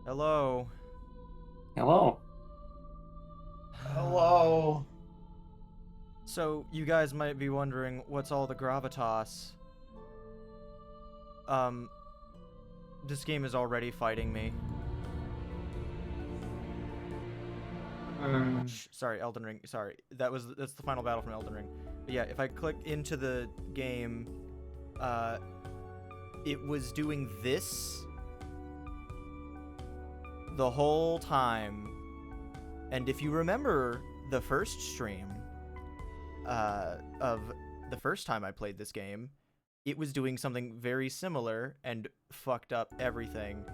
Hello. Hello. Hello. So, you guys might be wondering, what's all the gravitas? This game is already fighting me. Sorry, Elden Ring. Sorry. That's the final battle from Elden Ring. But yeah, if I click into the game, it was doing this the whole time. And if you remember the first stream of the first time I played this game, it was doing something very similar and fucked up everything.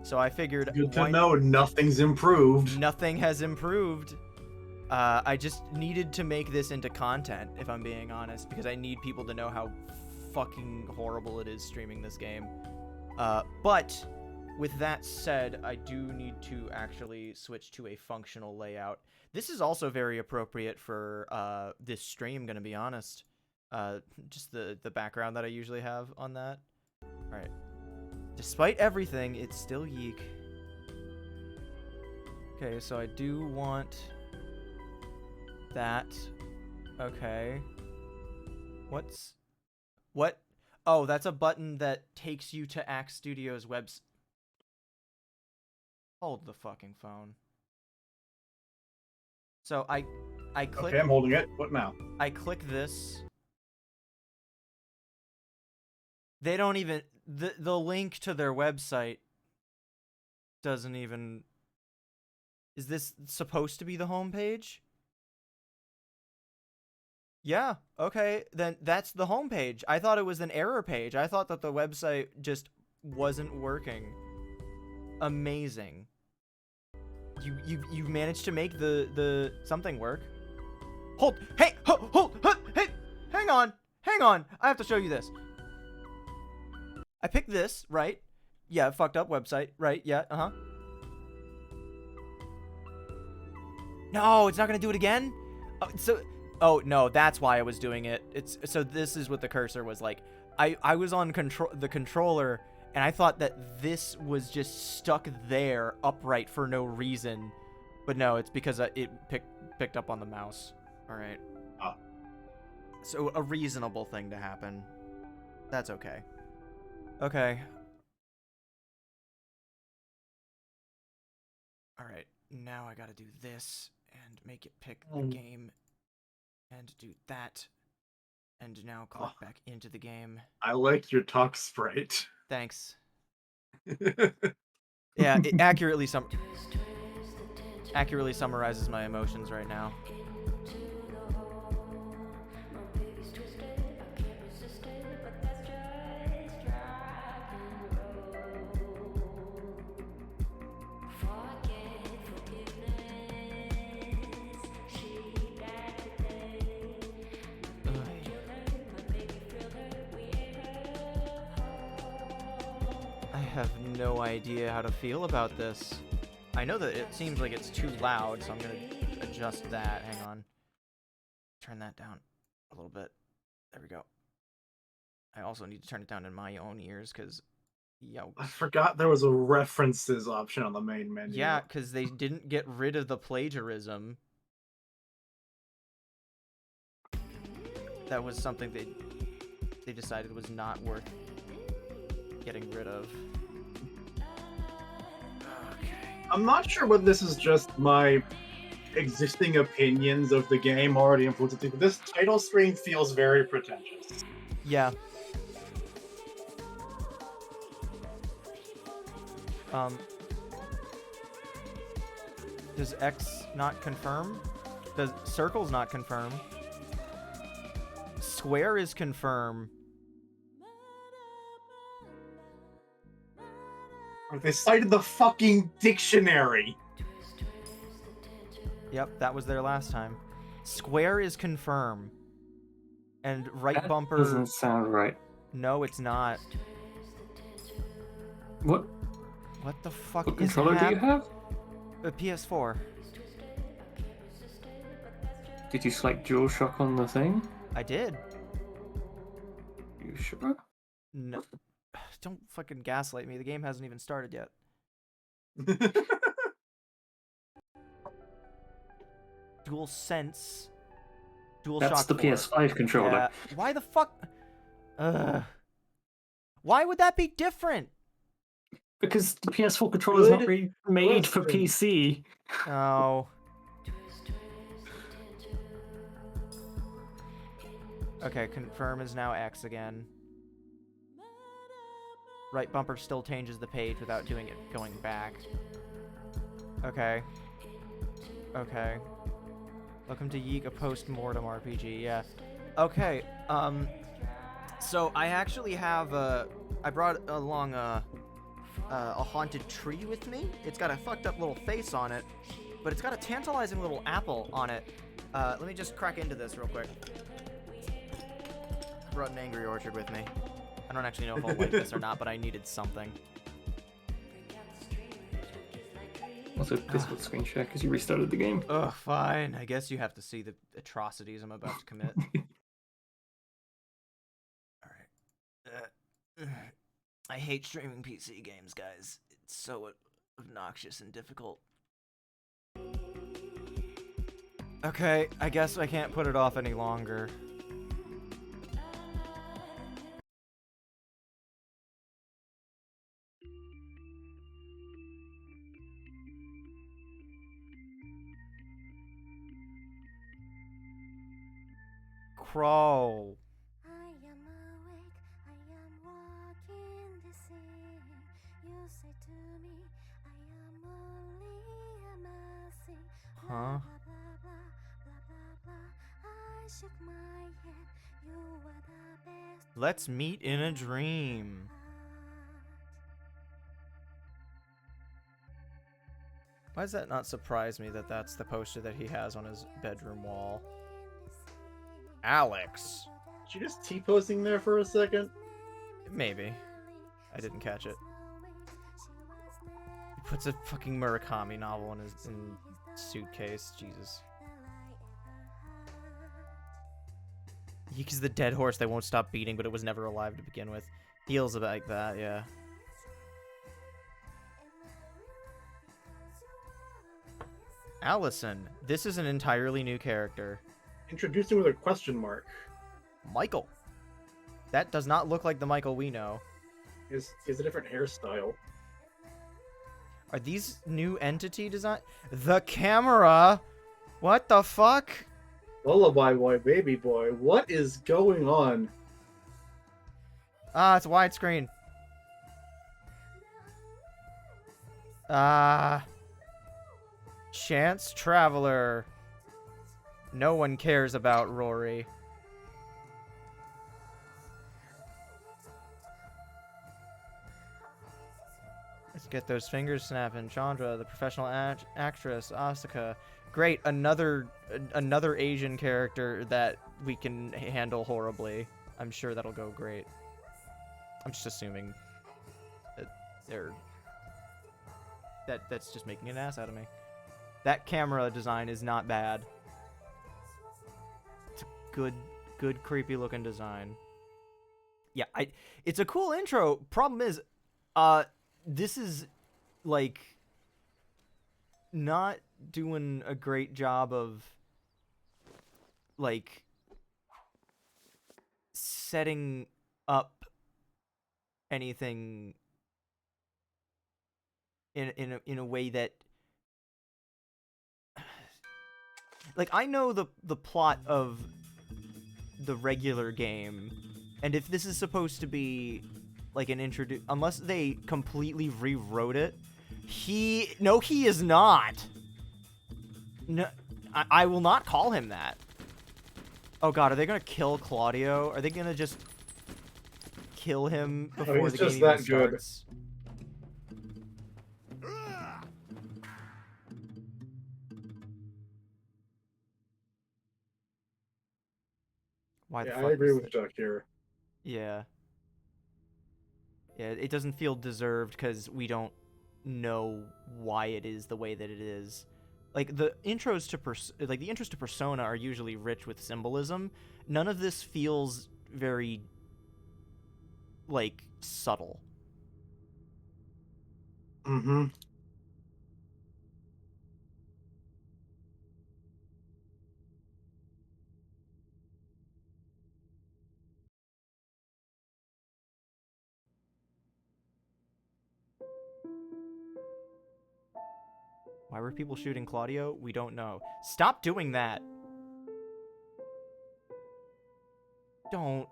So I figured, Good to know nothing's improved. Nothing has improved. I just needed to make this into content, if I'm being honest, because I need people to know how fucking horrible it is streaming this game. But with that said, I do need to actually switch to a functional layout. This is also very appropriate for this stream, gonna be honest. Just the background that I usually have on that. Alright. Despite everything, it's still YIIK. Okay, so I do want that. Okay. What? Oh, that's a button that takes you to Axe Studio's website. Hold the fucking phone. So I click. Okay, I'm holding it. What now? I click this. They don't even the link to their website doesn't even. Is this supposed to be the homepage? Yeah, okay, then that's the homepage. I thought it was an error page. I thought that the website just wasn't working. Amazing. You managed to make the something work. Hold, hey, hold, hey, hang on, I have to show you this. I picked this, right? Yeah, fucked up website, right? Yeah, No, it's not gonna do it again? Oh no, that's why I was doing it. So this is what the cursor was like. I was on the controller, and I thought that this was just stuck there upright for no reason, but no, it's because it picked up on the mouse. All right. Oh. So a reasonable thing to happen. That's okay. Okay. All right. Now I gotta do this and make it pick the game. And do that. And now click back into the game. I like your talk sprite. Thanks. Yeah, it accurately summarizes my emotions right now. I have no idea how to feel about this. I know that it seems like it's too loud, so I'm gonna adjust that. Hang on. Turn that down a little bit. There we go. I also need to turn it down in my own ears, because, yo. I forgot there was a references option on the main menu. Yeah, because they didn't get rid of the plagiarism. That was something they decided was not worth getting rid of. I'm not sure whether this is just my existing opinions of the game already influenced, but this title screen feels very pretentious. Yeah. Does X not confirm? Does circle's not confirm? Square is confirm. They cited the fucking dictionary. Yep, that was their last time. Square is confirm. And right that bumper doesn't sound right. No, it's not. What? What the fuck What is controller do you have? A PS4. Did you select DualShock on the thing? I did. You sure? No. Don't fucking gaslight me. The game hasn't even started yet. Dual Sense. Dual That's Shock the 4. PS5 controller. Yeah. Why the fuck? Why would that be different? Because the PS4 controller is not Good really made for question. PC. Oh. Okay, confirm is now X again. Right bumper still changes the page without doing it going back. Okay. Okay. Welcome to YIIK, a post-mortem RPG, yeah. Okay, so I actually have I brought along a haunted tree with me. It's got a fucked up little face on it, but it's got a tantalizing little apple on it. Let me just crack into this real quick. Brought an Angry Orchard with me. I don't actually know if I'll like this or not, but I needed something. Also, Discord screen share because you restarted the game. Ugh, fine. I guess you have to see the atrocities I'm about to commit. Alright. I hate streaming PC games, guys. It's so obnoxious and difficult. Okay, I guess I can't put it off any longer. Crow. I am awake, I am walking the scene. You say to me, I am only a messing. Huh? Blah, blah, blah, blah, blah, blah. I shook my head, you are the best. Let's meet in a dream. Why does that not surprise me that that's the poster that he has on his bedroom wall? Alex. She just T-posing there for a second? Maybe. I didn't catch it. He puts a fucking Murakami novel in his suitcase. Jesus. YIIK is the dead horse they won't stop beating, but it was never alive to begin with. Feels like that, yeah. Allison. This is an entirely new character. Introducing with a question mark. Michael. That does not look like the Michael we know. Is a different hairstyle. Are these new entity design? The camera? What the fuck? Lullaby boy, baby boy, what is going on? Ah, it's widescreen. Chance Traveler. No one cares about Rory. Let's get those fingers snapping. Chandra, the professional actress. Asuka. Great, another Asian character that we can handle horribly. I'm sure that'll go great. I'm just assuming that that's just making an ass out of me. That camera design is not bad. It's a good creepy looking design. Yeah, it's a cool intro. Problem is, this is like not doing a great job of like setting up anything in a way that like I know the plot of the regular game, and if this is supposed to be like an unless they completely rewrote it, he is not. No, I will not call him that. Oh god, are they gonna kill Claudio? Are they gonna just kill him before he's the game just even that good. starts? Why the Yeah, fuck I agree is with that? Chuck here. Yeah. Yeah, it doesn't feel deserved because we don't know why it is the way that it is. Like the intros to Persona are usually rich with symbolism. None of this feels very like subtle. Mm-hmm. Why were people shooting Claudio? We don't know. Stop doing that! Don't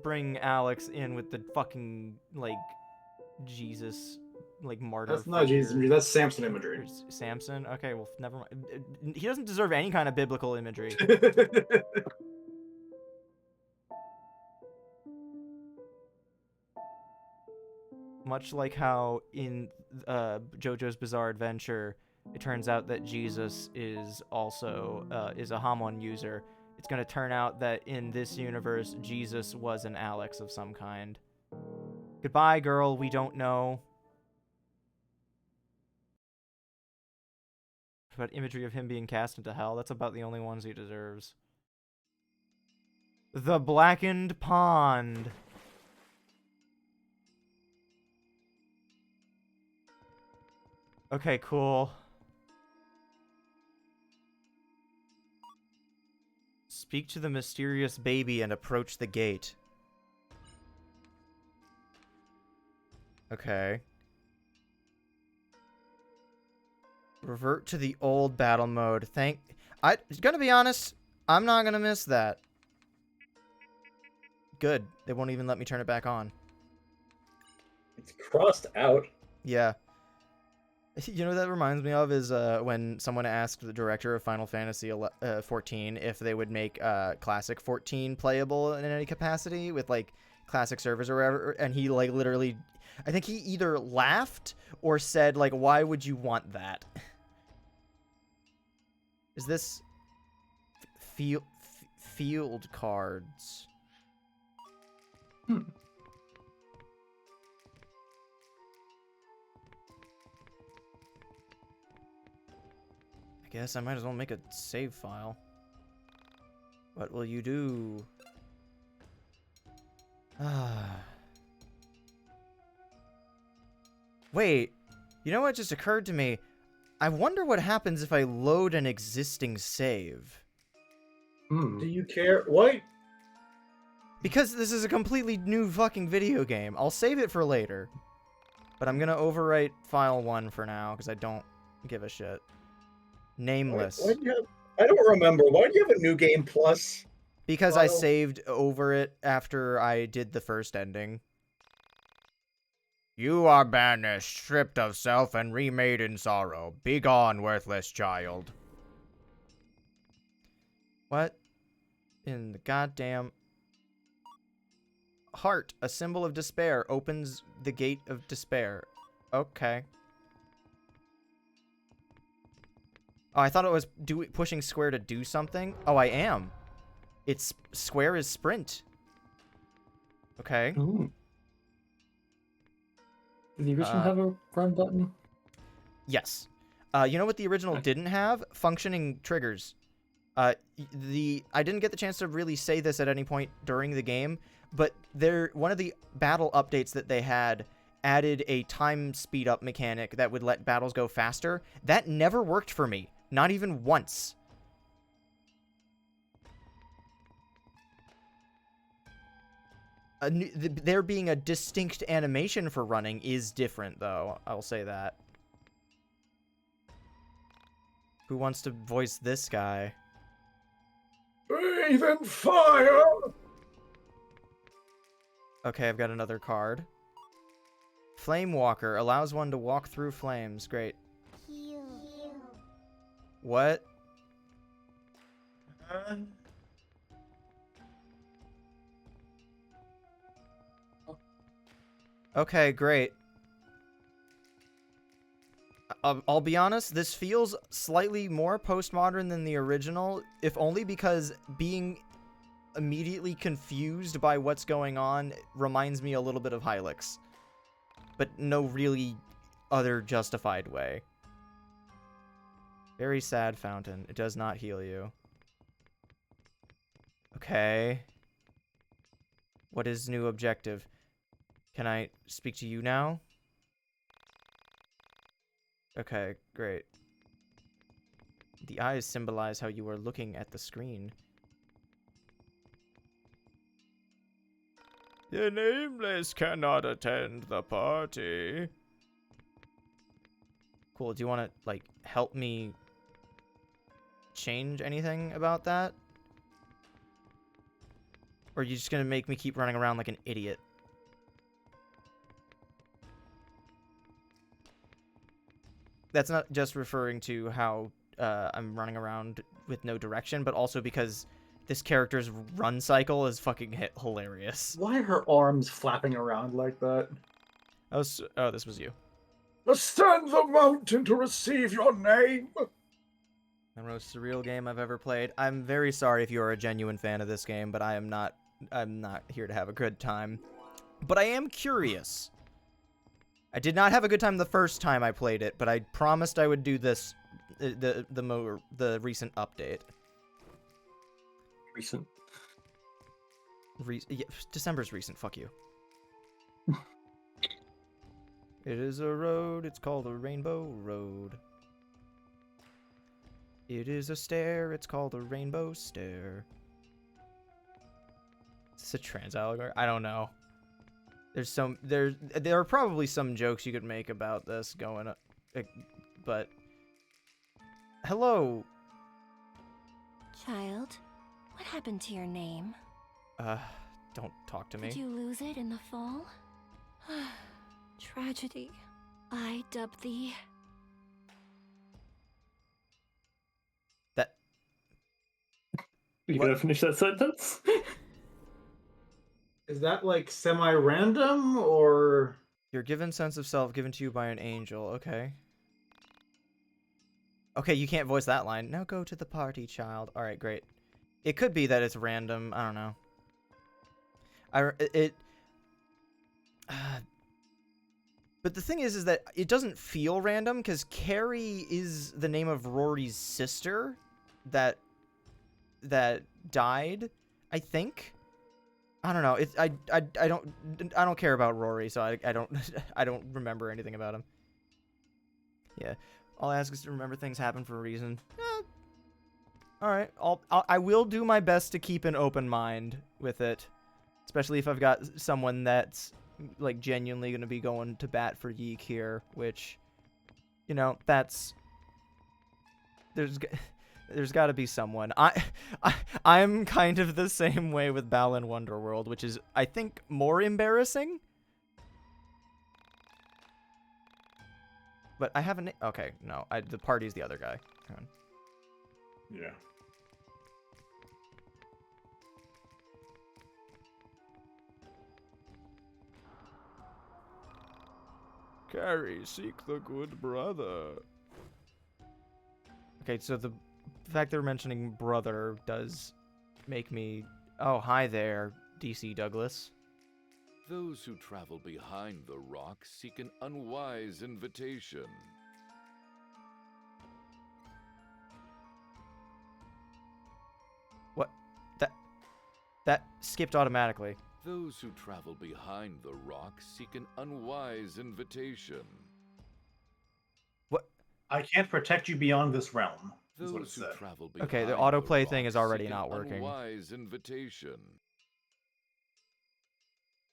bring Alex in with the fucking, like, Jesus, like, martyr That's not Jesus figure. imagery, that's Samson Or imagery. Samson? Okay, well, never mind. He doesn't deserve any kind of biblical imagery. Much like how in JoJo's Bizarre Adventure, it turns out that Jesus is also is a Hamon user. It's gonna turn out that in this universe, Jesus was an Alex of some kind. Goodbye, girl. We don't know. But imagery of him being cast into hell, that's about the only ones he deserves. The Blackened Pond. Okay, cool. Speak to the mysterious baby and approach the gate. Okay. Revert to the old battle mode. Gonna be honest, I'm not gonna miss that. Good. They won't even let me turn it back on. It's crossed out. Yeah. You know what that reminds me of is when someone asked the director of Final Fantasy 14 if they would make Classic 14 playable in any capacity with like classic servers or whatever, and he like literally, I think he either laughed or said like, "Why would you want that?" Is this field cards? Hmm. I guess I might as well make a save file. What will you do? Wait, you know what just occurred to me? I wonder what happens if I load an existing save. Do you care? What? Because this is a completely new fucking video game. I'll save it for later. But I'm gonna overwrite file 1 for now, because I don't give a shit. Nameless. Why do you have, I don't remember. Why do you have a new game plus? Because I file? saved over it after I did the first ending. You are banished, stripped of self, and remade in sorrow. Begone, worthless child. What in the goddamn... Heart, a symbol of despair, opens the gate of despair. Okay. Oh, I thought it was pushing square to do something. Oh, I am. It's square is sprint. Okay. Ooh. Did the original have a run button? Yes. You know what the original didn't have? Functioning triggers. I didn't get the chance to really say this at any point during the game, but one of the battle updates that they had added a time speed up mechanic that would let battles go faster. That never worked for me. Not even once. There being a distinct animation for running is different, though. I'll say that. Who wants to voice this guy? Breathe and fire! Okay, I've got another card. Flame Walker allows one to walk through flames. Great. What? Okay, great. I'll be honest, this feels slightly more postmodern than the original, if only because being immediately confused by what's going on reminds me a little bit of YIIK. But no really other justified way. Very sad fountain. It does not heal you. Okay. What is new objective? Can I speak to you now? Okay, great. The eyes symbolize how you are looking at the screen. The Nameless cannot attend the party. Cool. Do you want to, like, help me change anything about that? Or are you just gonna make me keep running around like an idiot? That's not just referring to how I'm running around with no direction, but also because this character's run cycle is fucking hilarious. Why are her arms flapping around like that? Oh, this was you. Ascend the mountain to receive your name. The most surreal game I've ever played. I'm very sorry if you are a genuine fan of this game, but I'm not here to have a good time. But I am curious. I did not have a good time the first time I played it, but I promised I would do this the recent update. Recent. Yeah, December's recent, fuck you. It is a road, it's called a rainbow road. It is a stair, it's called a rainbow stair. Is this a trans allegory? I don't know. There are probably some jokes you could make about this going up, but hello. Child, what happened to your name? Don't talk to me. Did you lose it in the fall? Tragedy. I dub thee. That. You What? gonna finish that sentence? Is that like semi-random or? Your given sense of self given to you by an angel. Okay. Okay, you can't voice that line. Now go to the party, child. All right, great. It could be that it's random. I don't know. But the thing is that it doesn't feel random because Carrie is the name of Rory's sister that died, I think. I don't know. I don't care about Rory, so I don't I don't remember anything about him. Yeah, all I ask is to remember things happen for a reason. All right, I will do my best to keep an open mind with it, especially if I've got someone that's like genuinely going to be going to bat for YIIK here, which, you know, that's there's got to be someone. I'm kind of the same way with Balan Wonderworld, which is, I think, more embarrassing. But I haven't. Okay, no, the party's the other guy. Hang on. Yeah. Carrie, seek the good brother. Okay, so the fact they're mentioning brother does make me... Oh, hi there, DC Douglas. Those who travel behind the rock seek an unwise invitation. What? That skipped automatically. Those who travel behind the rock seek an unwise invitation. What? I can't protect you beyond this realm. Is what it Those who said. travel behind Okay, the autoplay rock thing is already seek an not working. Unwise invitation.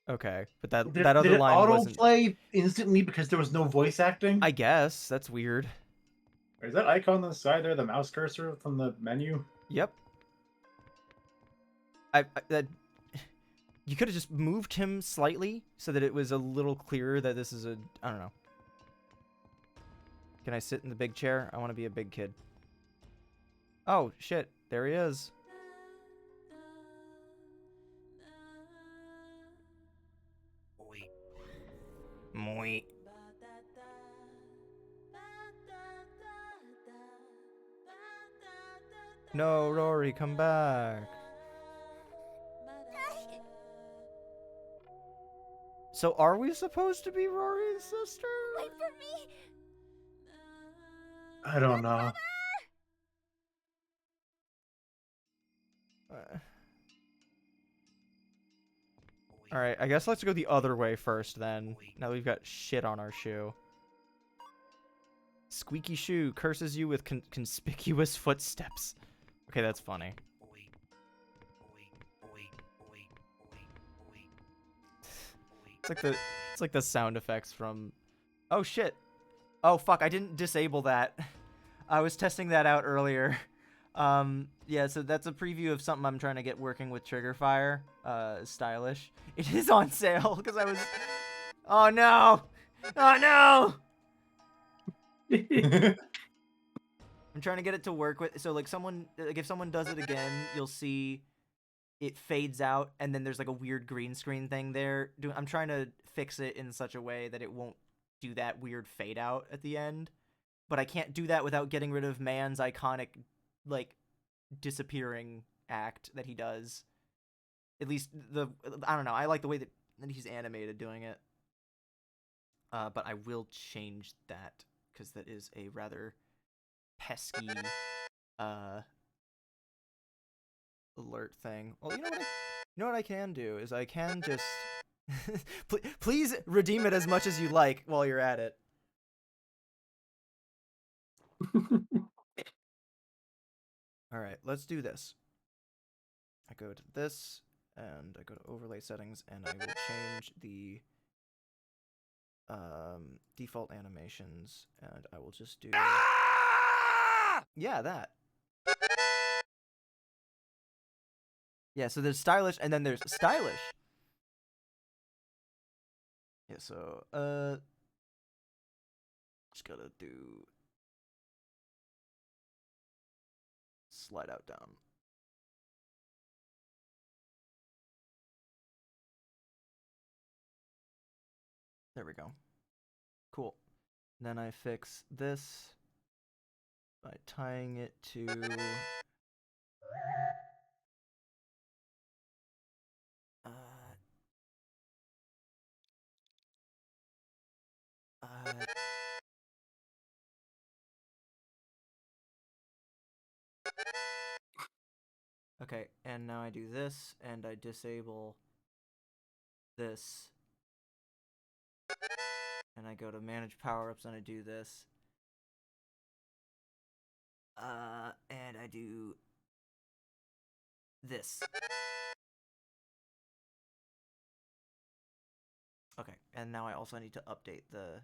Okay, but that Did other it line wasn't... autoplay instantly because there was no voice acting? I guess. That's weird. Is that icon on the side there the mouse cursor from the menu? Yep. That... You could have just moved him slightly so that it was a little clearer that this is a... I don't know. Can I sit in the big chair? I want to be a big kid. Oh, shit. There he is. Moi. No, Rory, come back. So are we supposed to be Rory's sister? Wait for me! I don't know. Alright, I guess let's go the other way first then. Now that we've got shit on our shoe. Squeaky shoe curses you with conspicuous footsteps. Okay, that's funny. It's like the sound effects from... Oh shit! Oh, fuck, I didn't disable that. I was testing that out earlier. Yeah, so that's a preview of something I'm trying to get working with Triggerfire. Stylish. It is on sale, because I was... Oh, no! Oh, no! I'm trying to get it to work with... So, like, if someone does it again, you'll see it fades out, and then there's, like, a weird green screen thing there. I'm trying to fix it in such a way that it won't do that weird fade out at the end. But I can't do that without getting rid of Man's iconic, like, disappearing act that he does. At least I don't know. I like the way that he's animated doing it. But I will change that because that is a rather pesky alert thing. Well, you know what I can do is I can just please redeem it as much as you like while you're at it. All right, let's do this. I go to this, and I go to overlay settings, and I will change the default animations, and I will just do... Yeah, that. Yeah, so there's stylish, and then there's stylish. Yeah, so, just gotta do... Slide out down. There we go. Cool. Then I fix this by tying it to... Okay, and now I do this, and I disable this. And I go to manage power-ups, and I do this. And I do this. Okay, and now I also need to update the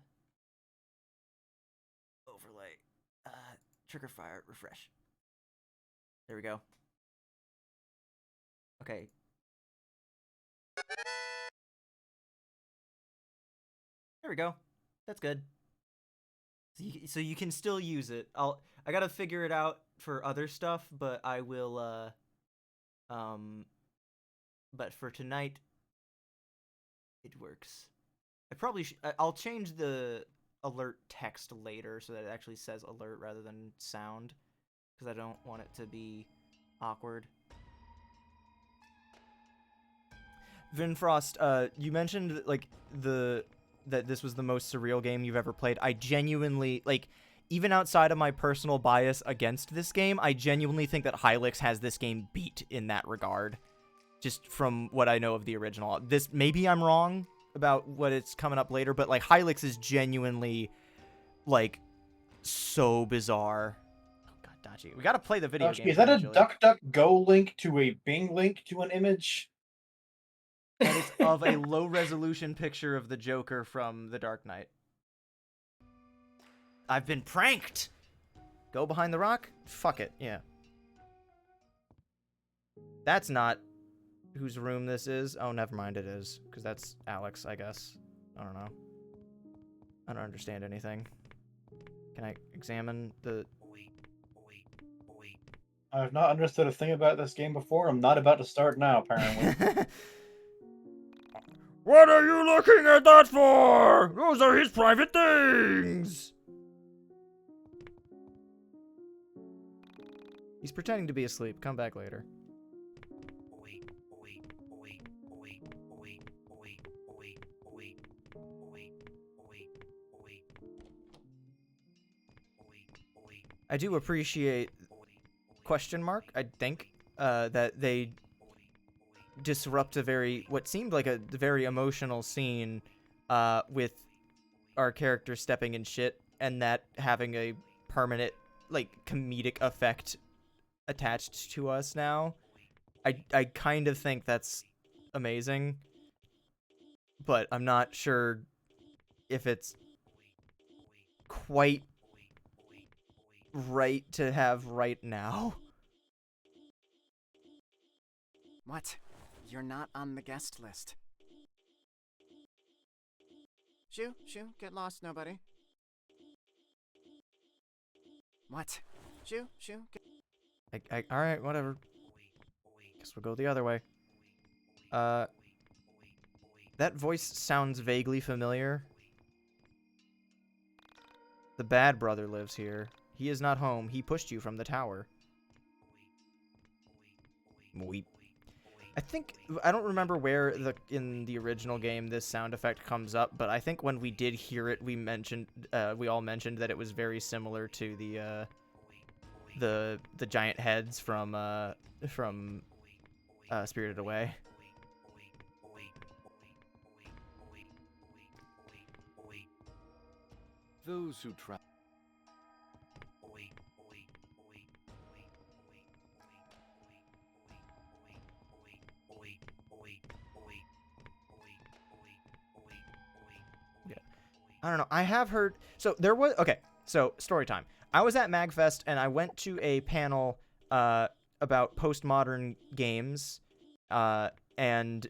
overlay. Trigger fire, refresh. There we go. Okay. There we go. That's good. So you can still use it. I gotta figure it out for other stuff, but I will, but for tonight, it works. I'll change the alert text later so that it actually says alert rather than sound, because I don't want it to be awkward. Vinfrost, you mentioned, like, that this was the most surreal game you've ever played. I genuinely, like, even outside of my personal bias against this game, I genuinely think that YIIK has this game beat in that regard. Just from what I know of the original. Maybe I'm wrong about what it's coming up later, but, like, YIIK is genuinely, like, so bizarre. Oh, God, Dachi. We gotta play the video game. Is that eventually. a DuckDuckGo link to a Bing link to an image? And it's of a low-resolution picture of the Joker from The Dark Knight. I've been pranked! Go behind the rock? Fuck it, yeah. That's not whose room this is. Oh, never mind, it is. Because that's Alex, I guess. I don't know. I don't understand anything. Can I examine the... I've not understood a thing about this game before. I'm not about to start now, apparently. What are you looking at that for? Those are his private things! He's pretending to be asleep. Come back later. I do appreciate question mark, I think, that they disrupt what seemed like a very emotional scene with our character stepping in shit and that having a permanent, like, comedic effect attached to us now. I kind of think that's amazing, but I'm not sure if it's quite right to have right now. What? You're not on the guest list. Shoo, get lost, nobody. What? Shoo, get... All right, whatever. Guess we'll go the other way. That voice sounds vaguely familiar. The bad brother lives here. He is not home. He pushed you from the tower. Weep. I don't remember where in the original game this sound effect comes up, but I think when we did hear it, we all mentioned that it was very similar to the giant heads from Spirited Away. Those who travel. Yeah. I don't know. I have heard. So there was. Okay. So story time. I was at MagFest and I went to a panel about postmodern games, and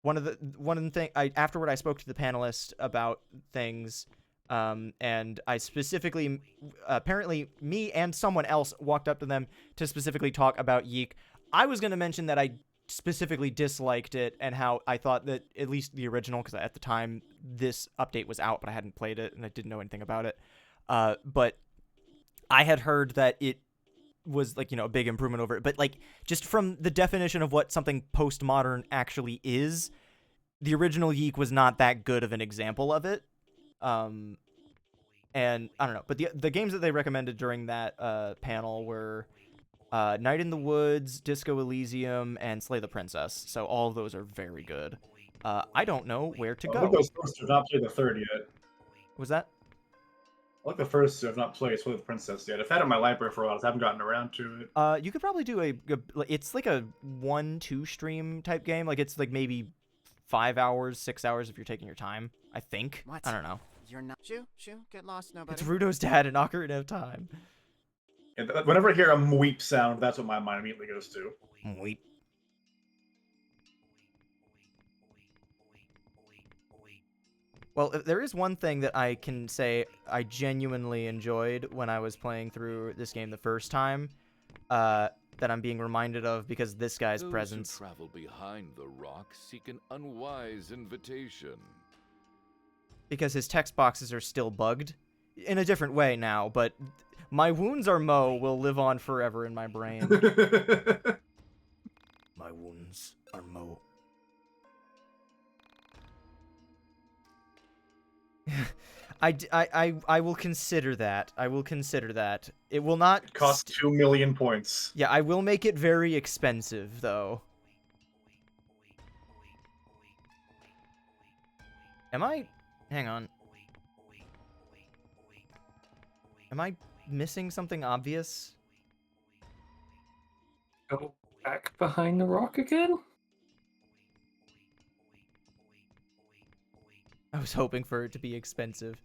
one of the thing afterward I spoke to the panelists about things. And I specifically, apparently me and someone else walked up to them to specifically talk about YIIK. I was going to mention that I specifically disliked it and how I thought that at least the original, because at the time this update was out, but I hadn't played it and I didn't know anything about it. But I had heard that it was like, a big improvement over it. But like, just from the definition of what something postmodern actually is, the original YIIK was not that good of an example of it. And I don't know, but the games that they recommended during that panel were Night in the Woods, Disco Elysium, and Slay the Princess. So all of those are very good. I don't know where to go. I like those first two have not played the third yet. Was that? I like the first two have not played Slay the Princess yet. I've had it in my library for a while, so I haven't gotten around to it. You could probably do it's like a 1-2 stream type game. Like it's like maybe 5 hours, 6 hours if you're taking your time. I think. What? I don't know. You're not... Shoo, get lost, nobody. It's Rudo's dad in Ocarina of Time. And whenever I hear a mweep sound, that's what my mind immediately goes to. Mweep. Well, there is one thing that I can say I genuinely enjoyed when I was playing through this game the first time, that I'm being reminded of because this guy's presence. Those who travel behind the rock seek an unwise invitation. Because his text boxes are still bugged in a different way now, but my wounds are Mo will live on forever in my brain. My wounds are Mo. I will consider that. I will consider that. It will not It costs 2 million points. Yeah, I will make it very expensive though. Am I? Hang on. Am I missing something obvious? Go back behind the rock again? I was hoping for it to be expensive.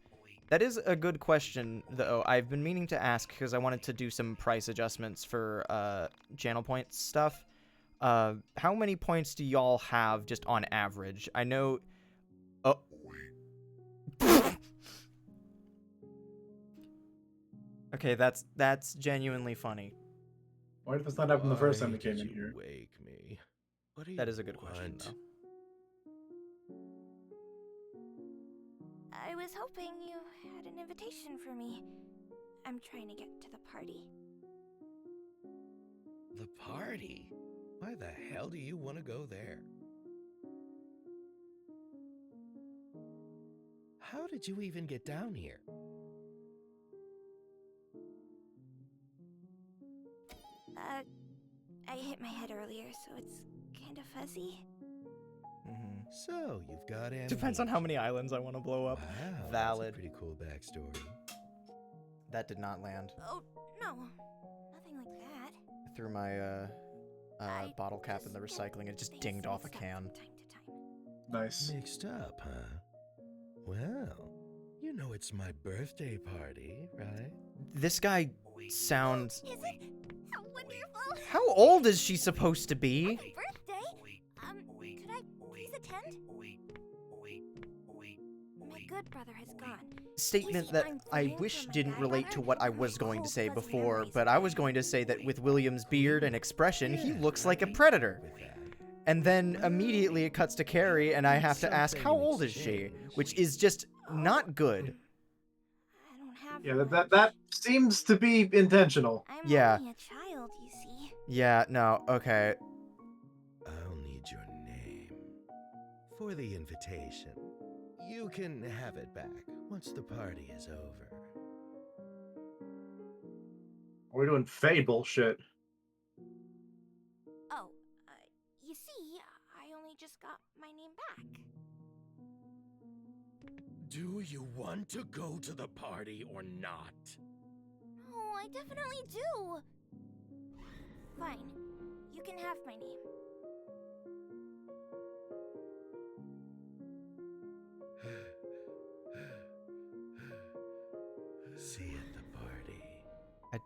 That is a good question, though. I've been meaning to ask because I wanted to do some price adjustments for channel points stuff. How many points do y'all have just on average? I know... Oh. Okay, that's genuinely funny. Why did this not happen the first time we came in you here? Wake me. What do That you is a good question, want? though. I was hoping you had an invitation for me. I'm trying to get to the party. The party? Why the hell do you want to go there? How did you even get down here? I hit my head earlier, so it's kind of fuzzy. Mm-hmm. So, you've got amnesia. Depends on how many islands I want to blow up. Wow, Valid. That's a pretty cool backstory. That did not land. Oh, no. Nothing like that. I threw my I bottle cap in the just recycling. It just things dinged off a mixed up can. from time to time. Nice. Mixed up, huh? Well, you You know it's my birthday party, right? This guy sounds... Is it? How wonderful! How old is she supposed to be? Happy birthday! Could I please attend? My good brother has gone. Statement You see, that I'm I thankful wish for my didn't bad relate to brother, what I and was my going to cold, say fuzzy before, memories but of I was him. going to say that with William's beard and expression, he Yeah, looks like a right? predator. With that. And then immediately it cuts to Carrie, and I have to ask, Something how in old is she? exchange. Which is just not good. I don't have Yeah, much. that seems to be intentional. I'm Yeah. only a child, you see. Yeah, no, okay. I'll need your name for the invitation. You can have it back once the party is over. We're doing Faye bullshit. Oh, you see, I only just got my name back. Do you want to go to the party or not? Oh, I definitely do. Fine. You can have my name. See you at the party. I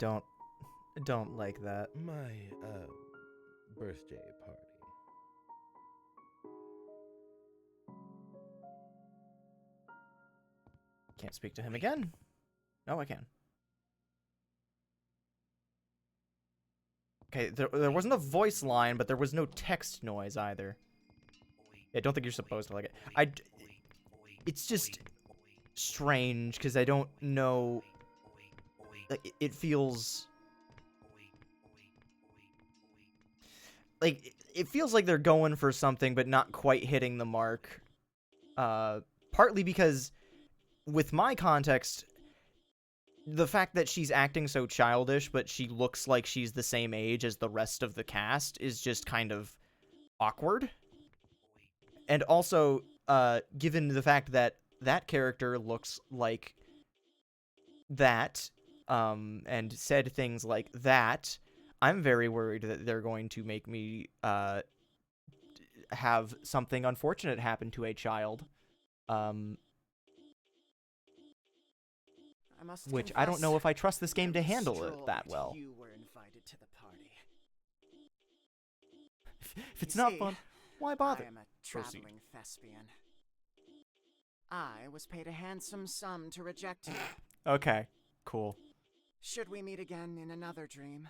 don't like that. My, birthday party. Can't speak to him again. No, I can. Okay, there wasn't a voice line, but there was no text noise either. I don't think you're supposed to like it. It's just strange, because I don't know... Like, it feels... Like, it feels like they're going for something, but not quite hitting the mark. Partly because, with my context, the fact that she's acting so childish, but she looks like she's the same age as the rest of the cast is just kind of awkward. And also, given the fact that that character looks like that, and said things like that, I'm very worried that they're going to make me have something unfortunate happen to a child. Which I don't know if I trust this game to handle it that well. You were invited to the party. If it's You not see, fun, why bother? I am a Proceed. traveling thespian. I was paid a handsome sum to reject you. Okay, cool. Should we meet again in another dream?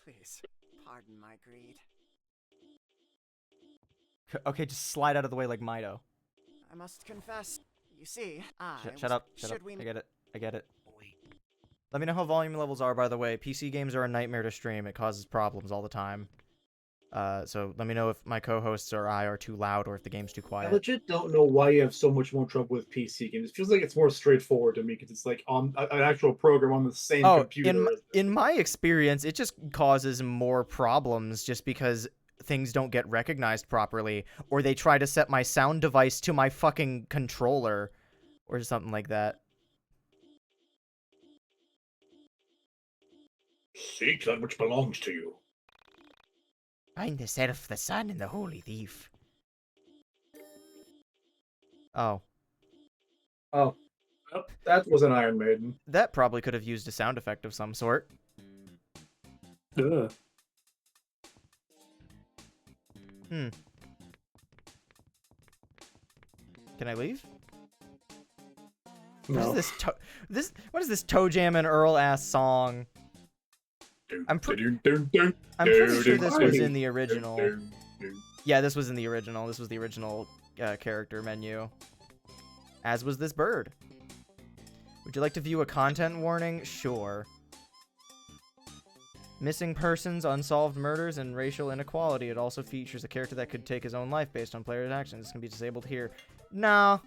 Please, pardon my greed. Okay, just slide out of the way like Mido. I must confess. You see, I Shut up, shut up. should we I get it. I get it. Let me know how volume levels are, by the way. PC games are a nightmare to stream. It causes problems all the time. So let me know if my co-hosts or I are too loud or if the game's too I quiet. legit don't know why you have so much more trouble with PC games. It feels like it's more straightforward to me because it's like on an actual program on the same computer. In my experience, it just causes more problems just because things don't get recognized properly, or they try to set my sound device to my fucking controller, or something like that. Seek that which belongs to you. Find the self, the sun, and the holy thief. Oh. Oh, that was an Iron Maiden. That probably could have used a sound effect of some sort. Ugh. Can I leave? No. What is this? What is this Toe Jam and Earl ass song? I'm pretty sure this was in the original. Yeah, this was in the original. This was the original character menu. As was this bird. Would you like to view a content warning? Sure. Missing persons, unsolved murders, and racial inequality. It also features a character that could take his own life based on player's actions. This can be disabled here. No.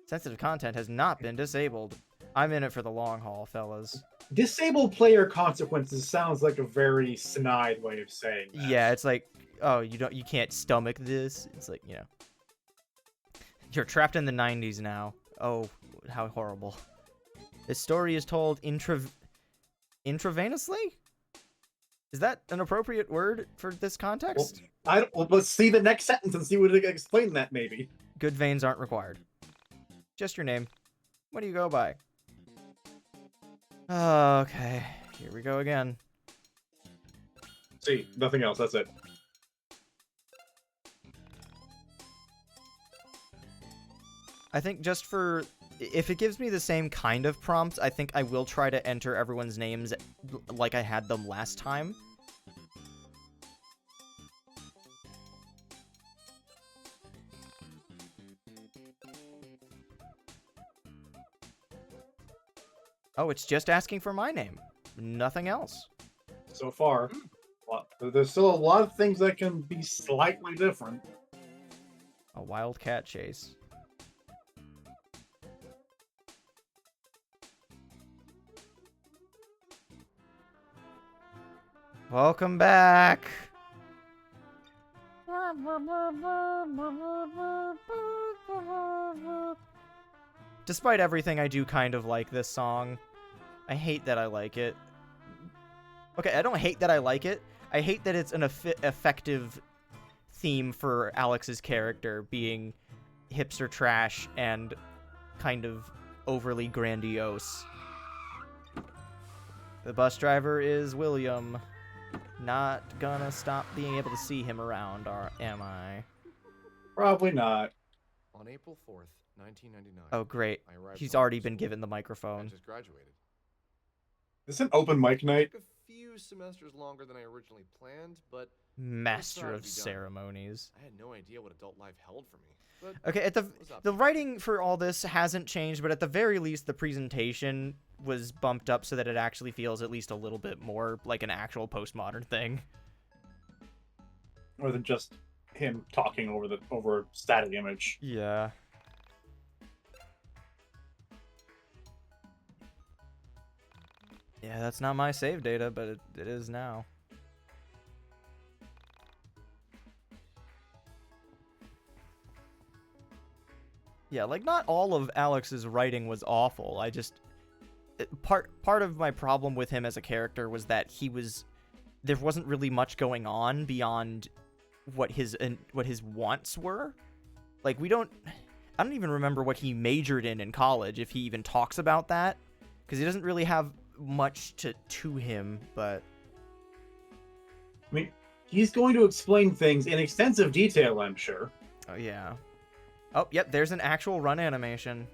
Sensitive content has not been disabled. I'm in it for the long haul, fellas. Disabled player consequences sounds like a very snide way of saying that. Yeah, it's like, oh, you can't stomach this. It's like, you know, you're trapped in the 90s now. Oh, how horrible. This story is told intravenously? Is that an appropriate word for this context? Well, let's see the next sentence and see what it explain that maybe. Good veins aren't required. Just your name. What do you go by? Okay, here we go again. See, nothing else. That's it. I think just for... If it gives me the same kind of prompts, I think I will try to enter everyone's names like I had them last time. Oh, it's just asking for my name. Nothing else. So far. Well, there's still a lot of things that can be slightly different. A wildcat chase. Welcome back. Despite everything, I do kind of like this song. I hate that I like it. Okay, I don't hate that I like it. I hate that it's an effective theme for Alex's character being hipster trash and kind of overly grandiose. The bus driver is William. Not gonna stop being able to see him around, am I? Probably not. On April 4th, 1999. Oh, great. I arrived He's home already from been school. given the I microphone. just graduated. Is this an open mic night? Took a few semesters longer than I originally planned, but Master It's of not to be done. ceremonies. I had no idea what adult life held for me. But Okay, at the what's up? the writing for all this hasn't changed, but at the very least, the presentation was bumped up so that it actually feels at least a little bit more like an actual postmodern thing. More than just him talking over static image. Yeah. Yeah, that's not my save data, but it is now. Yeah, like, not all of Alex's writing was awful. I just... Part of my problem with him as a character was that there wasn't really much going on beyond what his wants were. Like, I don't even remember what he majored in college, if he even talks about that. Because he doesn't really have much to him, but... I mean, he's going to explain things in extensive detail, I'm sure. Oh, yeah. Oh, yep, there's an actual run animation.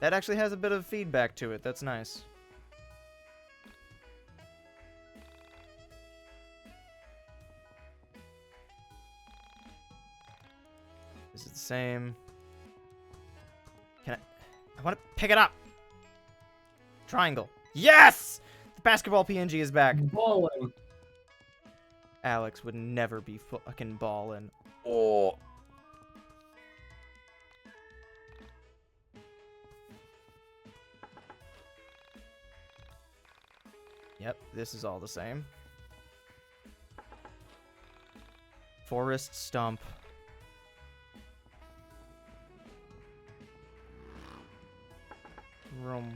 That actually has a bit of feedback to it. That's nice. This is the same. I want to pick it up. Triangle. Yes! The basketball PNG is back. Balling. Alex would never be fucking ballin'. Oh. Yep, this is all the same. Forest stump. Room.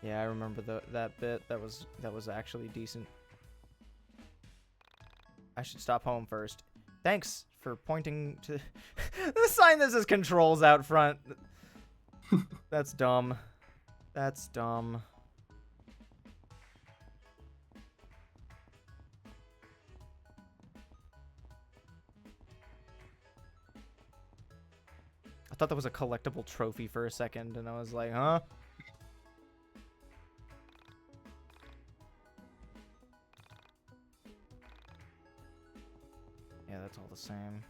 Yeah, I remember that bit. That was actually decent. I should stop home first. Thanks for pointing to the sign that says controls out front. That's dumb. That's dumb. I thought that was a collectible trophy for a second, and I was like, huh? Yeah, that's all the same.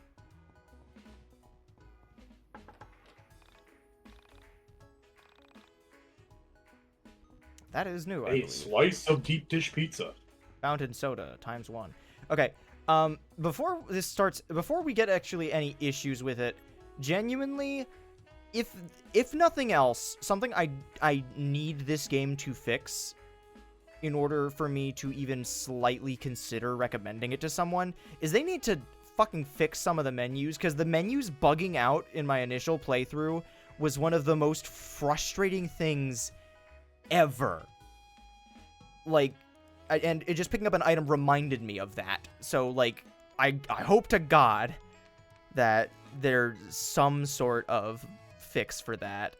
That is new, I A believe. slice of deep dish pizza. Fountain soda ×1. Okay. Before we get actually any issues with it, genuinely, if nothing else, something I need this game to fix in order for me to even slightly consider recommending it to someone is they need to fucking fix some of the menus, because the menus bugging out in my initial playthrough was one of the most frustrating things ever. Like, and it just picking up an item reminded me of that. So, like, I hope to God that there's some sort of fix for that.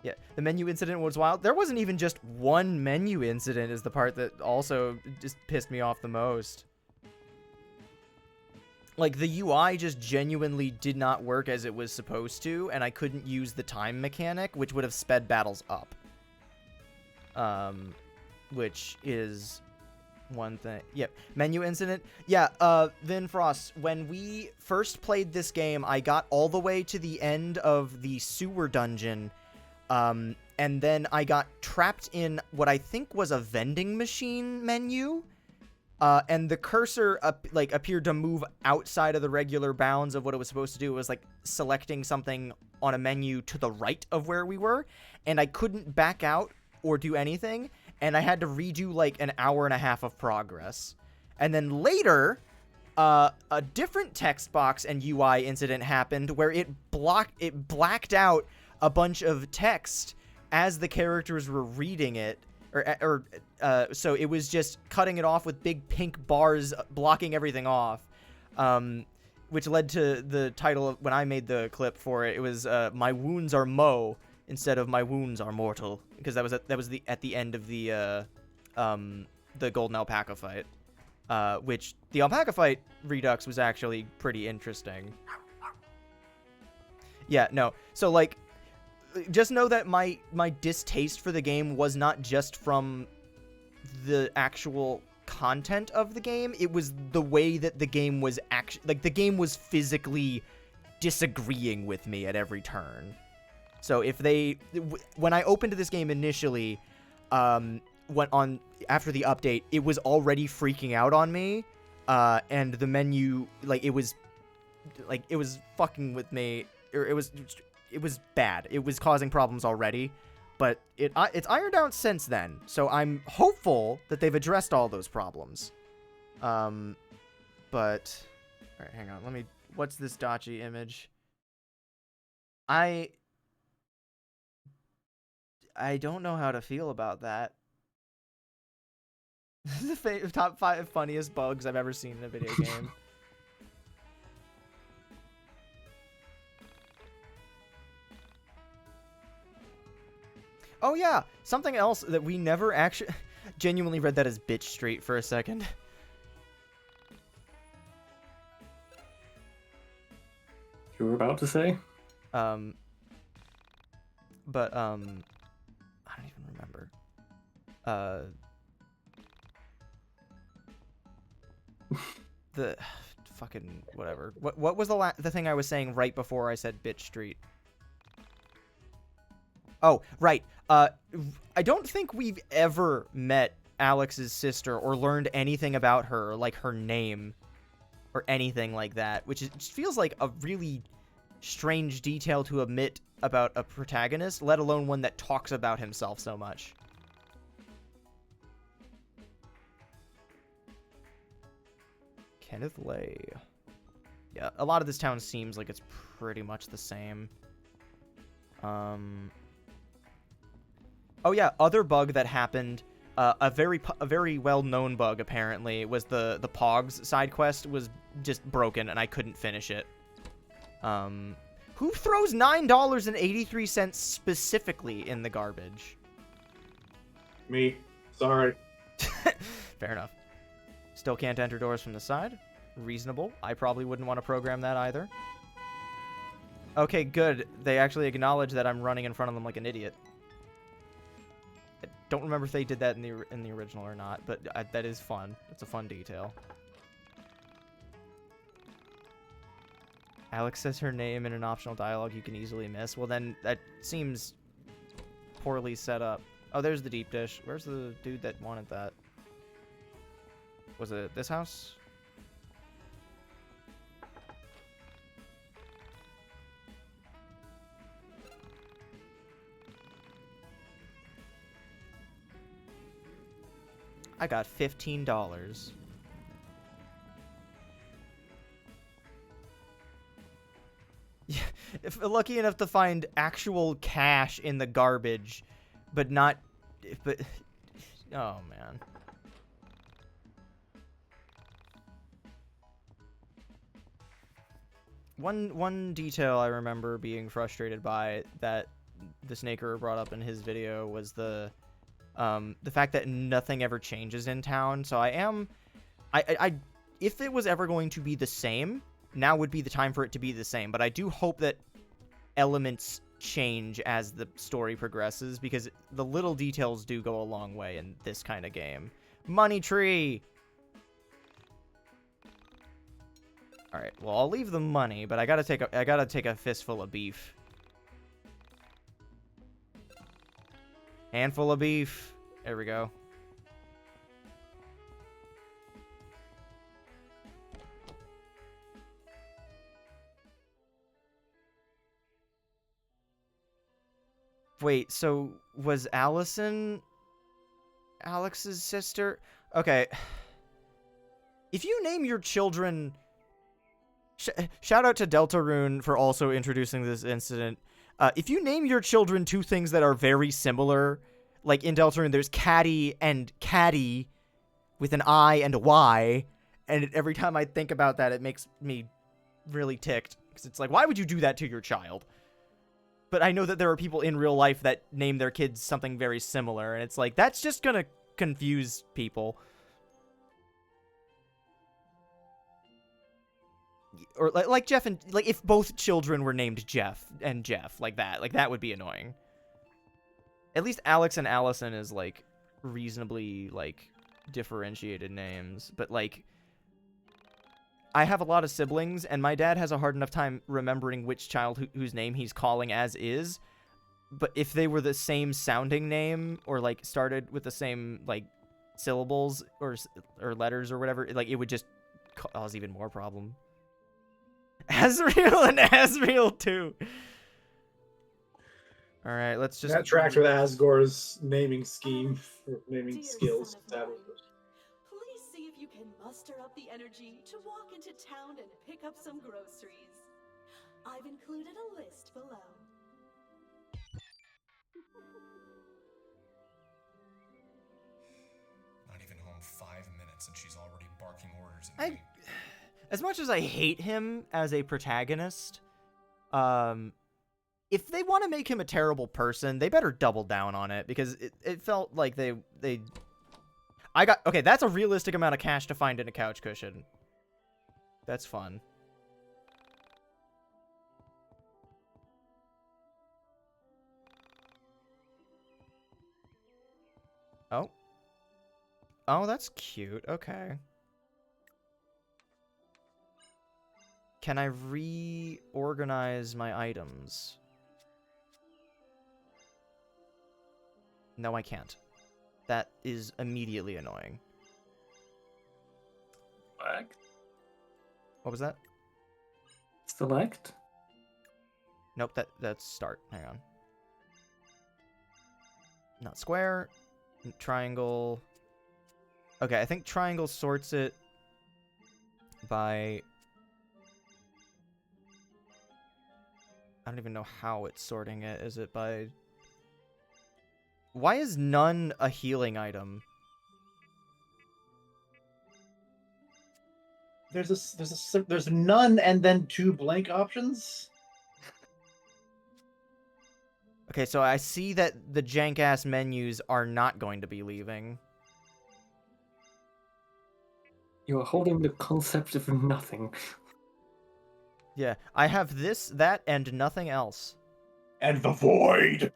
Yeah, the menu incident was wild. There wasn't even just one menu incident is the part that also just pissed me off the most. Like, the UI just genuinely did not work as it was supposed to, and I couldn't use the time mechanic, which would have sped battles up. Which is one thing. Yep, menu incident. Yeah, Vin Frost, when we first played this game, I got all the way to the end of the sewer dungeon, and then I got trapped in what I think was a vending machine menu. And the cursor appeared to move outside of the regular bounds of what it was supposed to do. It was like selecting something on a menu to the right of where we were, and I couldn't back out or do anything, and I had to redo like an hour and a half of progress. And then later, a different text box and UI incident happened where it blacked out a bunch of text as the characters were reading it. So it was just cutting it off with big pink bars blocking everything off, which led to the title of when I made the clip for it. It was "My wounds are Mo" instead of "My wounds are mortal," because that was at the end of the golden alpaca fight, which the alpaca fight redux was actually pretty interesting. Yeah, no, so like. Just know that my distaste for the game was not just from the actual content of the game. It was the way that the game was the game was physically disagreeing with me at every turn. So when I opened this game initially, after the update, it was already freaking out on me, and the menu, it was fucking with me, or it was bad. It was causing problems already, but it's ironed out since then. So I'm hopeful that they've addressed all those problems. But all right, hang on. What's this Dachi image? I don't know how to feel about that. The top 5 funniest bugs I've ever seen in a video game. Oh yeah, something else that we never actually genuinely read that as bitch street for a second. You were about to say? I don't even remember. The fucking whatever. What was the thing I was saying right before I said bitch street? Oh, right. I don't think we've ever met Alex's sister or learned anything about her, like her name or anything like that, which just feels like a really strange detail to omit about a protagonist, let alone one that talks about himself so much. Kenneth Lay. Yeah, a lot of this town seems like it's pretty much the same. Oh yeah, other bug that happened, a very well-known bug apparently, was the Pogs side quest was just broken and I couldn't finish it. Who throws $9.83 specifically in the garbage? Me. Sorry. Fair enough. Still can't enter doors from the side. Reasonable. I probably wouldn't want to program that either. Okay, good. They actually acknowledge that I'm running in front of them like an idiot. I don't remember if they did that in the original or not, but that is fun. It's a fun detail. Alex says her name in an optional dialogue you can easily miss. Well, then that seems poorly set up. Oh, there's the deep dish. Where's the dude that wanted that? Was it this house? I got $15. Yeah, if lucky enough to find actual cash in the garbage, but not, oh man. One detail I remember being frustrated by that the Snaker brought up in his video was the fact that nothing ever changes in town. So if it was ever going to be the same, now would be the time for it to be the same. But I do hope that elements change as the story progresses, because the little details do go a long way in this kind of game. Money tree! Alright, well, I'll leave the money, but I gotta take a fistful of beef. Handful of beef. There we go. Wait, so was Allison Alex's sister? Okay. If you name your children... shout out to Deltarune for also introducing this incident. If you name your children two things that are very similar, like in Deltarune, there's Caddy and Caddy with an I and a Y, and every time I think about that, it makes me really ticked. Because it's like, why would you do that to your child? But I know that there are people in real life that name their kids something very similar, and it's like, that's just gonna confuse people. Or like Jeff and like if both children were named Jeff and Jeff, like that would be annoying. At least Alex and Allison is like reasonably like differentiated names, but like I have a lot of siblings, and my dad has a hard enough time remembering which child whose name he's calling as is. But if they were the same sounding name, or like started with the same like syllables or letters or whatever, like it would just cause even more problem. Asriel and Asriel too. All right, let's just. That tracks with Asgore's naming scheme for naming skills. Please see if you can muster up the energy to walk into town and pick up some groceries. I've included a list below. Not even home 5 minutes and she's already barking orders at me. As much as I hate him as a protagonist, if they want to make him a terrible person, they better double down on it, because it felt like they okay, that's a realistic amount of cash to find in a couch cushion. That's fun. Oh. Oh, that's cute. Okay. Can I reorganize my items? No, I can't. That is immediately annoying. Select? What was that? Select? Nope, that's start. Hang on. Not square. Triangle. Okay, I think triangle sorts it by... I don't even know how it's sorting it. Is it by... Why is none a healing item? There's none and then 2 blank options. Okay, so I see that the jank-ass menus are not going to be leaving. You are holding the concept of nothing. Yeah, I have this, that, and nothing else. And the void!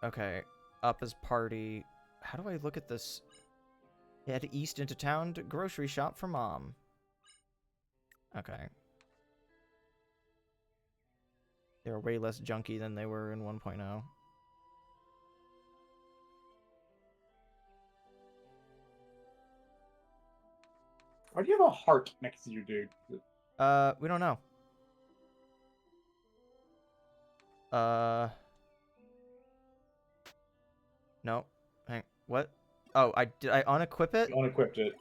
Okay, up as party. How do I look at this? Head east into town to grocery shop for mom. Okay. They were way less junky than they were in 1.0. Why do you have a heart next to you, dude? We don't know. No. Hang. What? Oh, did I unequip it? You unequipped it.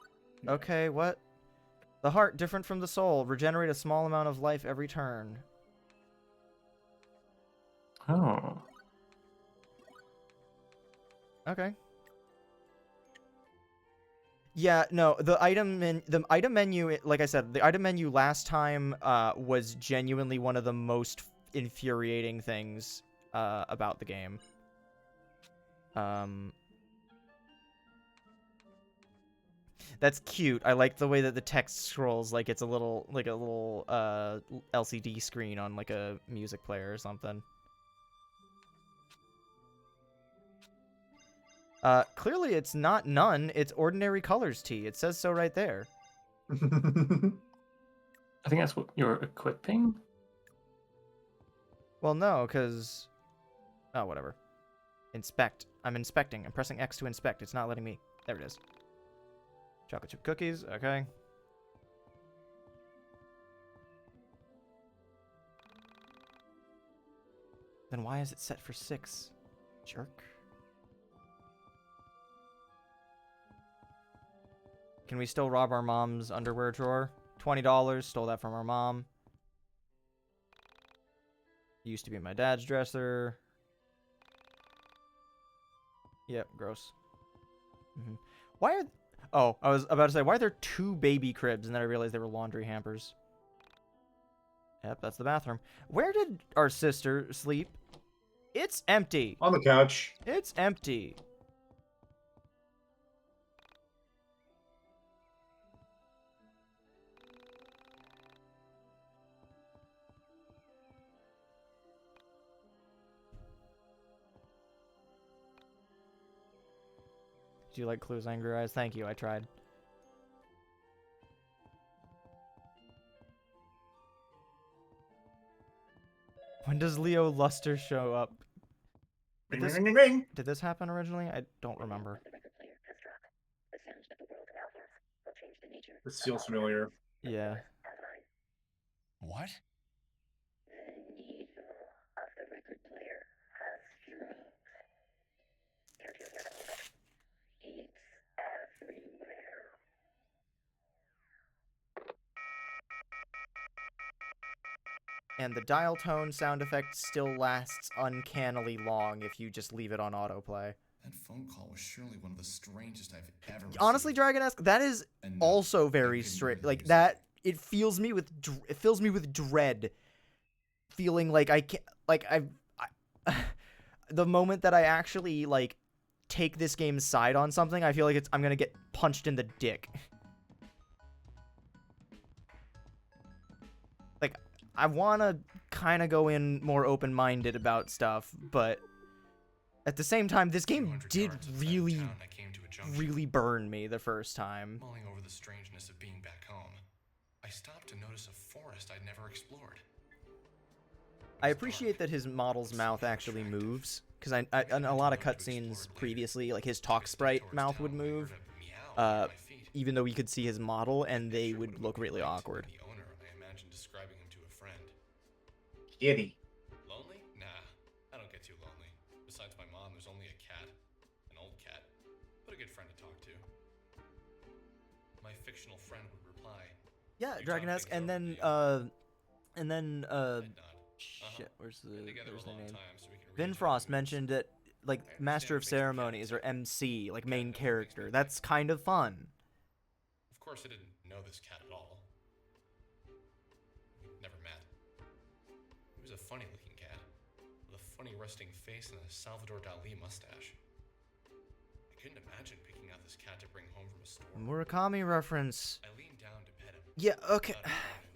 Okay, what? The heart, different from the soul. Regenerate a small amount of life every turn. Oh. Okay. Yeah, no, the item menu, like I said, the item menu last time was genuinely one of the most infuriating things about the game. That's cute. I like the way that the text scrolls like it's a little LCD screen on like a music player or something. Clearly it's not none, it's ordinary colors tea. It says so right there. I think that's what you're equipping. Well, no, because... Oh, whatever. Inspect. I'm inspecting. I'm pressing X to inspect. It's not letting me... There it is. Chocolate chip cookies. Okay. Then why is it set for 6? Jerk. Can we still rob our mom's underwear drawer? $20. Stole that from our mom. Used to be my dad's dresser. Yep, gross. Why are... Oh, I was about to say, why are there 2 baby cribs? And then I realized they were laundry hampers. Yep, that's the bathroom. Where did our sister sleep? It's empty. On the couch. It's empty. Do you like Clue's Angry Eyes? Thank you, I tried. When does Leo Luster show up? Ring, ring, ring, ring. Did this happen originally? I don't remember. This feels familiar. Yeah. What? And the dial tone sound effect still lasts uncannily long if you just leave it on autoplay. That phone call was surely one of the strangest I've ever received. Honestly, Dragon-esque, that is also very straight. Like that, it fills me with dread. Feeling like I can't, like the moment that I actually like take this game's side on something, I feel like I'm gonna get punched in the dick. Like, I want to kind of go in more open-minded about stuff, but at the same time, this game did really burn me the first time. Mulling over the strangeness of being back home, I stopped to notice a forest I'd never explored. I appreciate that his model's mouth actually moves, because in a lot of cutscenes previously, like his talk sprite mouth would move, even though we could see his model, and they would look really awkward. The owner, I imagine describing him to a friend. Kitty. Lonely? Nah, I don't get too lonely. Besides my mom, there's only a cat. An old cat. But a good friend to talk to. My fictional friend would reply. Yeah, Dragon-esque, and then, shit, where's the name? Vinfrost mentioned that, like, Master of Ceremonies, or MC, like, main character. That's kind of fun. Of course, I didn't know this cat at all. We never met. He was a funny-looking cat, with a funny resting face and a Salvador Dali mustache. I couldn't imagine picking out this cat to bring home from a store. Murakami reference. I leaned down to pet him. Yeah, okay.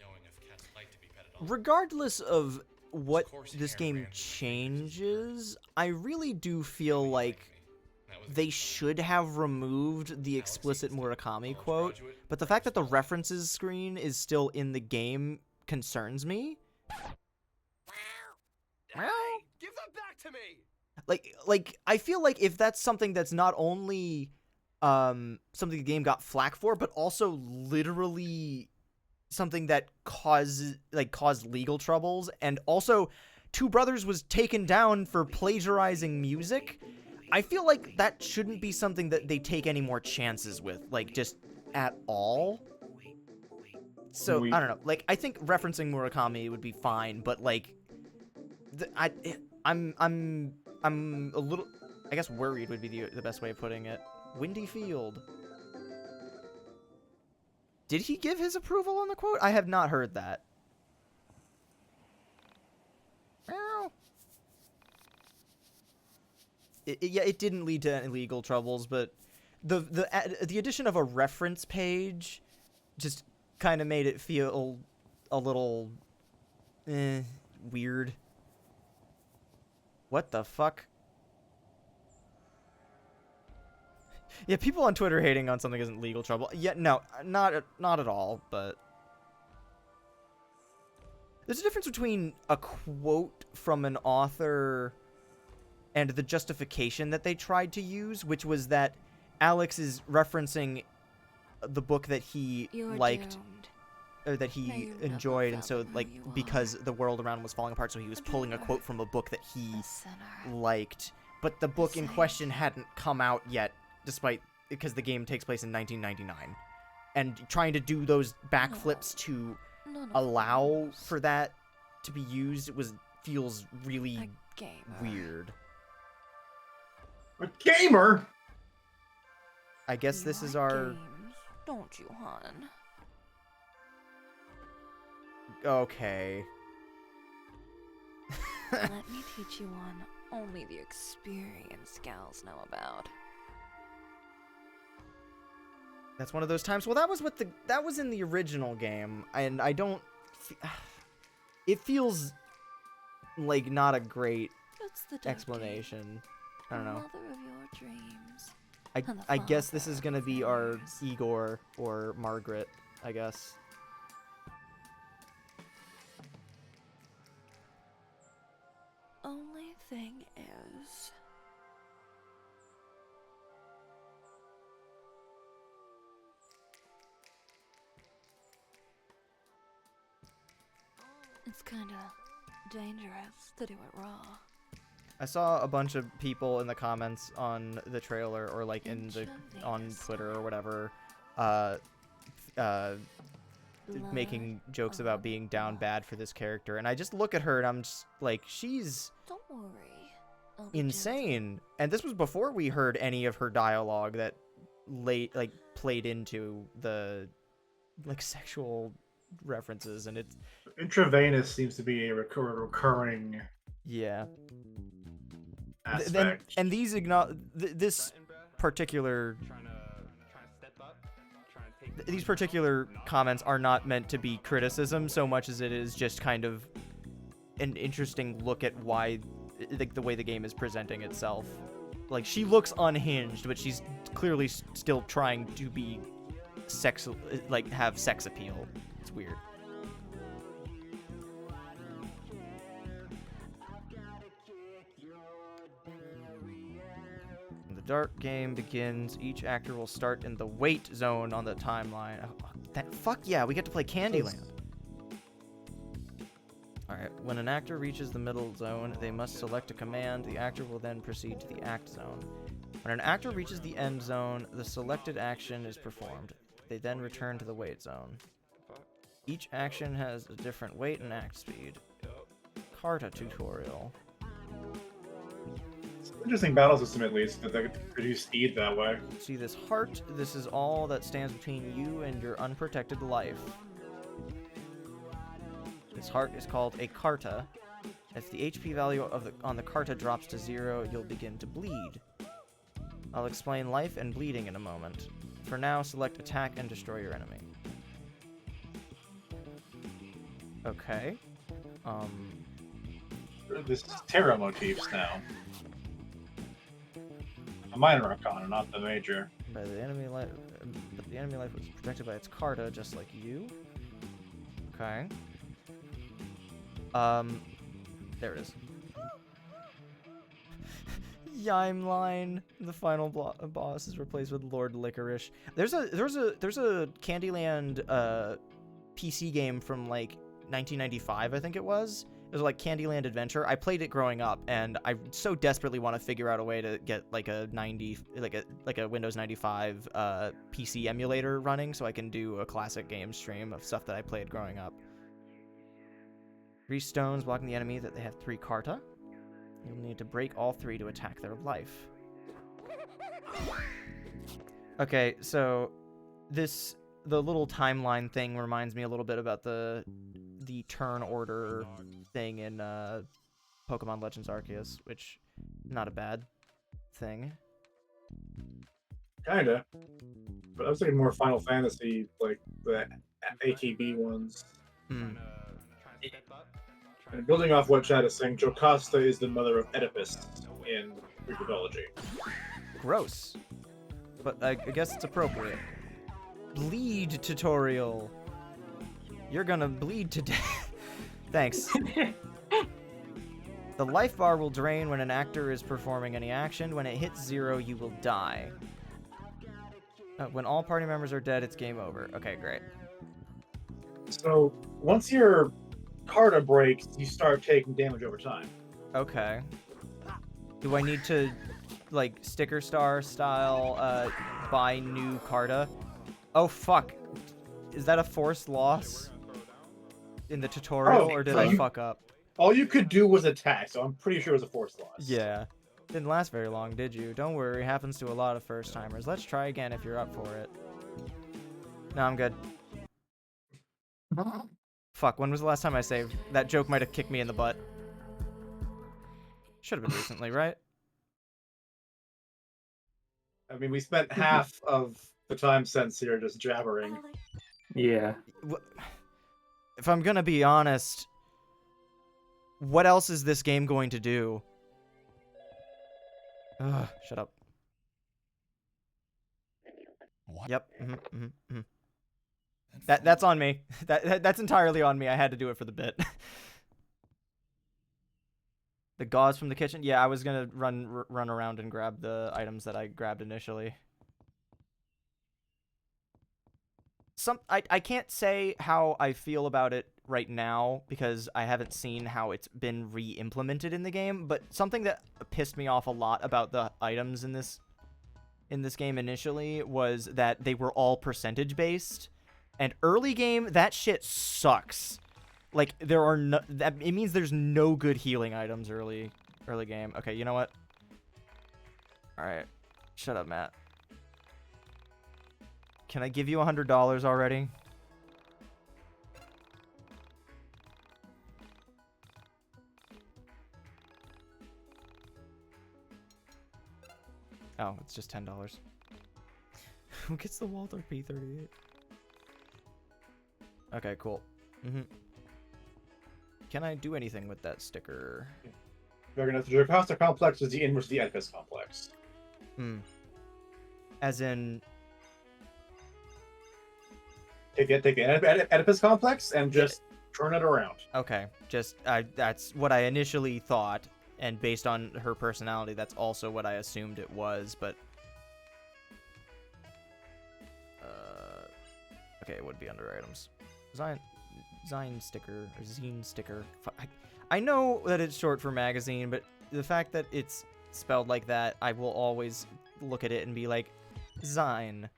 Knowing if cats like to be petted all. Regardless of what this game changes, I really do feel like they should have removed the explicit Murakami quote, but the fact that the references screen is still in the game concerns me. Hey, give them back to me! Like I feel like if that's something that's not only something the game got flack for, but also literally something that caused legal troubles, and also Two Brothers was taken down for plagiarizing music, I feel like that shouldn't be something that they take any more chances with, like, just at all. So, I don't know, like, I think referencing Murakami would be fine, but, like, I'm a little, I guess worried would be the best way of putting it. Windy Field. Did he give his approval on the quote? I have not heard that. Meow. Yeah, it didn't lead to any legal troubles, but the addition of a reference page just kind of made it feel a little weird. What the fuck? Yeah, people on Twitter hating on something isn't legal trouble. Yeah, no, not at all, but there's a difference between a quote from an author and the justification that they tried to use, which was that Alex is referencing the book that he liked, or that he enjoyed, and so, like, because the world around him was falling apart, so he was pulling a quote from a book that he liked. But the book in question hadn't come out yet, because the game takes place in 1999. And trying to do those backflips to allow for that to be used feels really weird. A gamer? I guess this is our... Games, don't you, hon? Okay. Let me teach you one only the experienced gals know about. That's one of those times. Well, that was in the original game, and I don't. It feels like not a great explanation. I don't know. Mother of your dreams. I guess this is gonna be our Igor or Margaret. I guess. Only thing is, it's kinda dangerous to do it raw. I saw a bunch of people in the comments on the trailer, or like on Twitter or whatever, making jokes about being down bad for this character, and I just look at her and I'm just like, she's Don't worry. insane. And this was before we heard any of her dialogue that played into the sexual references, and it's intravenous seems to be a recurring aspect. And these this particular these particular comments are not meant to be criticism so much as it is just kind of an interesting look at why, the way the game is presenting itself. Like, she looks unhinged, but she's clearly still trying to be have sex appeal. It's weird. The dark game begins. Each actor will start in the wait zone on the timeline. Oh, fuck yeah, we get to play Candyland. Alright, when an actor reaches the middle zone, they must select a command. The actor will then proceed to the act zone. When an actor reaches the end zone, the selected action is performed. They then return to the wait zone. Each action has a different wait and act speed. Carta tutorial. Interesting battle system, at least, that they could produce speed that way. See this heart? This is all that stands between you and your unprotected life. This heart is called a carta. If the HP value on the carta drops to 0, you'll begin to bleed. I'll explain life and bleeding in a moment. For now, select attack and destroy your enemy. Okay. This is Terra motifs now. A minor arcana, not the major. But the enemy life was protected by its carta, just like you. Okay. There it is. Yimeline, the final boss, is replaced with Lord Licorice. There's a Candyland PC game from like 1995, I think it was. It was like Candyland Adventure. I played it growing up, and I so desperately want to figure out a way to get like a Windows 95 PC emulator running, so I can do a classic game stream of stuff that I played growing up. 3 stones blocking the enemy that they have 3 carta. You'll need to break all 3 to attack their life. Okay, so this the little timeline thing reminds me a little bit about the turn order thing in Pokemon Legends Arceus, which not a bad thing. Kinda. But I was thinking more Final Fantasy, like the AKB ones. Hmm. And building off what Chad is saying, Jocasta is the mother of Oedipus in Greek mythology. Gross. But I guess it's appropriate. Bleed tutorial. You're gonna bleed to death. Thanks. The life bar will drain when an actor is performing any action. When it hits 0, you will die. When all party members are dead, it's game over. Okay, great. So once your Carta breaks, you start taking damage over time. Okay. Do I need to, like, sticker star style, buy new Carta? Oh, fuck. Is that a forced loss in the tutorial, or did I fuck up? All you could do was attack, so I'm pretty sure it was a forced loss. Yeah. Didn't last very long, did you? Don't worry, happens to a lot of first-timers. Let's try again if you're up for it. No, I'm good. Fuck, when was the last time I saved? That joke might have kicked me in the butt. Should have been recently, right? I mean, we spent half of the time since here just jabbering. Yeah. If I'm gonna be honest, what else is this game going to do? Ugh, shut up. What? Yep. That's on me. That's entirely on me. I had to do it for the bit. The gauze from the kitchen? Yeah, I was gonna run around and grab the items that I grabbed initially. I can't say how I feel about it right now because I haven't seen how it's been re-implemented in the game, but something that pissed me off a lot about the items in this game initially was that they were all percentage based, and early game that shit sucks. Like there are no, it means there's no good healing items early game. Okay, you know what? All right, shut up, Matt. Can I give you $100 already? Oh, it's just $10. Who gets the Walther P38? Okay, cool. Can I do anything with that sticker? The Jocasta complex is the inverse of the Oedipus complex. As in... Take the Oedipus complex and just turn it around. Okay, just that's what I initially thought, and based on her personality, that's also what I assumed it was. But okay, it would be under items. Zine sticker or zine sticker. I know that it's short for magazine, but the fact that it's spelled like that, I will always look at it and be like, Zine.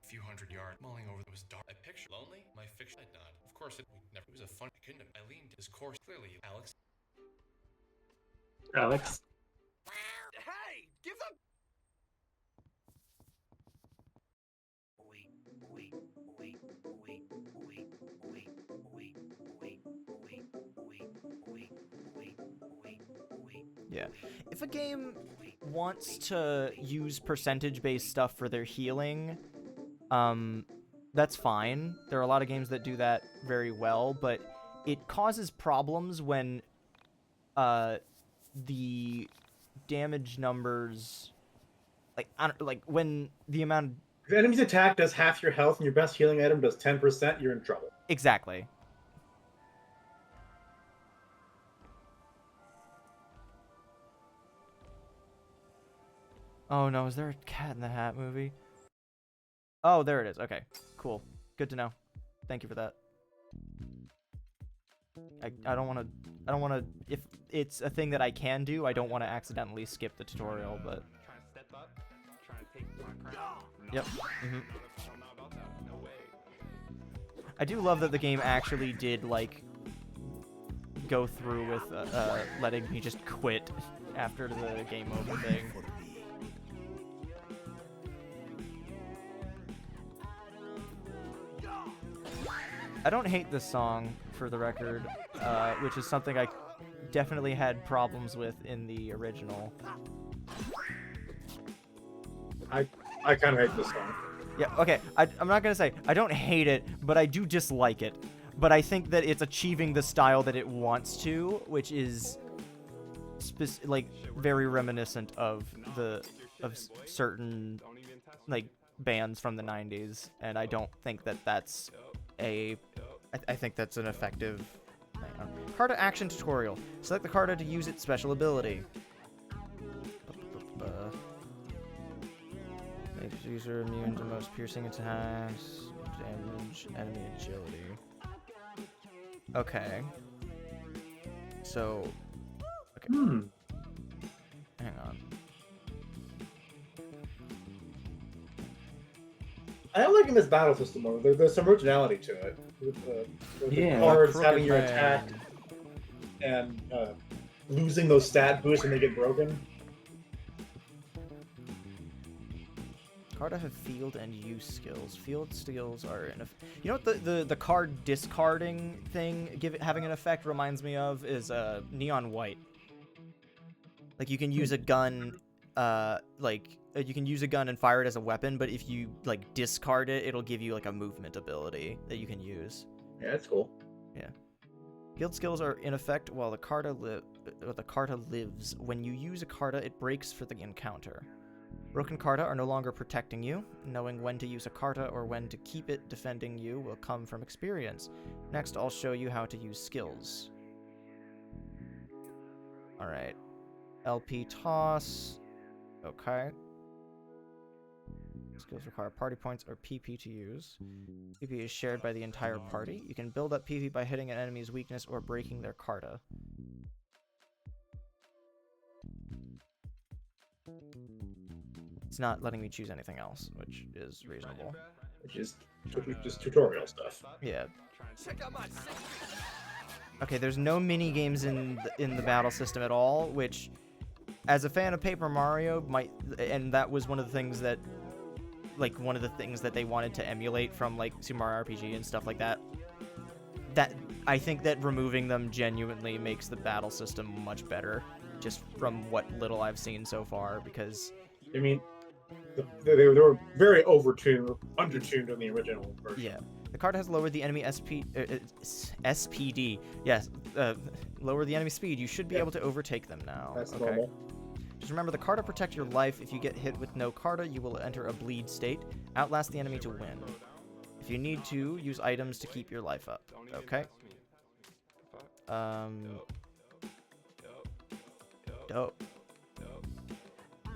Few hundred yards, mulling over, it was dark. I pictured lonely, my fiction had not. Of course, it was a fun. I couldn't have. I leaned his course clearly. Alex. Hey, give them. Yeah. If a game wants to use percentage-based stuff for their healing, that's fine. There are a lot of games that do that very well, but it causes problems when the damage numbers, like when the amount of... If the enemy's attack does half your health and your best healing item does 10%, you're in trouble. Exactly. Oh no, is there a Cat in the Hat movie? Oh, there it is. Okay, cool. Good to know. Thank you for that. I don't want to, if it's a thing that I can do, I don't want to accidentally skip the tutorial, but... Yep. I do love that the game actually did, like, go through with letting me just quit after the game over thing. I don't hate this song, for the record, which is something I definitely had problems with in the original. I kind of hate this song. Yeah, okay, I'm not gonna say I don't hate it, but I do dislike it. But I think that it's achieving the style that it wants to, which is like very reminiscent of certain like bands from the 90s, and I don't think that that's I think that's an effective thing. Karta action tutorial. Select the Karta to use its special ability. Makes user immune to most piercing attacks, damage, enemy agility. Okay. So. Okay. Hang on. I am liking this battle system though. There's some originality to it. With the cards having your attack and losing those stat boosts when they get broken. Karta have field and use skills. Field skills are you know what the card discarding thing having an effect reminds me of is Neon White. Like you can use a gun, you can use a gun and fire it as a weapon, but if you like discard it, it'll give you like a movement ability that you can use. Yeah, that's cool. Yeah. Field skills are in effect while the Karta lives. When you use a Karta, it breaks for the encounter. Broken Karta are no longer protecting you. Knowing when to use a Karta or when to keep it defending you will come from experience. Next, I'll show you how to use skills. Alright. LP toss. Okay. Skills require party points or PP to use. PP is shared by the entire party. You can build up PP by hitting an enemy's weakness or breaking their Karta. It's not letting me choose anything else, which is reasonable. Which is just tutorial stuff. Yeah. Okay, there's no mini games in the battle system at all, which, as a fan of Paper Mario, and that was one of the things that, like, one of the things that they wanted to emulate from like Super Mario RPG and stuff like that. That I think that removing them genuinely makes the battle system much better, just from what little I've seen so far. Because I mean, they were very undertuned in the original version. yeah, the card has lowered the enemy SPD. Yes, lower the enemy speed. You should be able to overtake them now. That's normal. Just remember, the Karta protect your life. If you get hit with no Karta, you will enter a bleed state. Outlast the enemy to win. If you need to, use items to keep your life up. Okay. Dope.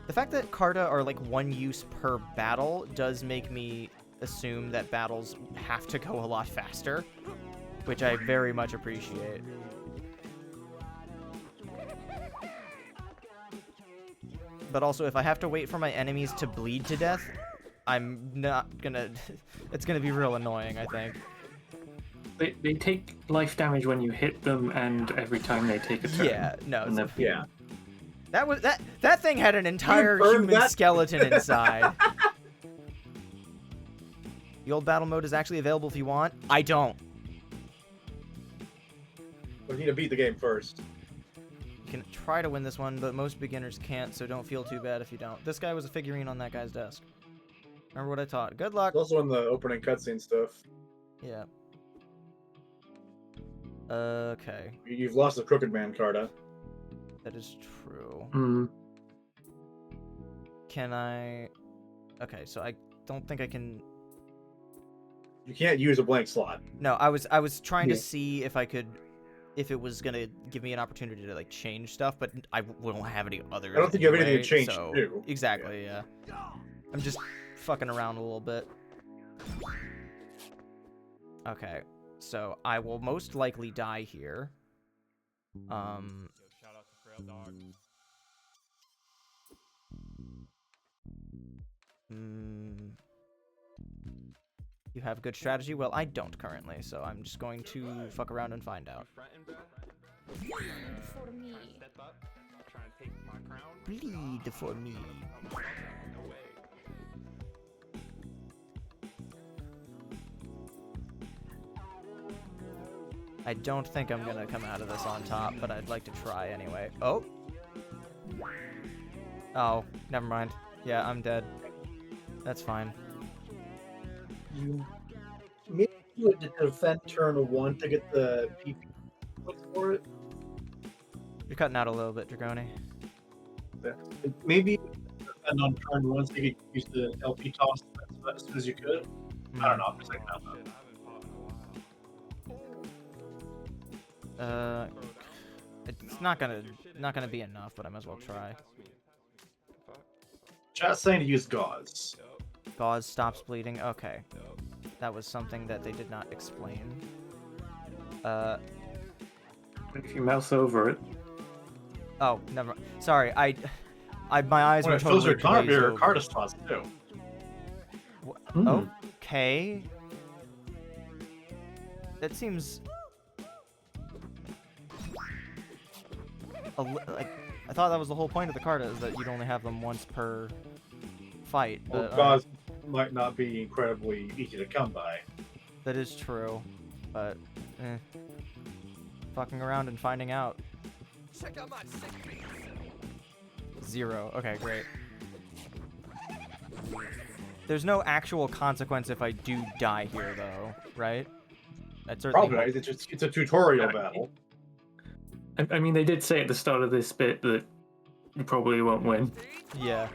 The fact that Karta are like one use per battle does make me assume that battles have to go a lot faster, which I very much appreciate. But also, if I have to wait for my enemies to bleed to death, I'm not gonna... It's gonna be real annoying, I think. They take life damage when you hit them and every time they take a turn. Yeah, no. Yeah. That thing had an entire human skeleton inside. The old battle mode is actually available if you want. I don't. But you need to beat the game first. You can try to win this one, but most beginners can't, so don't feel too bad if you don't. This guy was a figurine on that guy's desk. Remember what I taught. Good luck. It's also in the opening cutscene stuff. Yeah. Okay. You've lost the Crooked Man Karta. That is true. Mm. Can I... Okay, so I don't think I can... You can't use a blank slot. No, I was trying to see if I could... If it was gonna give me an opportunity to like change stuff, but I won't have any others. I don't think you have anything to change so... too. Exactly, yeah. I'm just fucking around a little bit. Okay, so I will most likely die here. Shout out to Frail Dog. You have good strategy? Well, I don't currently, so I'm just going to fuck around and find out. For me. Bleed for me. I don't think I'm gonna come out of this on top, but I'd like to try anyway. Oh! Oh, never mind. Yeah, I'm dead. That's fine. You maybe you would defend turn 1 to get the PP for it. You're cutting out a little bit, Dragoni. Maybe defend on turn 1 so you could use the LP toss as soon as you could. I don't know. I'm just like, It's not gonna be enough, but I might as well try. Chat's saying to use gauze. Gauze stops bleeding. Okay, that was something that they did not explain. If you mouse over it. Oh, never. Sorry, I my eyes were totally Those are glazed over. card spots too. Okay. That seems like I thought that was the whole point of the card, is that you'd only have them once per fight. Well, But, gauze might not be incredibly easy to come by. that is true, but fucking around and finding out. Check out my sick beats. 0. Okay, great. There's no actual consequence if I do die here, though, right? That's certainly Probably. It's a tutorial battle. I mean, they did say at the start of this bit that you probably won't win. Yeah.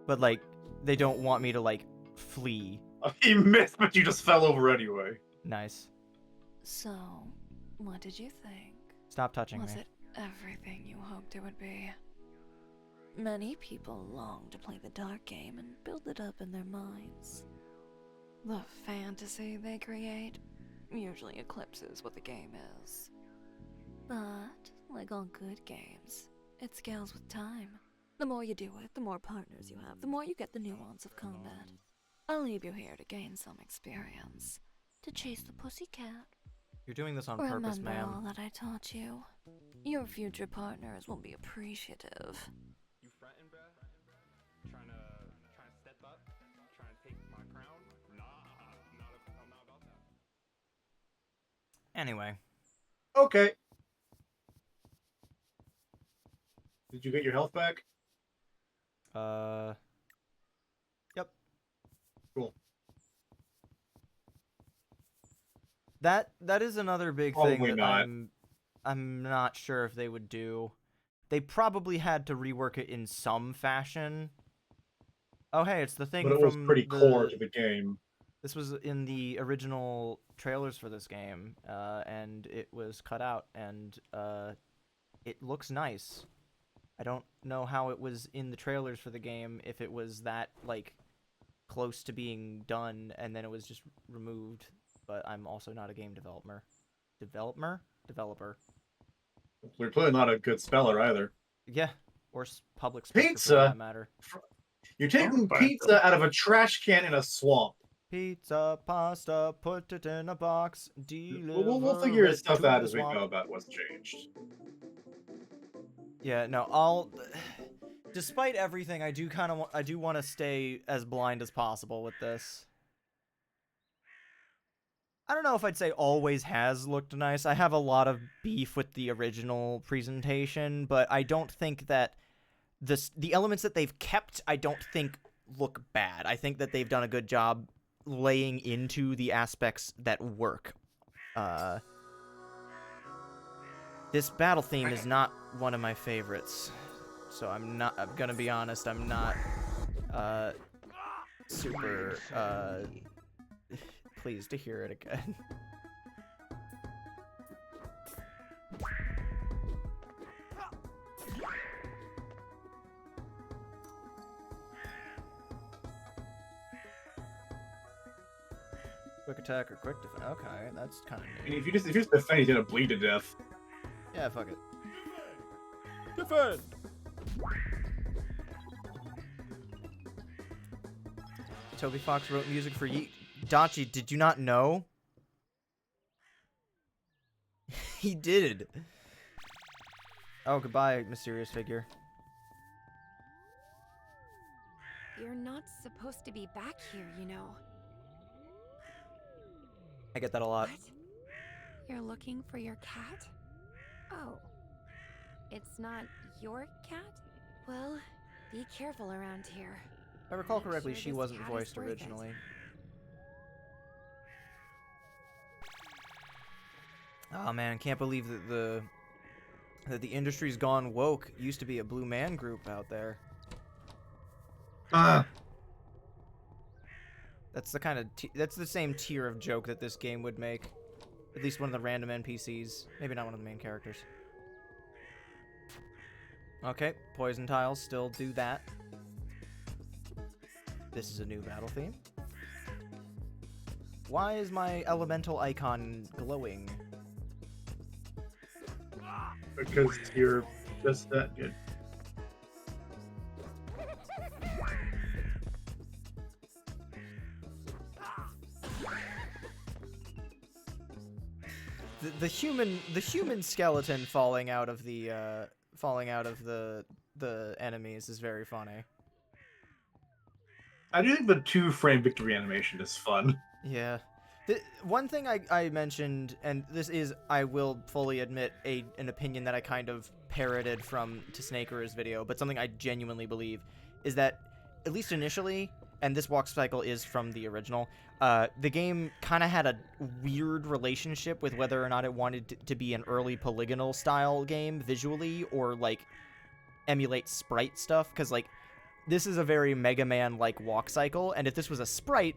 But, like, they don't want me to, like, flee. He missed, but you just fell over anyway. Nice. So, what did you think? Stop touching Was me. it everything you hoped it would be? Many people long to play the dark game and build it up in their minds. The fantasy they create usually eclipses what the game is. But, like all good games, it scales with time. The more you do it, the more partners you have, the more you get the nuance of combat. I'll leave you here to gain some experience. To chase the pussycat. You're doing this on purpose, Remember ma'am. all that I taught you. Your future partners will be appreciative. You fretting, bruh? Trying to step up? Trying to take my crown? Nah, I'm not about that. Anyway. Okay. Did you get your health back? Yep. Cool. That is another big Probably thing that not. I'm not sure if they would do. They probably had to rework it in some fashion. Oh hey, it's the thing But it from was pretty core to the game. This was in the original trailers for this game, and it was cut out, and it looks nice. I don't know how it was in the trailers for the game, if it was that, like, close to being done, and then it was just removed, but I'm also not a game developer. Developer. You're clearly not a good speller either. Yeah, or public speaker Pizza? for that matter. You're taking pizza out of a trash can in a swamp. Pizza, pasta, put it in a box, deliver We'll figure it stuff to out the as we swamp. go about what's changed. Yeah, no, despite everything, I do want to stay as blind as possible with this. I don't know if I'd say always has looked nice. I have a lot of beef with the original presentation, but I don't think that the elements that they've kept, I don't think look bad. I think that they've done a good job laying into the aspects that work. This battle theme is not one of my favorites, so I'm gonna be honest, I'm not super pleased to hear it again. Quick attack or quick defense. Okay, that's kind of And if you just defend, he's gonna bleed to death. Yeah, fuck it. Defend! Toby Fox wrote music for YIIK. Dachi, did you not know? He did. Oh, goodbye, mysterious figure. You're not supposed to be back here, you know. I get that a lot. You're looking for your cat? Oh. It's not your cat? Well, be careful around here. If I recall Make correctly, sure she this wasn't cat is voiced worth it. originally. Oh man, can't believe that the industry's gone woke. Used to be a blue man group out there. That's the kind of that's the same tier of joke that this game would make. At least one of the random NPCs. Maybe not one of the main characters. Okay, poison tiles still do that. This is a new battle theme. Why is my elemental icon glowing? Because you're just that good. The human skeleton falling out of the enemies is very funny. I do think the 2-frame victory animation is fun. Yeah. One thing I mentioned, and this is, I will fully admit, an opinion that I kind of parroted from Snaker's video, but something I genuinely believe, is that, at least initially, and this walk cycle is from the original, the game kind of had a weird relationship with whether or not it wanted to be an early polygonal style game visually, or, like, emulate sprite stuff, because, like, this is a very Mega Man-like walk cycle, and if this was a sprite,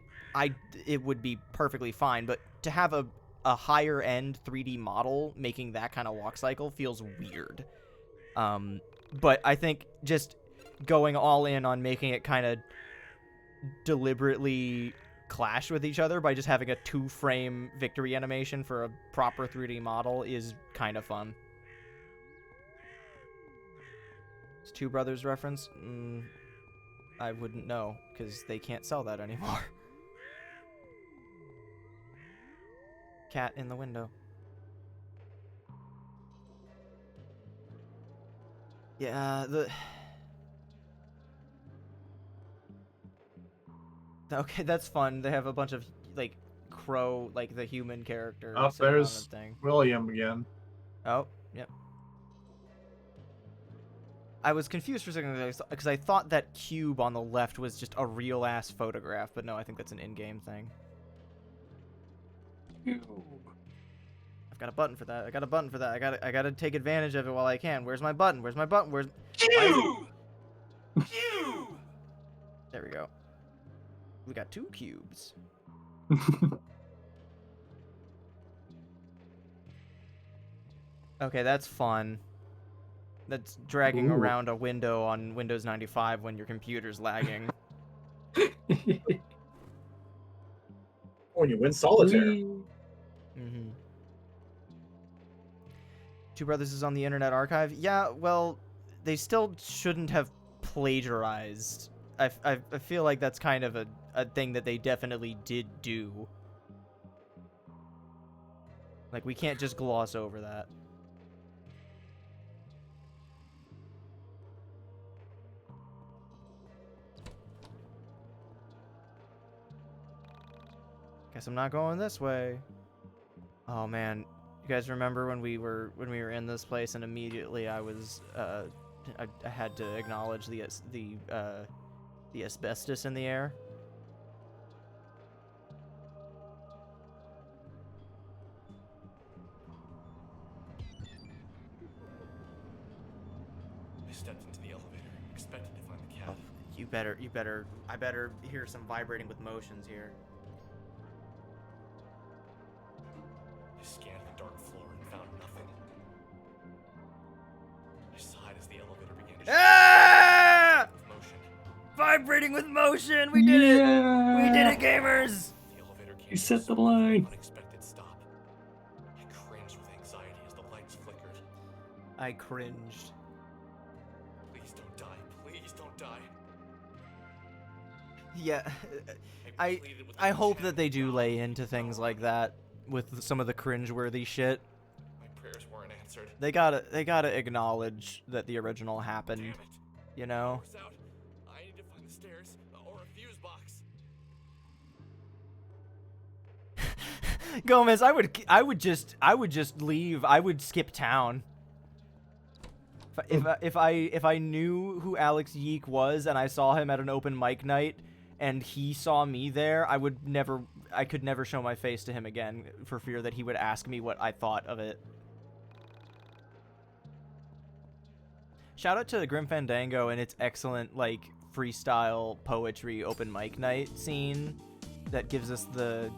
it would be perfectly fine, but to have a higher-end 3D model making that kind of walk cycle feels weird. But I think just going all in on making it kind of deliberately clash with each other by just having a 2-frame victory animation for a proper 3D model is kind of fun. It's Two Brothers reference? I wouldn't know, because they can't sell that anymore. Cat in the window. Yeah, okay, that's fun. They have a bunch of, like, crow, like, the human character. Oh, sitting on there's the thing. William again. Oh, yep. I was confused for a second because I thought that cube on the left was just a real-ass photograph, but no, I think that's an in-game thing. I've got a button for that. I got a button for that. I gotta take advantage of it while I can. Where's my button? Where's my button? Where's... Cube! Cube! There we go. We got 2 cubes. Okay, that's fun. That's dragging around a window on Windows 95 when your computer's lagging. When you win solitaire. Mm-hmm. Two Brothers is on the Internet Archive? Yeah, well, they still shouldn't have plagiarized. I feel like that's kind of a thing that they definitely did do. Like, we can't just gloss over that. Guess I'm not going this way. Oh man, you guys remember when we were in this place and immediately I was I had to acknowledge the asbestos in the air? I stepped into the elevator, expecting to find the cat. Oh, I better hear some vibrating with motions here. I scanned the dark floor and found nothing. I sighed as the elevator began to Ah! with motion. Vibrating with motion! We did it! We did it, gamers! The elevator came You to set a the line. unexpected stop. I cringed with anxiety as the lights flickered. I cringed. Please don't die. Please don't die. Yeah, I pleaded with I the hope chat that they do God. lay into things like that with some of the cringeworthy shit. My prayers weren't answered. They gotta acknowledge that the original happened, Damn it. you know? Power's out. I need to find the stairs or a fuse box. Gomez, I would just leave. I would skip town. If I knew who Alex YIIK was and I saw him at an open mic night and he saw me there, I could never show my face to him again for fear that he would ask me what I thought of it. Shout out to the Grim Fandango and its excellent like freestyle poetry open mic night scene that gives us the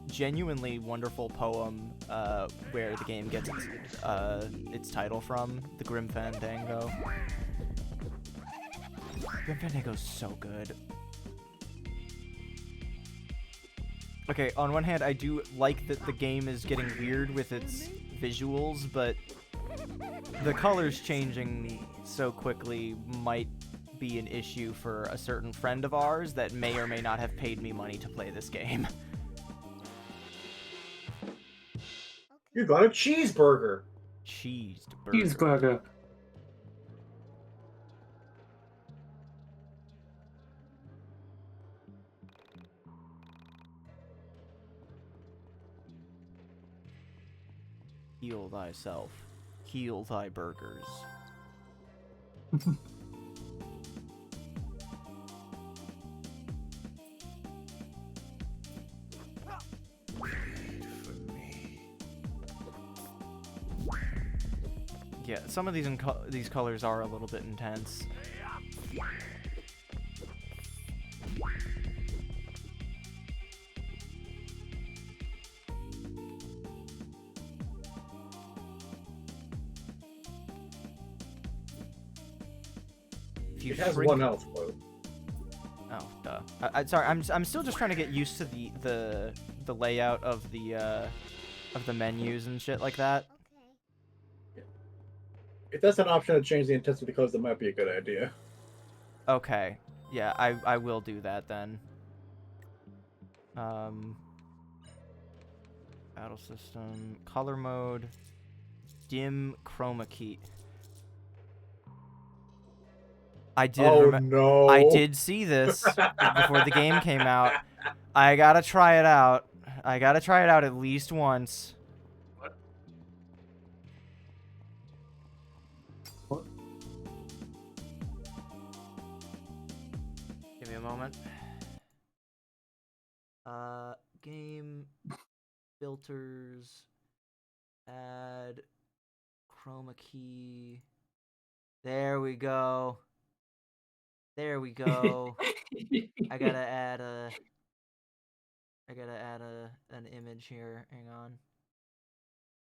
genuinely wonderful poem where the game gets its title from, the Grim Fandango. Grim Fandango's so good. Okay, on one hand, I do like that the game is getting weird with its visuals, but the colors changing so quickly might be an issue for a certain friend of ours that may or may not have paid me money to play this game. You got a cheeseburger. Cheeseburger. Heal thyself. Heal thy burgers. Yeah, some of these colors are a little bit intense. It has one health quote. Oh, duh. Sorry, I'm still just trying to get used to the layout of the menus and shit like that. If that's an option to change the intensity colors, that might be a good idea. Okay. Yeah, I will do that then. Battle system, color mode, dim chroma key. I did. Oh no! I did see this before the game came out. I gotta try it out. I gotta try it out at least once. What? Give me a moment. Game filters, add chroma key. There we go. There we go. I gotta add an image here. Hang on.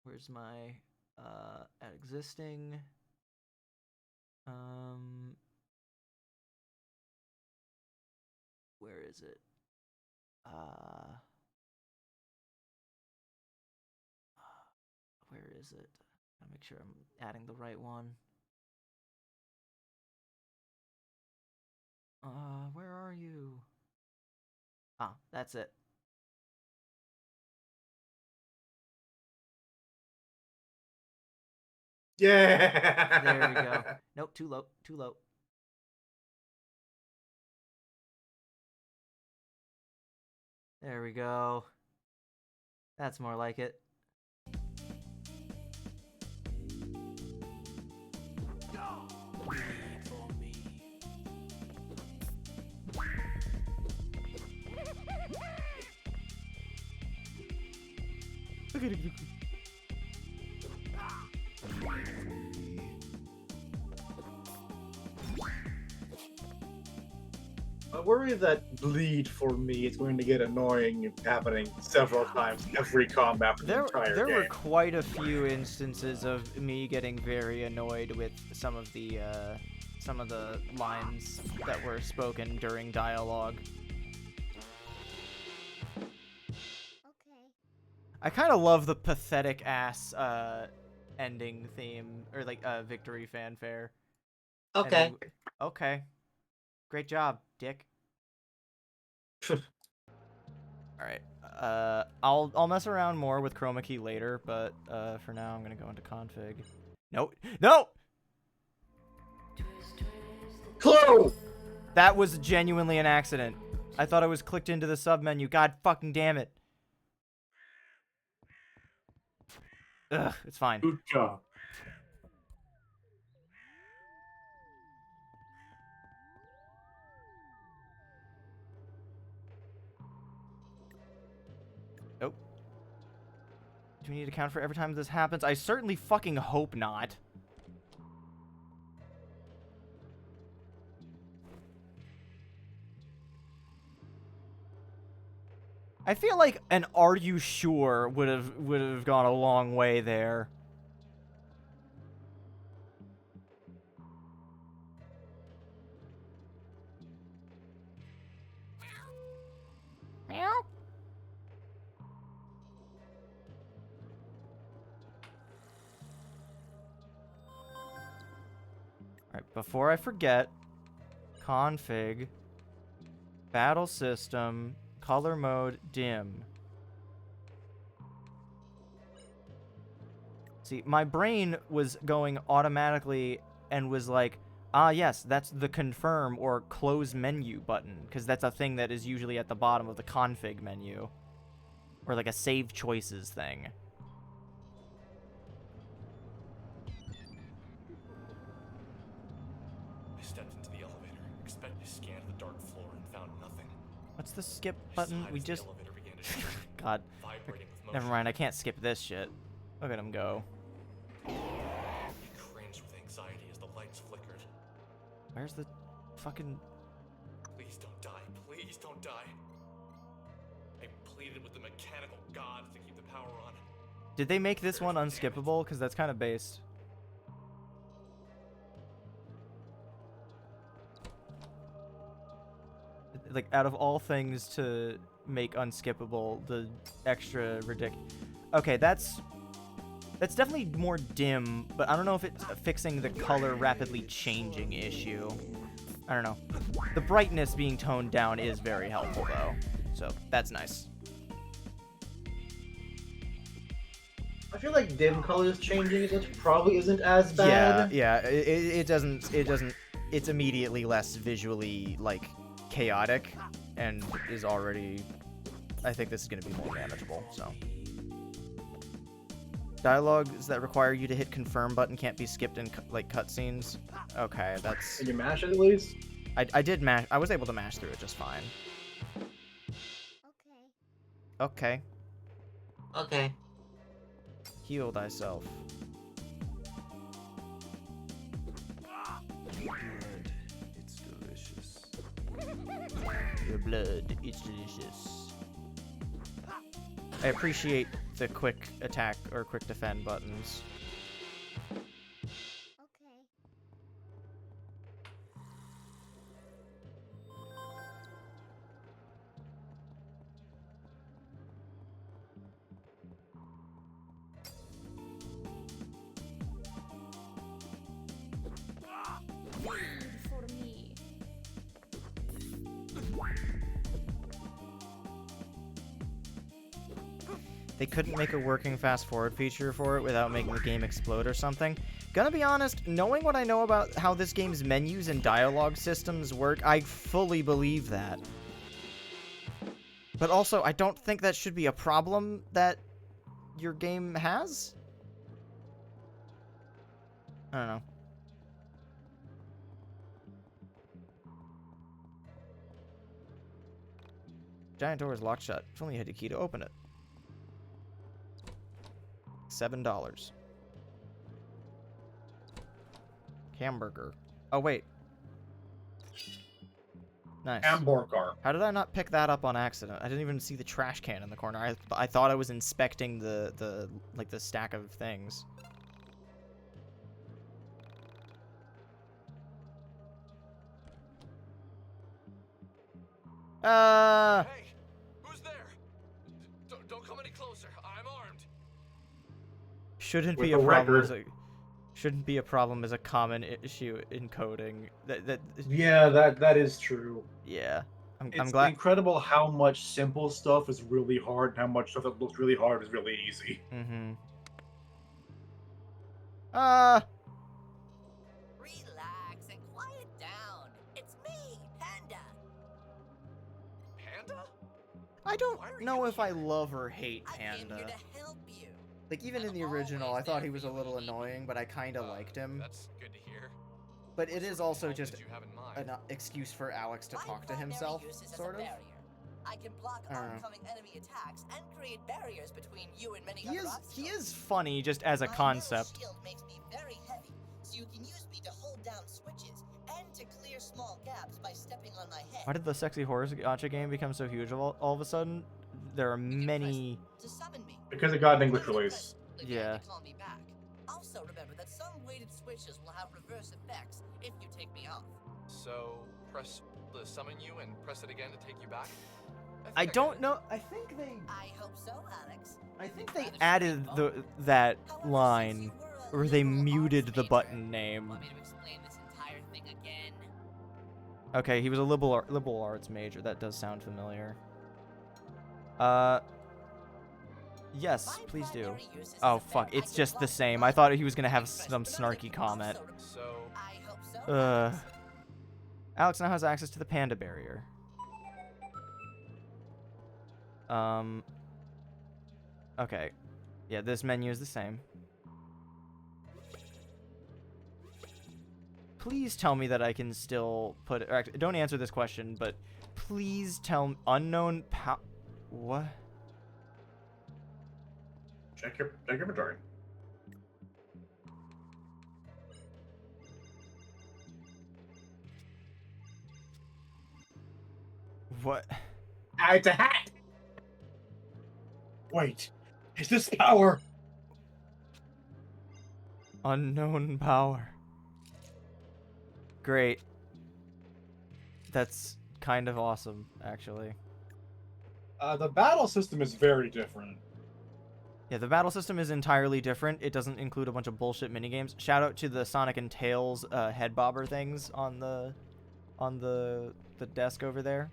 Where's my add existing? Where is it? Where is it? I'll make sure I'm adding the right one. Where are you? Ah, that's it. Yeah. There we go. Nope, too low. Too low. There we go. That's more like it. Look at it. I worry that bleed for me is going to get annoying happening several times every combat for the entire There game. were quite a few instances of me getting very annoyed with some of the lines that were spoken during dialogue. I kind of love the pathetic ass ending theme or like victory fanfare. Okay. Okay. Great job, Dick. All right. I'll mess around more with chroma key later, but for now I'm gonna go into config. No. No. Clue. That was genuinely an accident. I thought I was clicked into the sub menu. God fucking damn it. Ugh, it's fine. Good job. Oh. Do we need to count for every time this happens? I certainly fucking hope not. I feel like an "Are you sure" would have gone a long way there. Meow. Alright, before I forget, config, battle system, color mode, dim. See, my brain was going automatically and was like, ah, yes, that's the confirm or close menu button, because that's a thing that is usually at the bottom of the config menu. Or like a save choices thing. I stepped into the elevator, expecting to scan the dark floor, and found nothing. What's the skip button? We just... The elevator began to shake, God. vibrating with motion. Never mind, I can't skip this shit. Look at him go. I cringed with anxiety as the lights flickered. Where's the fucking... Please don't die. Please don't die. I pleaded with the mechanical gods to keep the power on. Did they make this one unskippable? Because that's kind of based. Like, out of all things to make unskippable, the extra ridiculous... Okay, that's definitely more dim, but I don't know if it's fixing the color rapidly changing issue. I don't know. The brightness being toned down is very helpful, though. So, that's nice. I feel like dim colors changing it probably isn't as bad. Yeah, it doesn't, it's immediately less visually, like, chaotic, and is already, I think this is going to be more manageable, so. Dialogues that require you to hit confirm button can't be skipped in, like, cutscenes. Okay, that's... Did you mash it at least? I did mash, I was able to mash through it just fine. Okay. Okay. Heal thyself. It's delicious. Your blood, it's delicious. I appreciate the quick attack or quick defend buttons. For me. They couldn't make a working fast forward feature for it without making the game explode or something. Gonna be honest, knowing what I know about how this game's menus and dialogue systems work, I fully believe that. But also, I don't think that should be a problem that your game has? I don't know. Giant door is locked shut. If only you had a key to open it. $7. Hamburger. Oh, wait. Nice. Hamburger. How did I not pick that up on accident? I didn't even see the trash can in the corner. I thought I was inspecting the stack of things. Hey, who's there? Don't come any closer. I'm armed. Shouldn't With be a a problem record. as a shouldn't be a problem as a common issue in coding. Yeah, that is true. Yeah. I'm It's glad. incredible how much simple stuff is really hard and how much stuff that looks really hard is really easy. Mm-hmm. Relax and quiet down. It's me, Panda. Panda? I don't know if I love or hate I came here Panda. to help you. Like, even in the original, I thought he was a little annoying, but I kind of liked him. That's good to hear. But it is also just Did you have in mind? an excuse for Alex to talk to himself, sort of. I can block I don't know. oncoming enemy attacks and create barriers between you and many He other is obstacles. funny just as a concept. My shield makes me very heavy, so you can use me to hold down switches and to clear small gaps by stepping on my head. Why did the sexy horror gacha game become so huge all of a sudden? There are many. To summon me. Because it got an English release. Yeah. To call me back. Also remember that some weighted switches will have reverse effects if you take me off. So press the summon you and press it again to take you back. I don't know. I think they. I hope so, Alex. I think they added that line, or they muted the button name. Want me to explain this entire thing again? Okay, he was a liberal arts major. That does sound familiar. Yes, please do. Oh fuck, it's just the same. I thought he was gonna have some snarky comment. Alex now has access to the panda barrier. Okay. Yeah, this menu is the same. Please tell me that I can still put... Or actually, don't answer this question, but please tell me... Unknown what? Check your inventory. What? It's a hat! Wait, is this power? Unknown power. Great. That's kind of awesome, actually. The battle system is very different. Yeah, the battle system is entirely different. It doesn't include a bunch of bullshit minigames. Shout out to the Sonic and Tails head bobber things on the desk over there.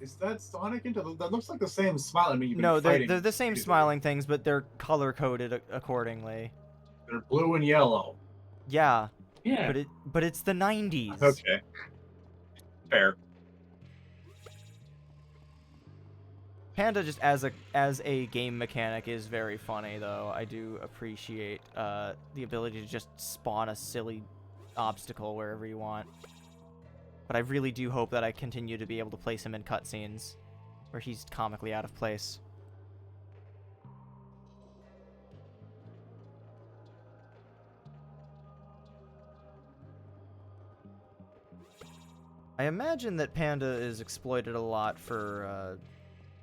Is that Sonic into that looks like the same smiling meme? No, they're the same smiling things, but they're color coded accordingly. They're blue and yellow. Yeah. Yeah. But it's the 90s. Okay. Fair. Panda just as a game mechanic is very funny though. I do appreciate the ability to just spawn a silly obstacle wherever you want. But I really do hope that I continue to be able to place him in cutscenes where he's comically out of place. I imagine that Panda is exploited a lot for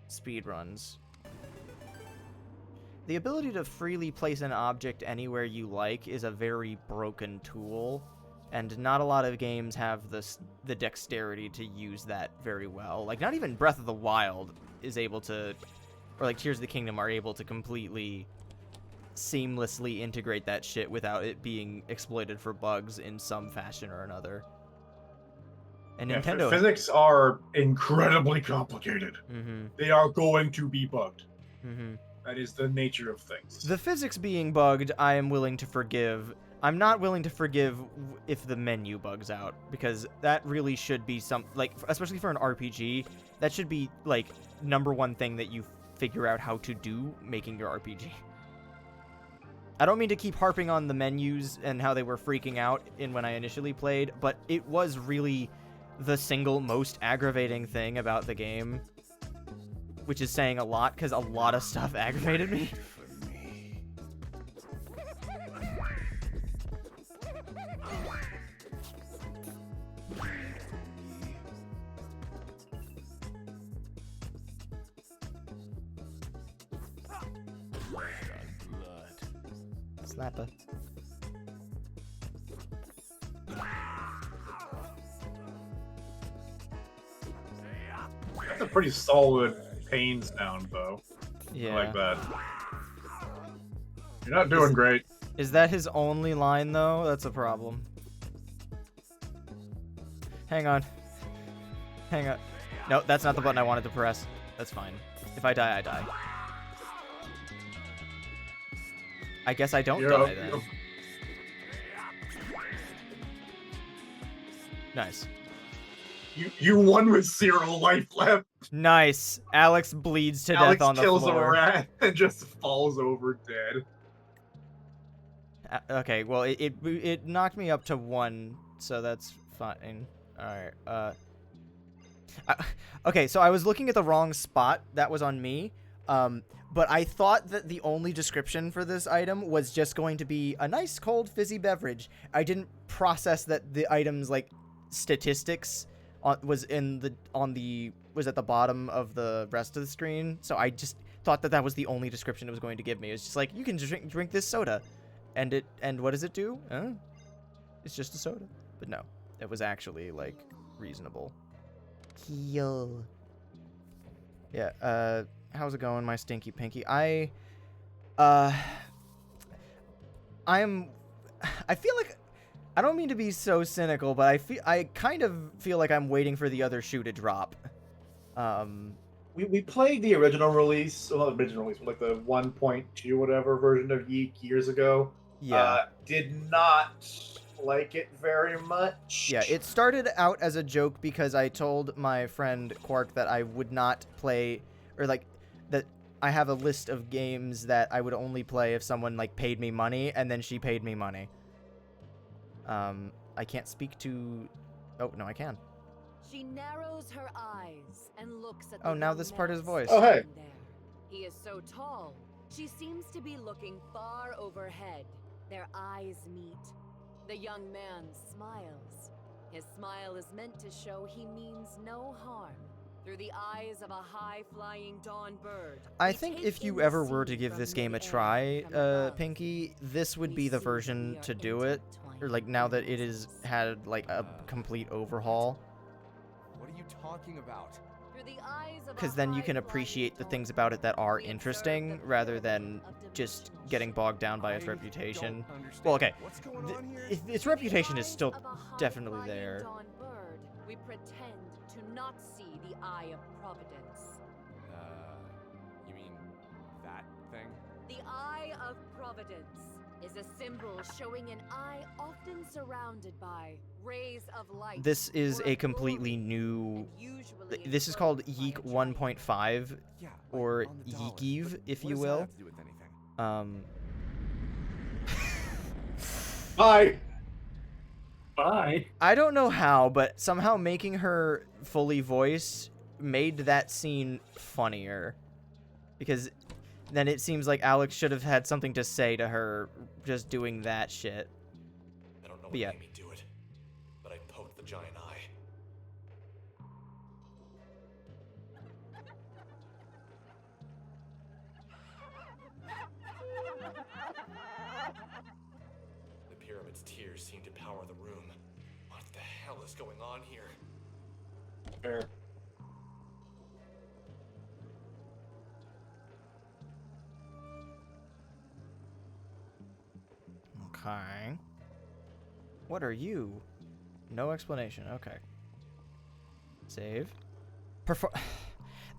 speedruns. The ability to freely place an object anywhere you like is a very broken tool, and not a lot of games have the dexterity to use that very well. Like, not even Breath of the Wild is able to, or like Tears of the Kingdom are able to completely seamlessly integrate that shit without it being exploited for bugs in some fashion or another. And yeah, Nintendo... Physics are incredibly complicated. Mm-hmm. They are going to be bugged. Mm-hmm. That is the nature of things. The physics being bugged, I am willing to forgive. I'm not willing to forgive if the menu bugs out, because that really should be like, especially for an RPG, that should be, like, #1 thing that you figure out how to do making your RPG. I don't mean to keep harping on the menus and how they were freaking out when I initially played, but it was really the single most aggravating thing about the game, which is saying a lot, because a lot of stuff aggravated me. Slapper. That's a pretty solid pain sound, though. Yeah. I like that. You're not doing great. Is that his only line, though? That's a problem. Hang on. Hang on. No, that's not the button I wanted to press. That's fine. If I die, I die. I guess I don't die, then. Nice. You won with 0 life left. Nice. Alex bleeds to Alex death on the kills floor. a rat and just falls over dead. Okay, well, it knocked me up to 1, so that's fine. Alright, okay, so I was looking at the wrong spot. That was on me. But I thought that the only description for this item was just going to be a nice cold fizzy beverage. I didn't process that the item's, like, statistics was at the bottom of the rest of the screen. So I just thought that was the only description it was going to give me. It was just like, you can drink this soda. And what does it do? It's just a soda. But no, it was actually, like, reasonable. Heal. Yeah, how's it going, my stinky pinky? I feel like, I don't mean to be so cynical, but I kind of feel like I'm waiting for the other shoe to drop. We played the original release, well, not the original release, but like the 1.2 whatever version of YIIK years ago. Yeah. Did not like it very much. Yeah, it started out as a joke because I told my friend Quark that I would not play, or like, that I have a list of games that I would only play if someone, like, paid me money, and then she paid me money. I can't speak to... Oh, no, I can. She narrows her eyes and looks at Oh, now this part is voiced. Oh, hey. He is so tall, she seems to be looking far overhead. Their eyes meet. The young man smiles. His smile is meant to show he means no harm. Through the eyes of a high-flying dawn bird. I think if you ever were to give this game a try, Pinky, this would be the version to do it. Or, like, now that it has had, like, a complete overhaul. What are you talking about? Because then you can appreciate the things about it that are interesting, rather than just getting bogged down by its reputation. Well, okay, its reputation is still definitely there. We pretend to not see the eye of providence. You mean that thing? The eye of providence is a symbol showing an eye often surrounded by rays of light. This is a completely new... This is called YIIK 1.5, or YIIK I.V, if you will. Bye! Bye. I don't know how, but somehow making her fully voiced made that scene funnier. Because then it seems like Alex should have had something to say to her just doing that shit. I don't know what yeah. made me do it, but I poked the giant eye. The pyramid's tears seem to power the room. What the hell is going on here? Fair. Okay. What are you? No explanation. Okay. Save.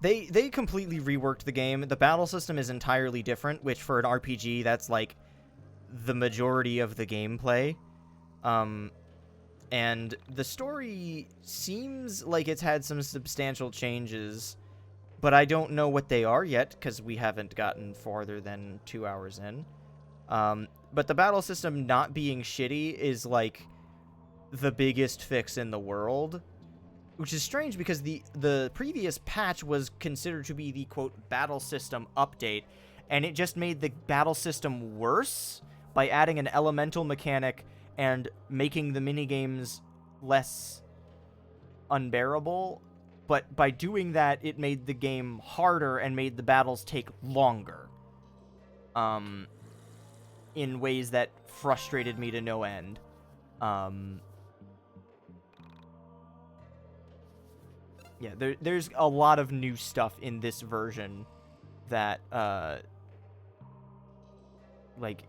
They completely reworked the game. The battle system is entirely different, which for an RPG, that's like the majority of the gameplay. And the story seems like it's had some substantial changes, but I don't know what they are yet, because we haven't gotten farther than 2 hours in. But the battle system not being shitty is, like, the biggest fix in the world. Which is strange, because the previous patch was considered to be the, quote, battle system update. And it just made the battle system worse by adding an elemental mechanic and making the minigames less unbearable. But by doing that, it made the game harder and made the battles take longer. In ways that frustrated me to no end. Yeah, there's a lot of new stuff in this version that, like,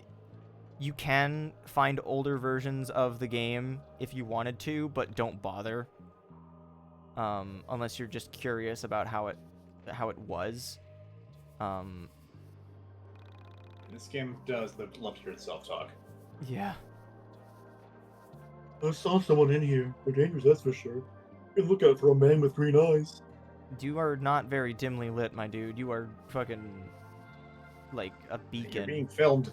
you can find older versions of the game if you wanted to, but don't bother. Unless you're just curious about how it was. This game does love to hear itself talk. Yeah. I saw someone in here. They're dangerous, that's for sure. Good lookout for a man with green eyes. You are not very dimly lit, my dude. You are fucking like a beacon. You're being filmed.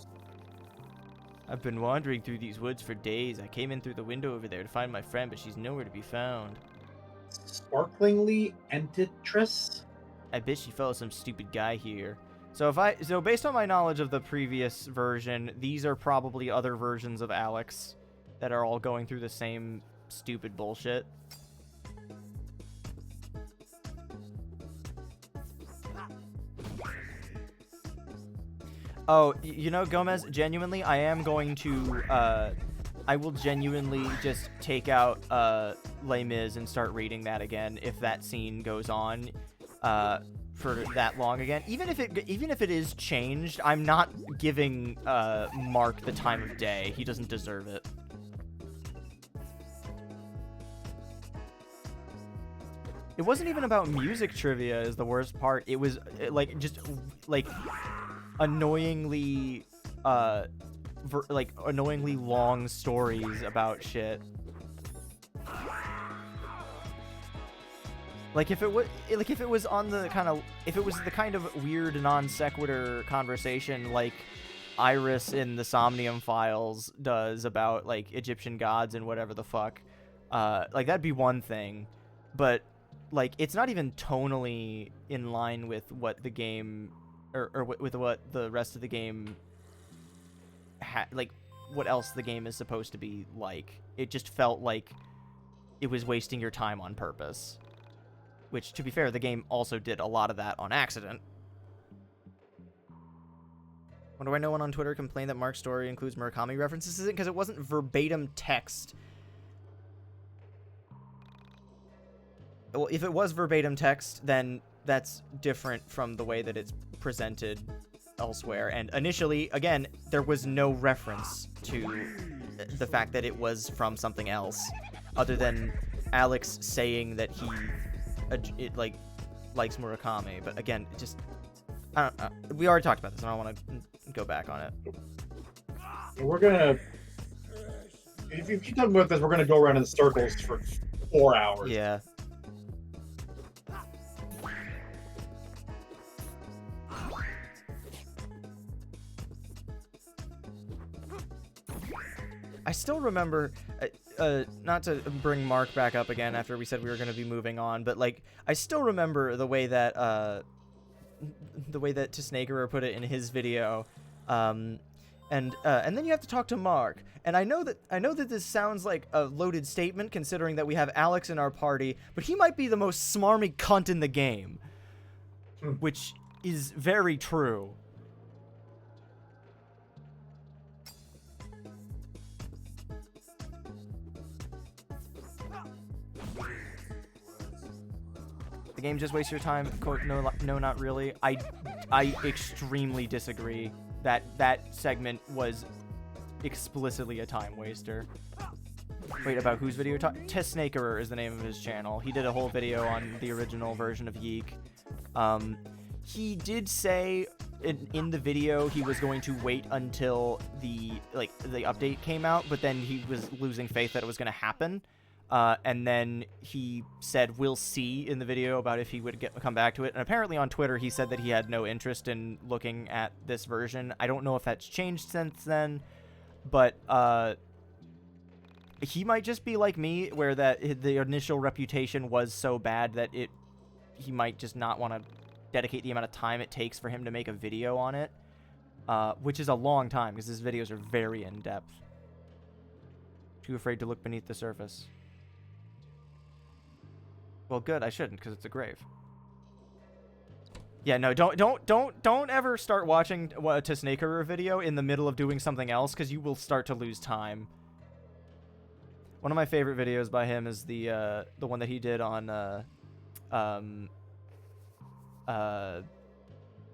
I've been wandering through these woods for days. I came in through the window over there to find my friend, but she's nowhere to be found. Sparklingly Entitress? I bet she follows some stupid guy here. So based on my knowledge of the previous version, these are probably other versions of Alex that are all going through the same stupid bullshit. Oh, you know, Gomez, genuinely, I am going to, I will genuinely just take out, Les Mis and start reading that again if that scene goes on, for that long again. Even if it is changed, I'm not giving, Mark the time of day. He doesn't deserve it. It wasn't even about music trivia is the worst part. It was, like, just, like, annoyingly annoyingly long stories about shit. Like if it was on the kind of, if it was the kind of weird non sequitur conversation like Iris in the Somnium Files does about like Egyptian gods and whatever the fuck, like that'd be one thing, but like it's not even tonally in line with what the game or with what the rest of the game like what else the game is supposed to be like. It just felt like it was wasting your time on purpose, which, to be fair, the game also did a lot of that on accident. Wonder why no one on Twitter complained that Mark's story includes Murakami references. This isn't because it wasn't verbatim text. Well, if it was verbatim text, then that's different from the way that it's presented elsewhere. And initially, again, there was no reference to the fact that it was from something else, other than Alex saying that he likes Murakami. But again, it just, I don't, we already talked about this. I don't want to go back on it. We're gonna, if you keep talking about this, we're gonna go around in circles for 4 hours. Yeah. I still remember, not to bring Mark back up again after we said we were going to be moving on, but like I still remember the way that Tisnakerer put it in his video, and then you have to talk to Mark. And I know that this sounds like a loaded statement considering that we have Alex in our party, but he might be the most smarmy cunt in the game, which is very true. The game just wastes your time. Quote, no, not really. I extremely disagree. That segment was explicitly a time waster. Wait, about whose video? Tisnakerer is the name of his channel. He did a whole video on the original version of YIIK. He did say in the video he was going to wait until the update came out, but then he was losing faith that it was going to happen. And then he said, we'll see in the video about if he would come back to it. And apparently on Twitter, he said that he had no interest in looking at this version. I don't know if that's changed since then, but he might just be like me, where that the initial reputation was so bad that he might just not want to dedicate the amount of time it takes for him to make a video on it, which is a long time because his videos are very in-depth. Too afraid to look beneath the surface. Well, good. I shouldn't, because it's a grave. Yeah, no, don't ever start watching a Tisnakerer video in the middle of doing something else, because you will start to lose time. One of my favorite videos by him is the one that he did on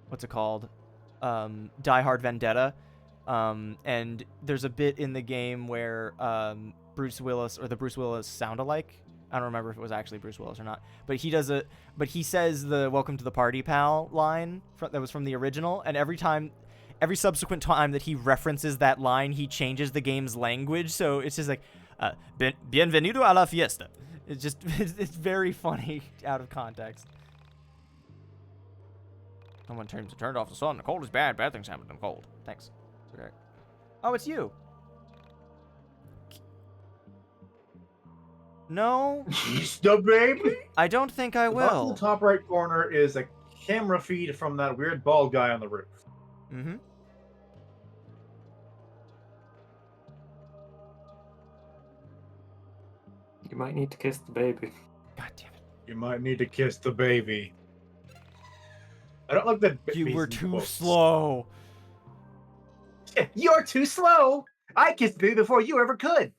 what's it called? Die Hard Vendetta. And there's a bit in the game where Bruce Willis, or the Bruce Willis sound-alike, I don't remember if it was actually Bruce Willis or not, but he says the "Welcome to the Party, pal" line that was from the original, and every subsequent time that he references that line, he changes the game's language, so it's just like, bienvenido a la fiesta. It's just, it's very funny out of context. Someone turned off the sun. The cold is bad. Bad things happen in the cold. Thanks. Okay. Oh, it's you. No. Jeez, the baby. I don't think I The box in will. the top right corner is a camera feed from that weird bald guy on the roof. Mm-hmm. You might need to kiss the baby. God damn it. You might need to kiss the baby. I don't like that. You were too slow. You're too slow. I kissed the baby before you ever could.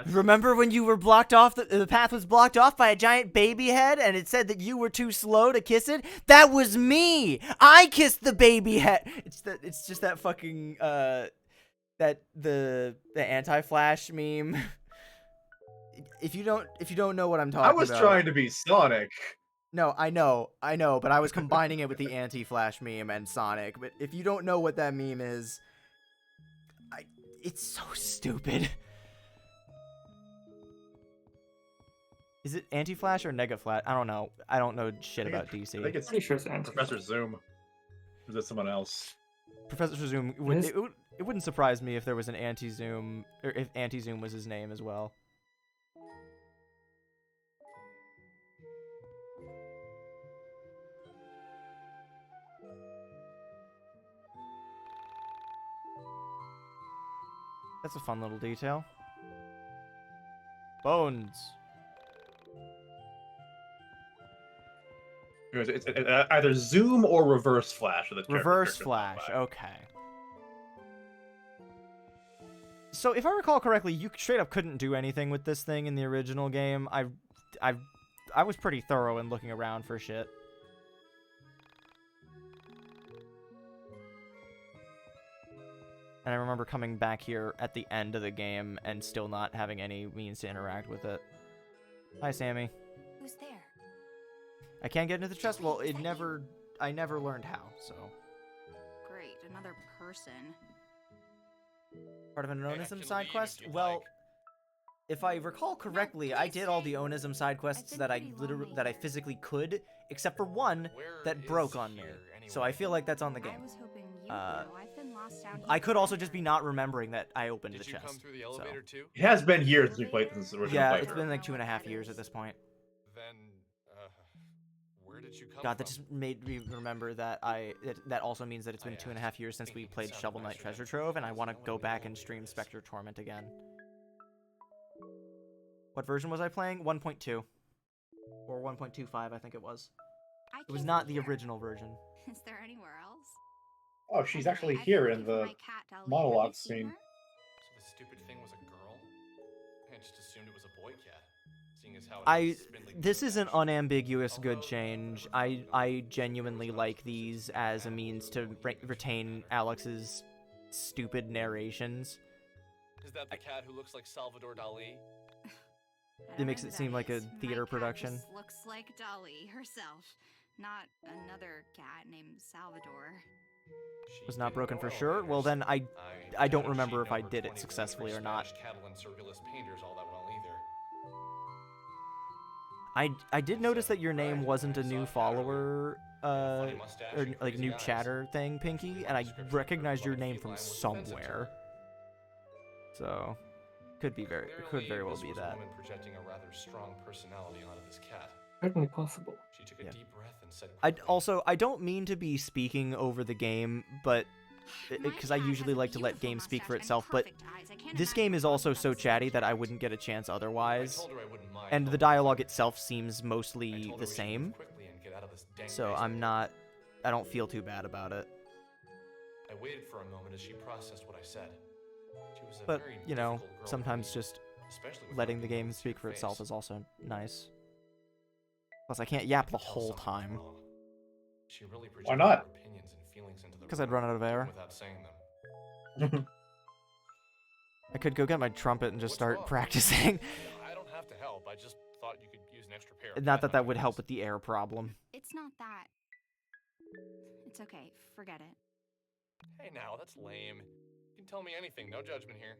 Remember when you were blocked off, the path was blocked off by a giant baby head and it said that you were too slow to kiss it? That was me! I kissed the baby head! It's just that fucking, the anti-flash meme. If you don't know what I'm talking about. I was trying to be Sonic. No, I know, but I was combining it with the anti-flash meme and Sonic. But if you don't know what that meme is, it's so stupid. Is it anti-flash or nega-flash? I don't know. I don't know shit about DC. I think it's pretty sure it's Professor Zoom. Or is it someone else? Professor Zoom. It wouldn't surprise me if there was an anti-Zoom, or if anti-Zoom was his name as well. That's a fun little detail. Bones. It's either zoom or reverse flash. Reverse flash. Okay. So if I recall correctly, you straight up couldn't do anything with this thing in the original game. I was pretty thorough in looking around for shit. And I remember coming back here at the end of the game and still not having any means to interact with it. Hi, Sammy. Who's there? I can't get into the chest. Well, I never learned how, so. Great, another person. Part of an Onism side quest? Well, if I recall correctly, I did all the Onism side quests that I physically could, except for one that broke on me. So I feel like that's on the game. I could also just be not remembering that I opened the chest. Did you come through the elevator too? It has been years since we played this original. Yeah, it's been like 2.5 years at this point. Then, where did you come God, from? that just made me remember that that also means that it's been 2.5 years since we played Shovel Knight Treasure Trove, and I want to go back and stream Spectre Torment again. What version was I playing? 1.2. Or 1.25, I think it was. It was not the original version. Is there anywhere else? Oh, she's actually here in the monologue scene. So the stupid thing was a girl? I just assumed it was a boy cat. Seeing as how it This is an unambiguous good change. I genuinely like these as a means to retain Alex's stupid narrations. Is that the cat who looks like Salvador Dali? It makes it seem like a theater production. Looks like Dolly herself, not another cat named Salvador. Was not broken for sure? Well then, I don't remember if I did it successfully or not. I did notice that your name wasn't a new follower, or like new chatter thing, Pinky, and I recognized your name from somewhere. So, could very well be that. Projecting a rather strong personality onto this cat. Certainly possible. She took a deep breath and said, I don't mean to be speaking over the game, but because I usually like to let games speak for itself, but this game is also so chatty that I wouldn't get a chance otherwise. And the dialogue itself seems mostly the same. So I don't feel too bad about it. I waited for a moment as she processed what I said. But, you know, sometimes just letting the game speak for itself is also nice. Plus, I can't yap the whole time. Why not? Because I'd run out of air. Without saying them. I could go get my trumpet and just start practicing. I don't have to help. I just thought you could use an extra pair of Not that that would help with the air problem. It's not that. It's okay. Forget it. Hey now, that's lame. You can tell me anything. No judgment here.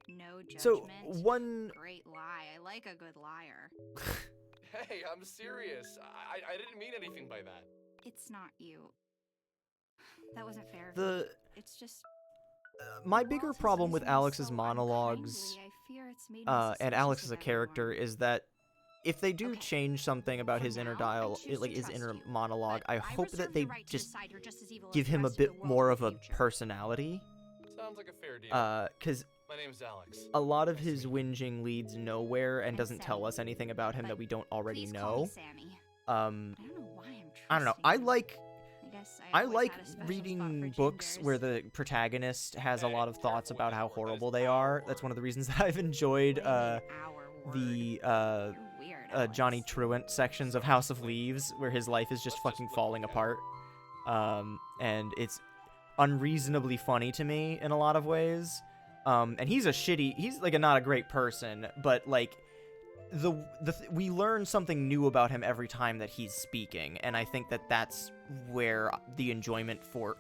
No judgment. So, one... Great lie. I like a good liar. Hey, I'm serious. I didn't mean anything by that. It's not you. That wasn't fair. The... It's just... my bigger problem with Alex's monologues, and Alex as a character, is that if they do change something about his inner his inner monologue, I hope that they just give him a bit more of a personality. Sounds like a fair deal. Because my name's Alex. a lot of his whinging leads nowhere and doesn't tell us anything about him that we don't already know. I don't know. I like reading books where the protagonist has a lot of thoughts about how horrible they are. That's one of the reasons that I've enjoyed the Johnny Truant sections of House of Leaves, where his life is just fucking falling apart. And it's unreasonably funny to me in a lot of ways. And he's like not a great person, but like we learn something new about him every time that he's speaking, and I think that that's where the enjoyment for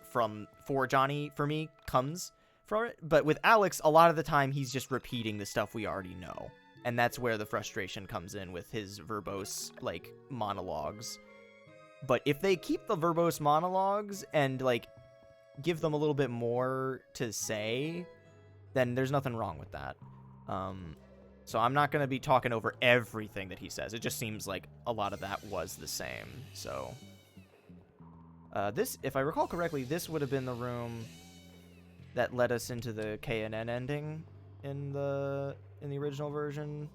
Johnny, for me, comes from it. But with Alex, a lot of the time he's just repeating the stuff we already know, and that's where the frustration comes in with his verbose, like, monologues. But if they keep the verbose monologues and, like, give them a little bit more to say, then there's nothing wrong with that. So I'm not going to be talking over everything that he says. It just seems like a lot of that was the same. So this, if I recall correctly, this would have been the room that led us into the K&N ending in the original version.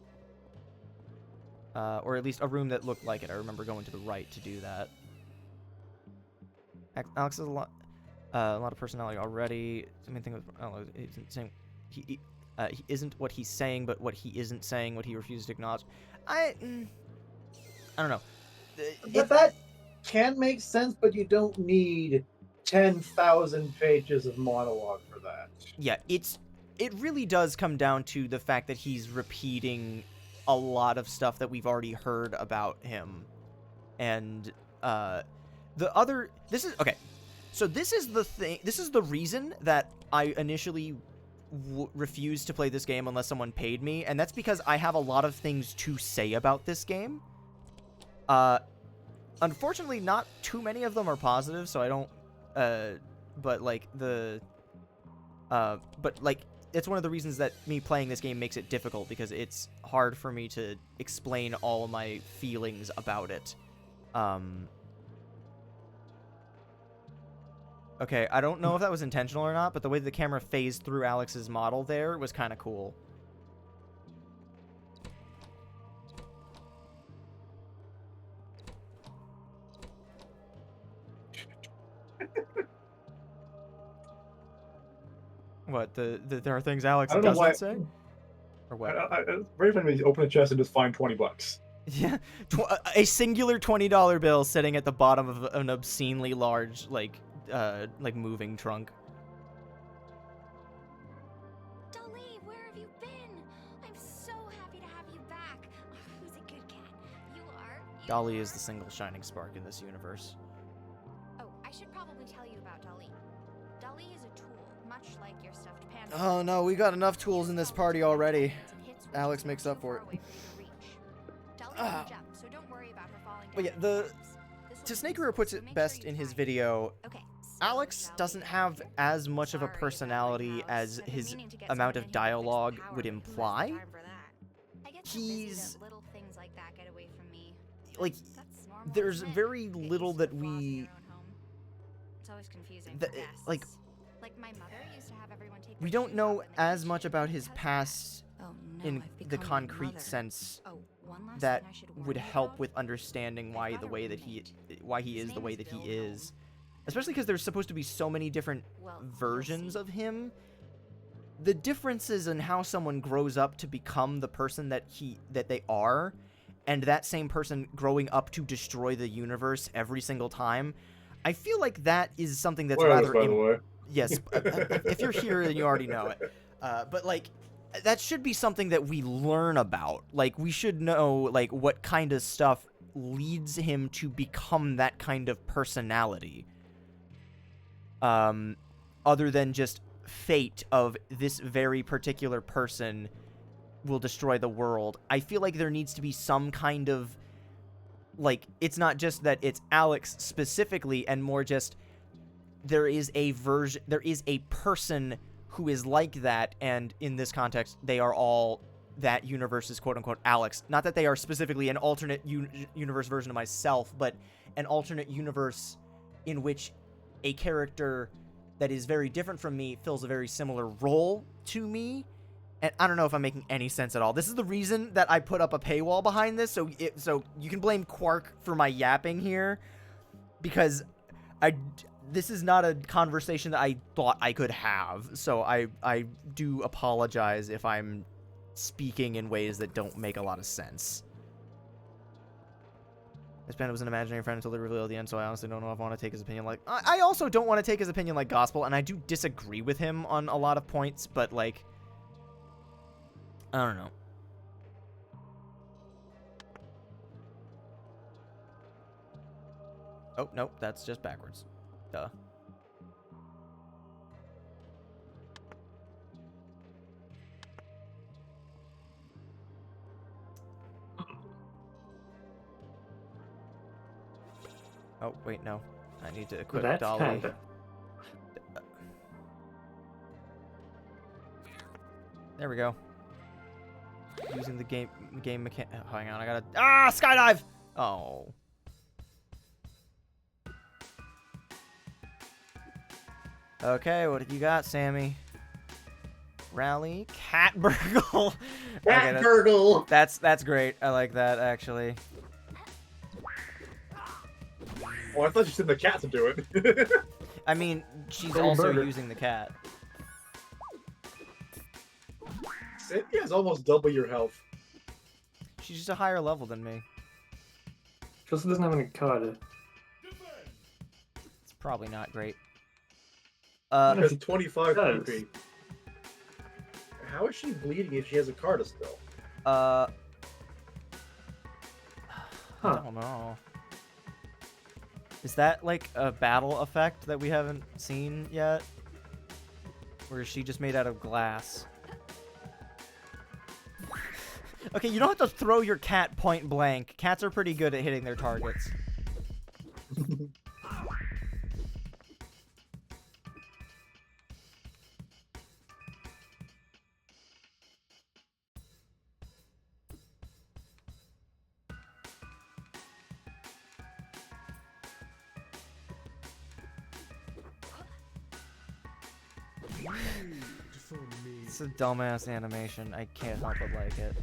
Or at least a room that looked like it. I remember going to the right to do that. Alex has a lot of personality already. The main thing with Alex is saying he isn't what he's saying, but what he isn't saying, what he refuses to acknowledge. I don't know. That can make sense, but you don't need 10,000 pages of monologue for that. Yeah, it really does come down to the fact that he's repeating a lot of stuff that we've already heard about him. And this is the thing. This is the reason that I initially refused to play this game unless someone paid me, and that's because I have a lot of things to say about this game. Unfortunately, not too many of them are positive, so I don't, but it's one of the reasons that me playing this game makes it difficult, because it's hard for me to explain all of my feelings about it. Okay, I don't know if that was intentional or not, but the way the camera phased through Alex's model there was kind of cool. What, there are things Alex doesn't say? Or what? It's very funny when you open a chest and just find $20. Yeah, a singular $20 bill sitting at the bottom of an obscenely large, like moving trunk. Dolly, where have you been? I'm so happy to have you back. Who's a good cat? You are. Dolly is the single shining spark in this universe. Oh, I should probably tell you about Dolly. Dolly is a tool, much like your stuffed panda. Oh no, we got enough tools in this party already. Alex makes up for it. Dolly can jump, so don't worry about her falling down. But yeah, Snakerer puts it best in his video. Alex doesn't have as much of a personality as his amount of dialogue would imply. He's like, there's very little that we like. We don't know as much about his past in the concrete sense that would help with understanding why he is the way that he is. Especially because there's supposed to be so many different versions of him. The differences in how someone grows up to become the person that they are, and that same person growing up to destroy the universe every single time, I feel like that is something that's rather... by the way. Yes, if you're here, then you already know it. But, like, that should be something that we learn about. Like, we should know, like, what kind of stuff leads him to become that kind of personality. Other than just fate of this very particular person will destroy the world. I feel like there needs to be some kind of, like, it's not just that it's Alex specifically, and more just there is a person who is like that, and in this context, they are all that universe's quote-unquote Alex. Not that they are specifically an alternate universe version of myself, but an alternate universe in which a character that is very different from me fills a very similar role to me. And I don't know if I'm making any sense at all. This is the reason that I put up a paywall behind this, so you can blame Quark for my yapping here, because this is not a conversation that I thought I could have, so I do apologize if I'm speaking in ways that don't make a lot of sense. This panda was an imaginary friend until they revealed at the end, so I honestly don't know if I want to take his opinion like... I also don't want to take his opinion like gospel, and I do disagree with him on a lot of points, but, like... I don't know. Oh, nope, that's just backwards. Duh. Oh, wait, no. I need to equip That's Dolly. kinda... There we go. Using the game mechanic. Oh, hang on, I gotta... Ah, skydive! Oh. Okay, what have you got, Sammy? Rally, cat burgle. Cat Okay, burgle. That's great. I like that, actually. Oh, I thought you said the cat to do it. I mean, she's Burgle also burger. using the cat. It has almost double your health. She's just a higher level than me. She also doesn't have any card. It's probably not great. It's a 25 PP. How is she bleeding if she has a card still? I don't know. Is that like a battle effect that we haven't seen yet? Or is she just made out of glass? Okay, you don't have to throw your cat point blank. Cats are pretty good at hitting their targets. It's a dumbass animation. I can't help but like it.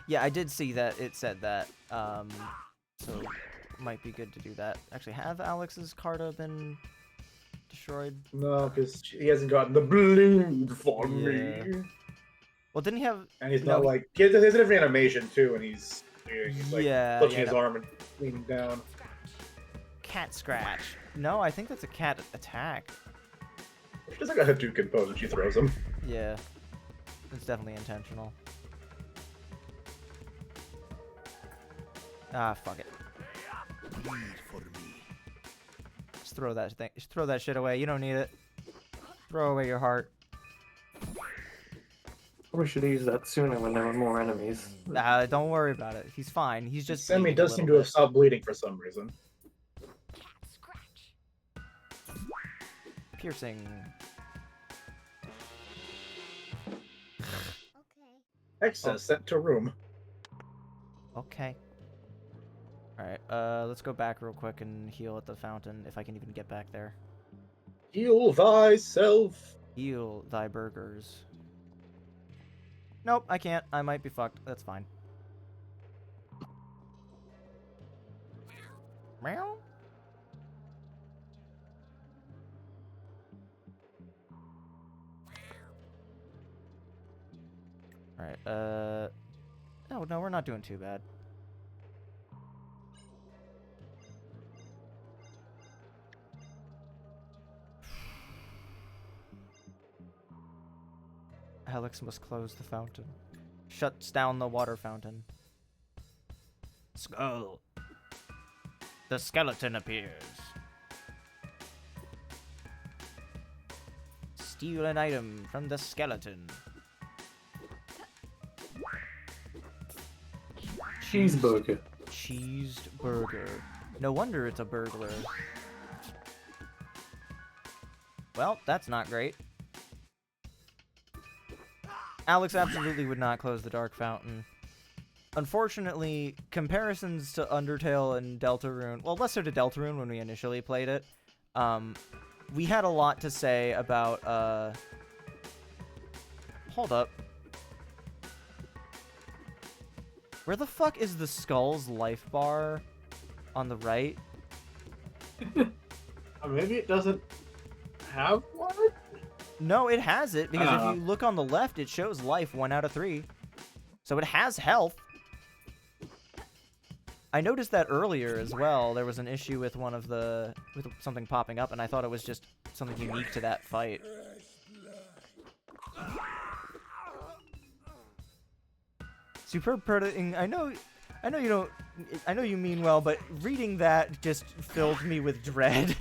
Yeah, I did see that it said that, so might be good to do that. Actually, have Alex's Carta been destroyed? No, because he hasn't gotten the bleed for me. Well, didn't he have... And he's not like... He has a different animation, too, and he's like, Yeah, clutching yeah, his no. arm and leaning down. Cat scratch. No, I think that's a cat attack. She doesn't got Hadouken pose when she throws him. Yeah. It's definitely intentional. Ah, fuck it. Just throw that thing. Just throw that shit away. You don't need it. Throw away your heart. Probably should have used that sooner when there were more enemies. Don't worry about it. He's fine. He's just. Sammy bleeding a does seem to little have stopped bleeding for some reason. bit. Piercing. Excess sent to room. Okay. Alright, let's go back real quick and heal at the fountain, if I can even get back there. Heal thyself. Heal thy burgers. Nope, I can't. I might be fucked. That's fine. Meow. Alright, oh, no, we're not doing too bad. Alex must close the fountain. Shuts down the water fountain. Skull. The skeleton appears. Steal an item from the skeleton. Cheeseburger. Cheeseburger. No wonder it's a burglar. Well, that's not great. Alex absolutely would not close the Dark Fountain. Unfortunately, comparisons to Undertale and Deltarune, well, less so to Deltarune when we initially played it, we had a lot to say about, hold up. Where the fuck is the Skull's life bar on the right? Maybe it doesn't have one? No, it has it, because if you look on the left, it shows life 1 out of 3. So it has health. I noticed that earlier as well. There was an issue with with something popping up, and I thought it was just something unique to that fight. Superb Predating. I know you mean well, but reading that just filled me with dread.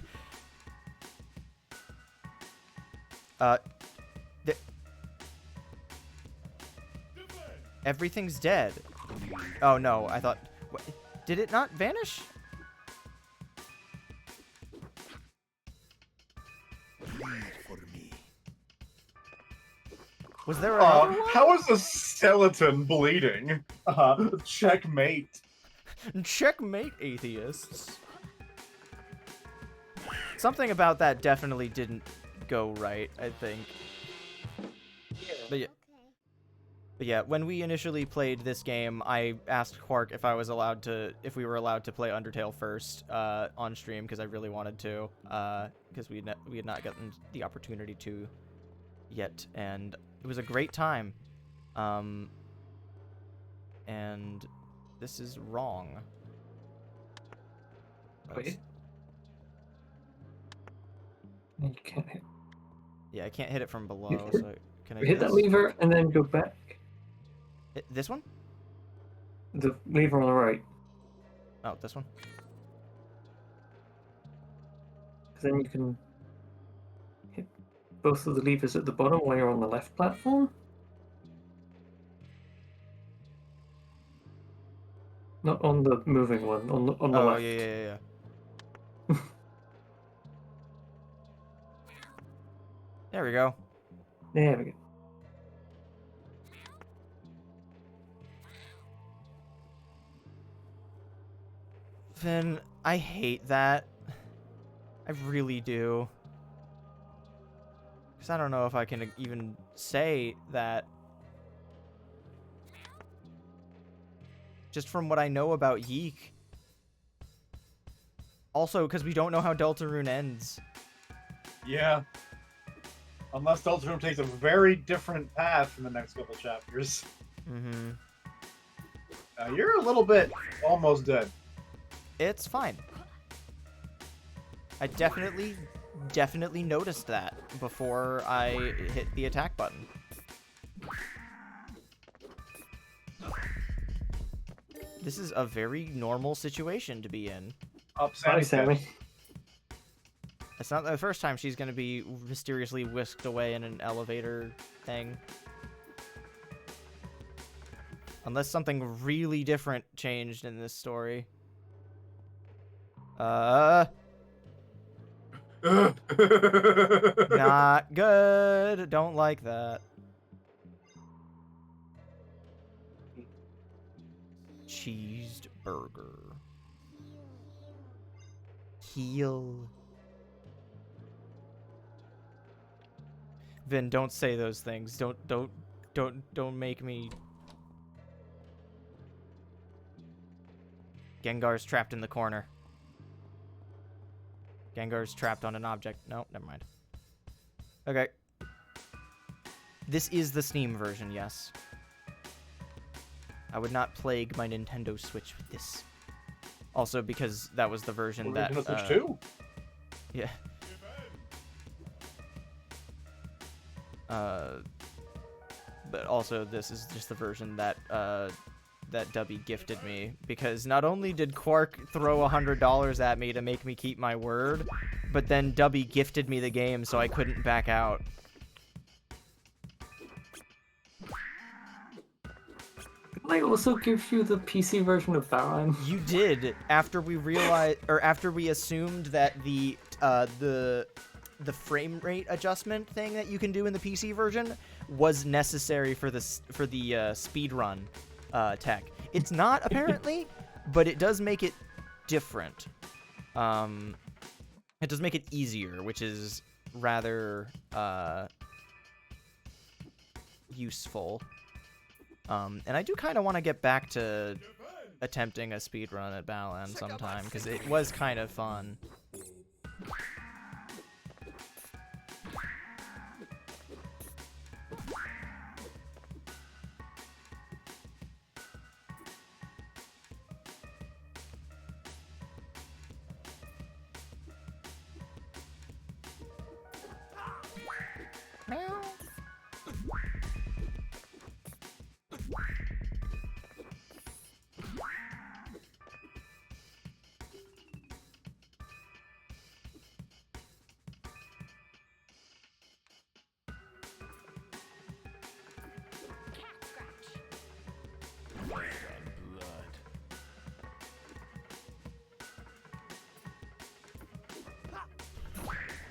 Everything's dead. Oh no, I thought... Did it not vanish? Was there another one? How is a skeleton bleeding? Checkmate. Checkmate, atheists. Something about that definitely didn't go right, I think. But yeah, when we initially played this game, I asked Quark if if we were allowed to play Undertale first on stream, because I really wanted to, because we had not gotten the opportunity to yet, and it was a great time. And this is wrong. Wait. You can't hit. Yeah, I can't hit it from below, so can I hit that lever and then go back? This one? The lever on the right. Oh, this one? Then you can hit both of the levers at the bottom while you're on the left platform. Not on the moving one, on the left. Oh, yeah. There we go. There we go. Finn, I hate that. I really do. Because I don't know if I can even say that. Just from what I know about YIIK. Also, because we don't know how Deltarune ends. Yeah. Unless Deltarune takes a very different path in the next couple chapters. Mm-hmm. You're a little bit almost dead. It's fine. I definitely noticed that before I hit the attack button. This is a very normal situation to be in. Hi, Sammy. It's not the first time she's going to be mysteriously whisked away in an elevator thing. Unless something really different changed in this story. Not good. Don't like that. Cheeseburger. Heal. Vin, don't say those things. Don't make me. Gengar's trapped in the corner. Gengar's trapped on an object. No, never mind. Okay. This is the Steam version, yes. I would not plague my Nintendo Switch with this. Also, because that was the version that... Nintendo Switch 2? Yeah. But also, this is just the version that that Dubby gifted me, because not only did Quark throw $100 at me to make me keep my word, but then Dubby gifted me the game so I couldn't back out. Didn't I also give you the PC version of Baron? You did, after we realized, or after we assumed that the frame rate adjustment thing that you can do in the PC version was necessary for the speed run tech. It's not apparently, but it does make it different. It does make it easier, which is rather useful. And I do kind of want to get back to attempting a speed run at Balan sometime, because it was kind of fun.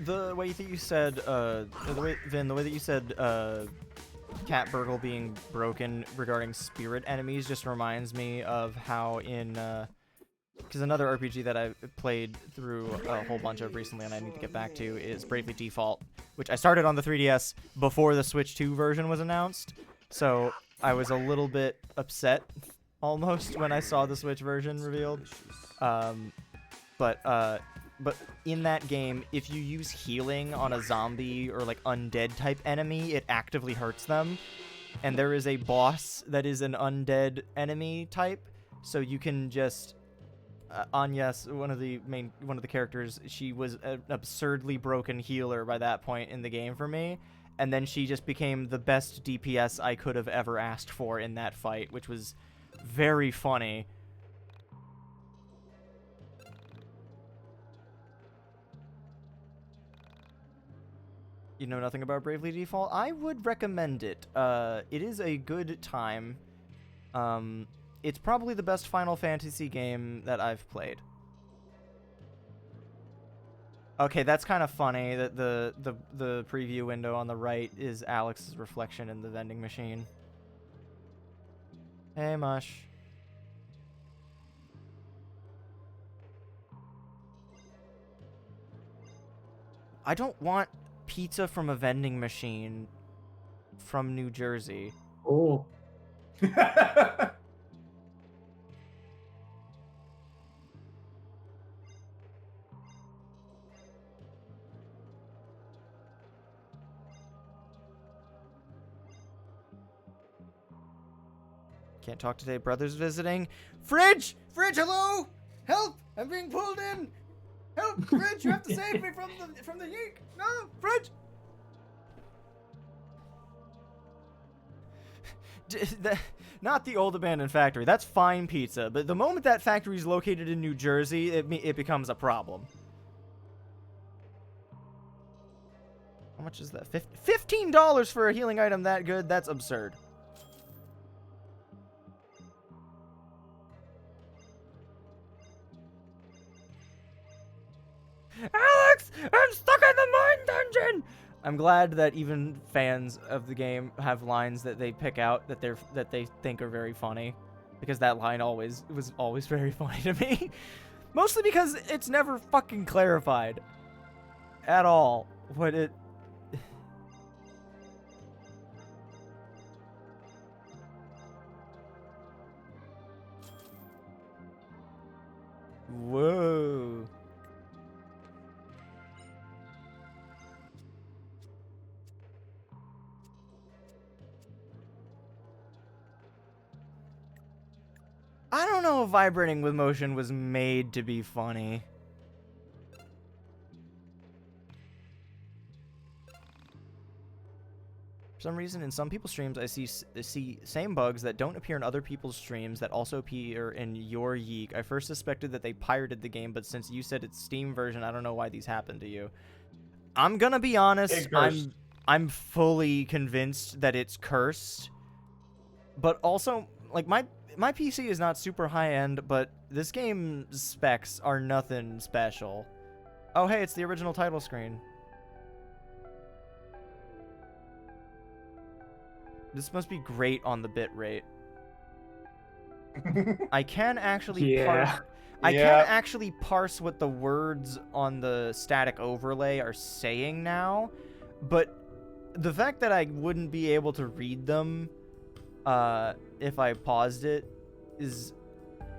The way that you said, the way that you said, Cat Burgle being broken regarding spirit enemies just reminds me of how in, because another RPG that I've played through a whole bunch of recently and I need to get back to is Bravely Default, which I started on the 3DS before the Switch 2 version was announced, so I was a little bit upset, almost, when I saw the Switch version revealed. But in that game, if you use healing on a zombie or like undead type enemy, it actively hurts them. And there is a boss that is an undead enemy type, so you can just Anya's one of the characters. She was an absurdly broken healer by that point in the game for me, and then she just became the best DPS I could have ever asked for in that fight, which was very funny. You know nothing about Bravely Default? I would recommend it. It is a good time. It's probably the best Final Fantasy game that I've played. Okay, that's kind of funny that the preview window on the right is Alex's reflection in the vending machine. Hey, Mush. I don't want pizza from a vending machine from New Jersey. Oh. Can't talk today. Brother's visiting. Fridge! Fridge, hello! Help! I'm being pulled in! Help! Fridge, you have to save me from the YIIK! No! Fridge! Not the old abandoned factory. That's fine pizza, but the moment that factory is located in New Jersey, it becomes a problem. How much is that? $15 for a healing item that good? That's absurd. Alex! I'm stuck in the mine dungeon! I'm glad that even fans of the game have lines that they pick out that they think are very funny, because that line was always very funny to me. Mostly because it's never fucking clarified at all what it. Whoa. I don't know if vibrating with motion was made to be funny. For some reason, in some people's streams, I see same bugs that don't appear in other people's streams that also appear in your YIIK. I first suspected that they pirated the game, but since you said it's Steam version, I don't know why these happened to you. I'm gonna be honest. I'm fully convinced that it's cursed. But also, like, my PC is not super high end, but this game's specs are nothing special. Oh, hey, it's the original title screen. This must be great on the bit rate. I can actually parse what the words on the static overlay are saying now, but the fact that I wouldn't be able to read them if I paused it is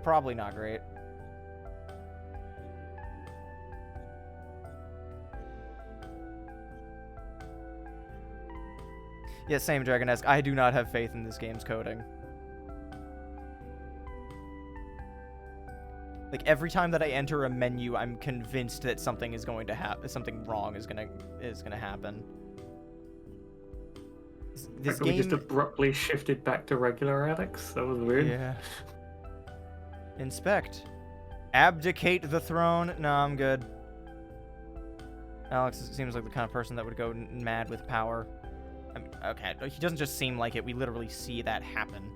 probably not great. Yeah, same, Dragonesque. I do not have faith in this game's coding. Like, every time that I enter a menu, I'm convinced that something is going to happen. Something wrong is gonna happen. This game... We just abruptly shifted back to regular Alex. That was weird. Yeah. Inspect. Abdicate the throne. No, I'm good. Alex seems like the kind of person that would go mad with power. I mean, okay, he doesn't just seem like it. We literally see that happen.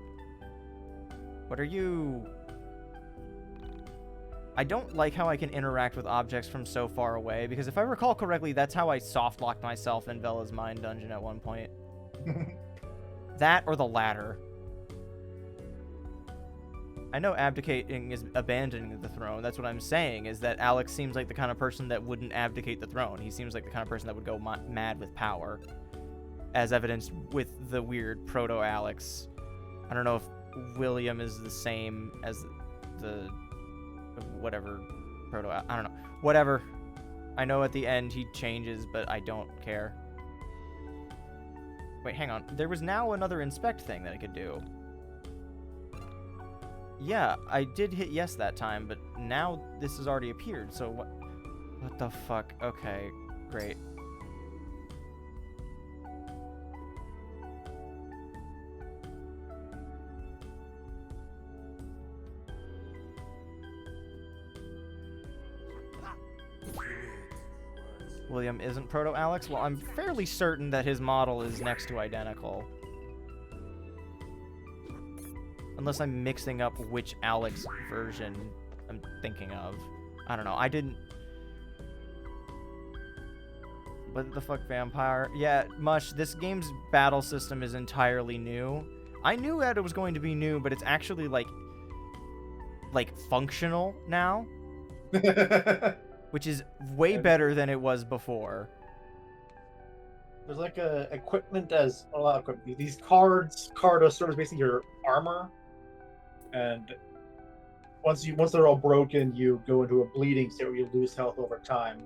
What are you... I don't like how I can interact with objects from so far away, because if I recall correctly, that's how I soft-locked myself in Vela's Mine Dungeon at one point. That or the latter. I know abdicating is abandoning the throne. That's what I'm saying, is that Alex seems like the kind of person that wouldn't abdicate the throne. He seems like the kind of person that would go mad with power, as evidenced with the weird proto-Alex. I don't know if William is the same as the whatever I don't know. Whatever. I know at the end he changes, but I don't care. Wait, hang on. There was now another inspect thing that I could do. Yeah, I did hit yes that time, but now this has already appeared, so what the fuck? Okay, great. William isn't Proto-Alex? Well, I'm fairly certain that his model is next to identical. Unless I'm mixing up which Alex version I'm thinking of. I don't know. I didn't... What the fuck, vampire? Yeah, Mush, this game's battle system is entirely new. I knew that it was going to be new, but it's actually, like functional now. Which is way better than it was before. There's like a equipment as a lot of equipment. These cards serve as basically your armor, and once they're all broken, you go into a bleeding state where you lose health over time.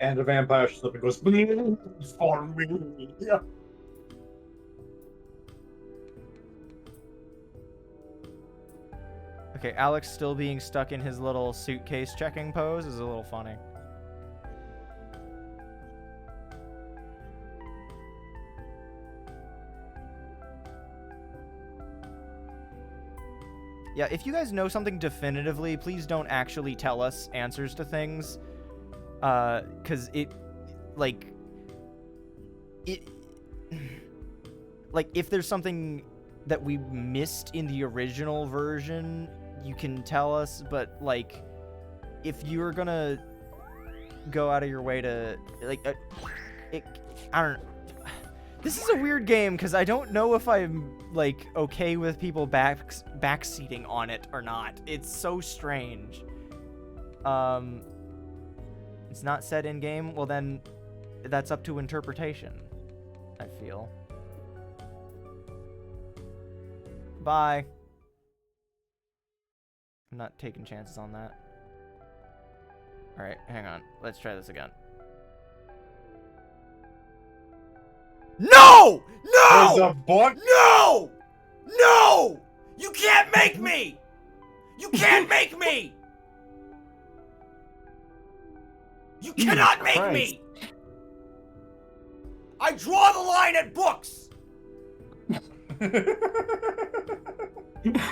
And a vampire shows up and goes, "Bleed for me." Yeah. Okay, Alex still being stuck in his little suitcase checking pose is a little funny. Yeah, if you guys know something definitively, please don't actually tell us answers to things. 'Cause like, if there's something that we missed in the original version, you can tell us, but, like, if you're gonna go out of your way to, like, I don't know. This is a weird game, because I don't know if I'm, like, okay with people backseating on it or not. It's so strange. It's not said in-game? Well, then, that's up to interpretation, I feel. Bye. I'm not taking chances on that. Alright, hang on. Let's try this again. No! No! There's a book? No! No! You can't make me! You can't make me! You cannot make me! I draw the line at books!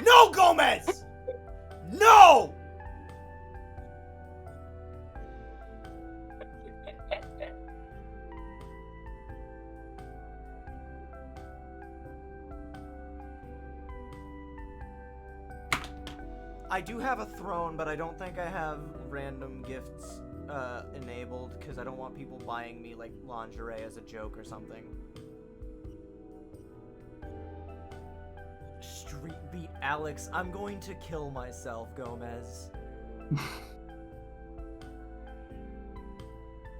No, Gomez! No! I do have a throne, but I don't think I have random gifts enabled because I don't want people buying me like lingerie as a joke or something. Street beat Alex. I'm going to kill myself, Gomez.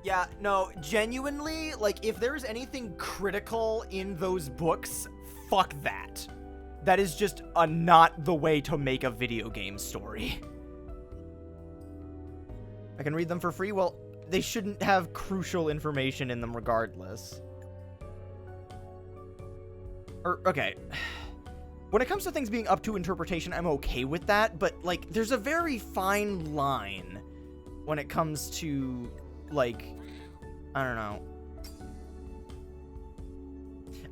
Yeah, no, genuinely, like, if there's anything critical in those books, fuck that. That is just not the way to make a video game story. I can read them for free? Well, they shouldn't have crucial information in them regardless. Okay. When it comes to things being up to interpretation, I'm okay with that, but, like, there's a very fine line when it comes to, like, I don't know.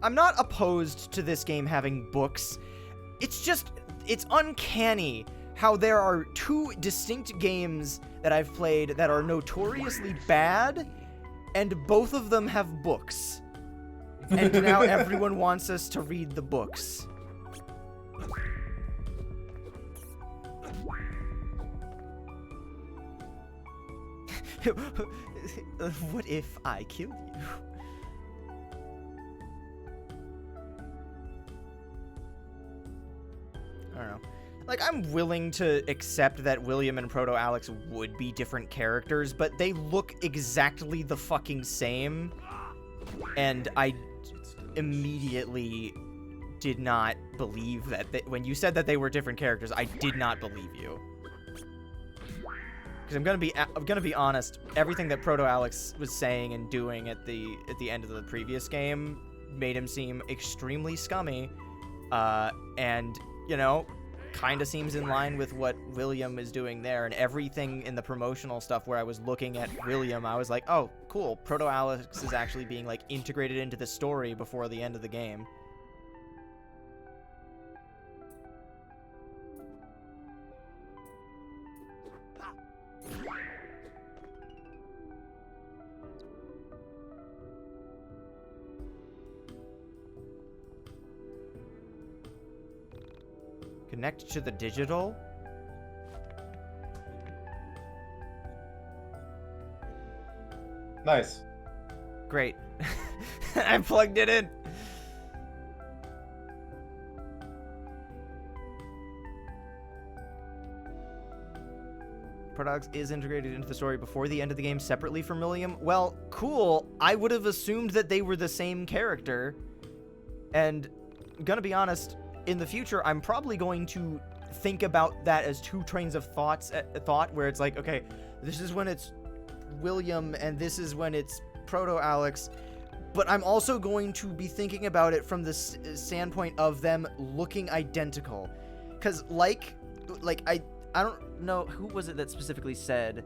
I'm not opposed to this game having books. It's just, it's uncanny how there are two distinct games that I've played that are notoriously bad, and both of them have books. And now everyone wants us to read the books. What if I kill you? I don't know. Like, I'm willing to accept that William and Proto-Alex would be different characters, but they look exactly the fucking same. And I immediately did not believe that when you said that they were different characters, I did not believe you. Because I'm gonna be honest, everything that Proto-Alex was saying and doing at the end of the previous game made him seem extremely scummy, and, you know, kind of seems in line with what William is doing there. And everything in the promotional stuff where I was looking at William, I was like, oh, cool, Proto-Alex is actually being, like, integrated into the story before the end of the game. Connect to the digital? Nice. Great. I plugged it in. Proto-Alex is integrated into the story before the end of the game separately from William. Well, cool. I would have assumed that they were the same character. And, gonna be honest, in the future, I'm probably going to think about that as two trains of thought, where it's like, okay, this is when it's William, and this is when it's Proto-Alex, but I'm also going to be thinking about it from the standpoint of them looking identical. Because, like, I don't know, who was it that specifically said,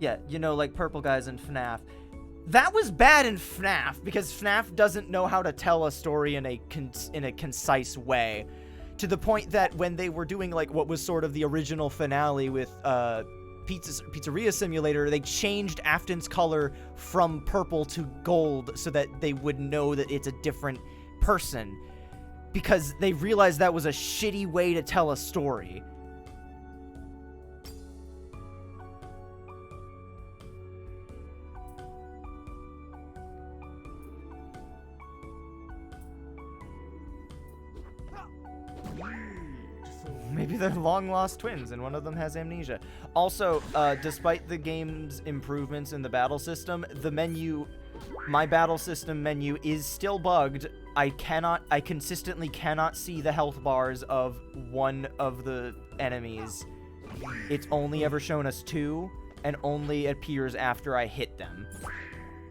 yeah, you know, like purple guys in FNAF. That was bad in FNAF because FNAF doesn't know how to tell a story in a concise way, to the point that when they were doing like what was sort of the original finale with Pizzeria Simulator, they changed Afton's color from purple to gold so that they would know that it's a different person, because they realized that was a shitty way to tell a story. Maybe they're long-lost twins, and one of them has amnesia. Also, despite the game's improvements in the battle system, the menu, my battle system menu, is still bugged. I consistently cannot see the health bars of one of the enemies. It's only ever shown us 2, and only appears after I hit them.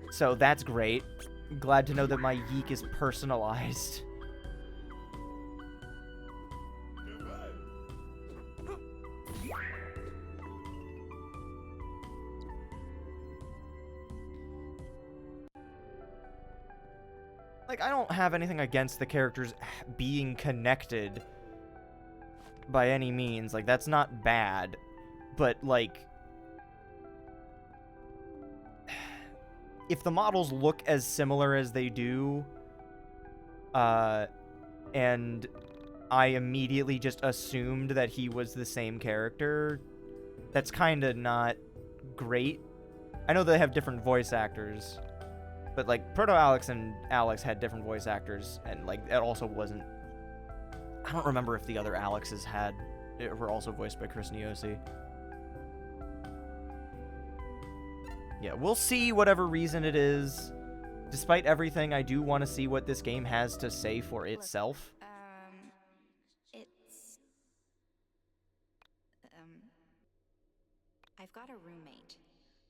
So that's great. Glad to know that my YIIK is personalized. Like, I don't have anything against the characters being connected by any means. Like, that's not bad. But, like, if the models look as similar as they do, and I immediately just assumed that he was the same character, that's kind of not great. I know they have different voice actors, but, like, Proto-Alex and Alex had different voice actors, and, like, it also wasn't... I don't remember if the other Alexes were also voiced by Chris Niosi. Yeah, we'll see whatever reason it is. Despite everything, I do want to see what this game has to say for itself. I've got a roommate.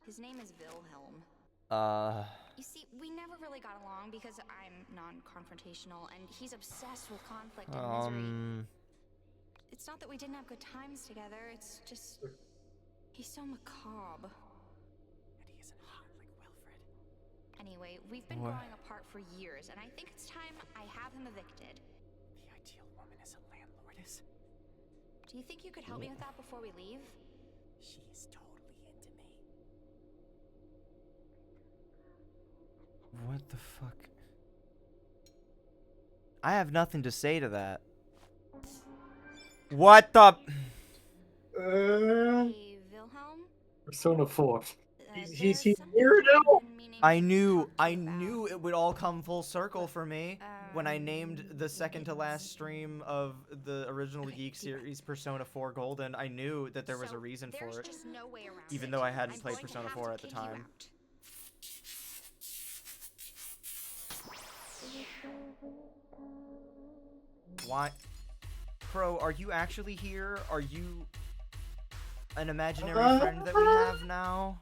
His name is Wilhelm. You see, we never really got along because I'm non-confrontational, and he's obsessed with conflict and misery. It's not that we didn't have good times together, it's just... he's so macabre. And he isn't hot like Wilfred. Anyway, we've been growing apart for years, and I think it's time I have him evicted. The ideal woman is a landlordess. Do you think you could help me with that before we leave? She is totally into me. What the fuck? I have nothing to say to that. What the... Hey, Wilhelm? Persona 4. He's here now. I knew it would all come full circle for me when I named the second to last stream of the original YIIK series Persona 4 Golden. I knew that there was a reason for it, even though I hadn't played Persona 4 at the time. Why? Pro, are you actually here? Are you an imaginary friend that we have now?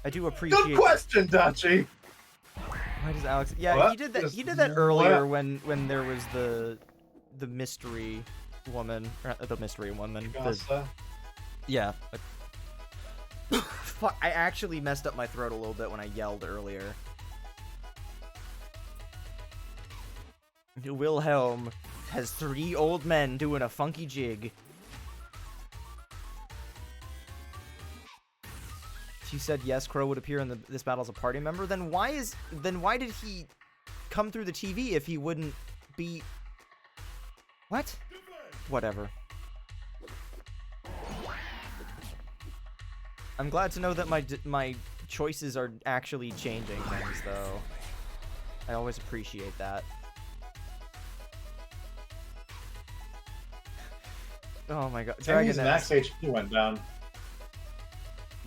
I do appreciate. Good question, Dachi. Why does Alex? Yeah, What? he did that. He did that earlier when there was the mystery woman, the mystery woman. Yeah. Fuck! I actually messed up my throat a little bit when I yelled earlier. Wilhelm has 3 old men doing a funky jig. She said yes, Crow would appear in this battle as a party member. Then why did he come through the TV if he wouldn't be... What? Whatever. I'm glad to know that my choices are actually changing things, though. I always appreciate that. Oh my god. Dragon's max HP went down.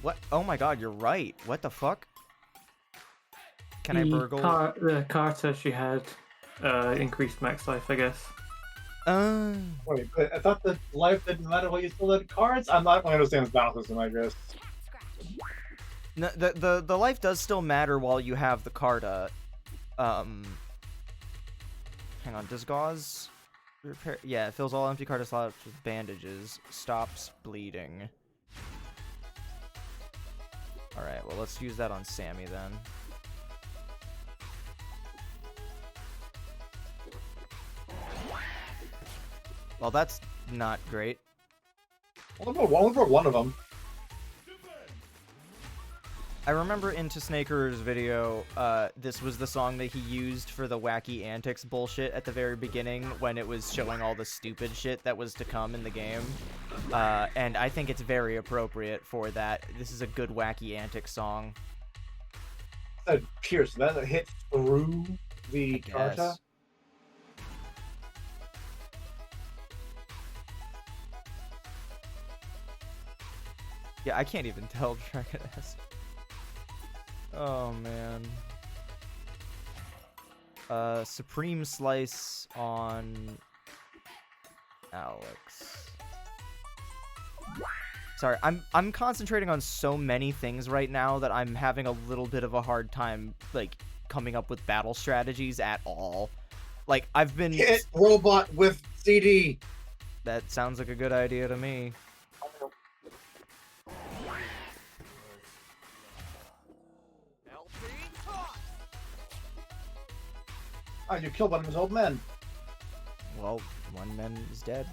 What? Oh my god, you're right. What the fuck? Can I burgle? The Carter she had increased max life, I guess. Wait, but I thought the life didn't matter what you still had cards? I'm not going to understand this battle system, I guess. No, the life does still matter while you have the Carta. Hang on, does gauze repair? Yeah, it fills all empty Carta slots with bandages. Stops bleeding. Alright, well, let's use that on Sammy then. Well, that's not great. Only broke one of them. I remember Into Snaker's video, this was the song that he used for the wacky antics bullshit at the very beginning when it was showing all the stupid shit that was to come in the game. And I think it's very appropriate for that. This is a good wacky antics song. That pierce, that hit through the Carta? Yeah, I can't even tell Dragon S. Oh, man. Supreme Slice on Alex. Sorry, I'm concentrating on so many things right now that I'm having a little bit of a hard time, like, coming up with battle strategies at all. Like, I've been... Hit robot with CD! That sounds like a good idea to me. Ah, you killed one of his old men. Well, one man is dead.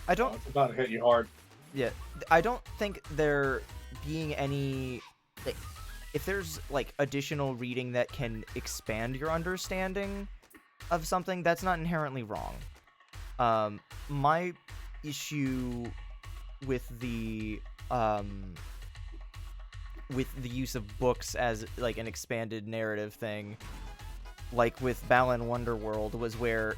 I don't. It's about to hit you hard. Yeah, I don't think there being any. Like, if there's like additional reading that can expand your understanding of something, that's not inherently wrong. My issue with the use of books as like an expanded narrative thing, like with Balan Wonderworld, was where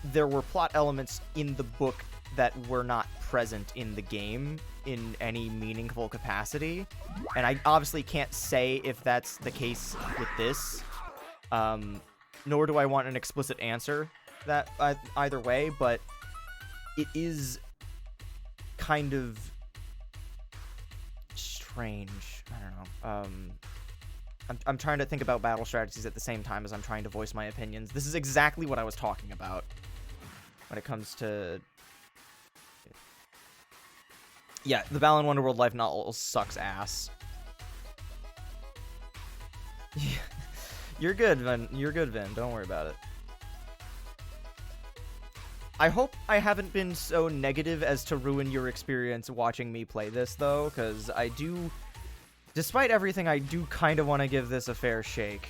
there were plot elements in the book that were not present in the game in any meaningful capacity, and I obviously can't say if that's the case with this, nor do I want an explicit answer that either way, but it is kind of strange. I don't know. I'm trying to think about battle strategies at the same time as I'm trying to voice my opinions. This is exactly what I was talking about when it comes to... Yeah, the Balan Wonderworld life novel sucks ass. You're good, Vin. You're good, Vin. Don't worry about it. I hope I haven't been so negative as to ruin your experience watching me play this, though, because I do... Despite everything, I do kind of want to give this a fair shake.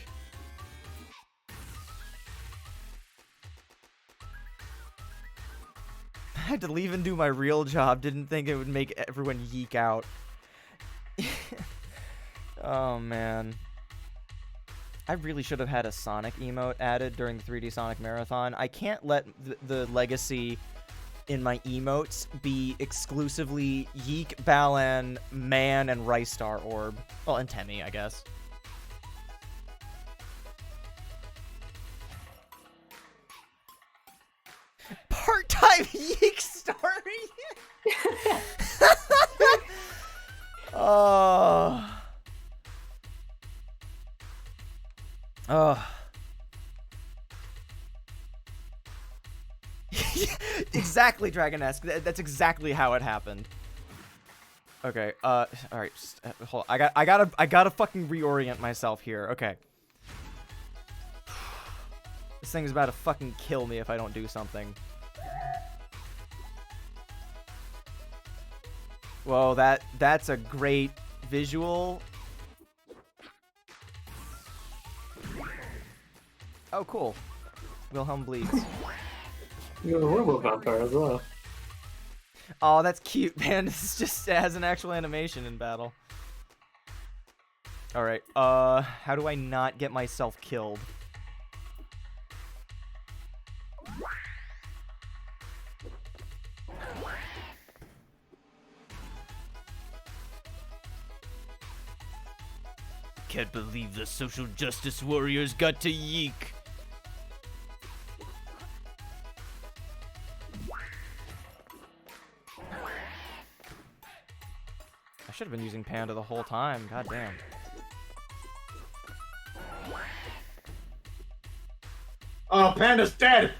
I had to leave and do my real job. Didn't think it would make everyone yeek out. Oh, man. I really should have had a Sonic emote added during the 3D Sonic Marathon. I can't let the legacy in my emotes be exclusively YIIK, Balan, Man, and Rice Star Orb. Well, and Temmie, I guess. Part-time YIIK story? Oh... Exactly, Dragon-esque. That's exactly how it happened. Okay, alright, hold on. I gotta fucking reorient myself here. Okay. This thing's about to fucking kill me if I don't do something. Whoa, that's a great visual. Oh, cool. Wilhelm bleeds. You're a robot vampire as well. Oh, that's cute, man. This just has an actual animation in battle. Alright, how do I not get myself killed? Can't believe the social justice warriors got to YIIK. I should have been using Panda the whole time. God damn. Oh, Panda's dead!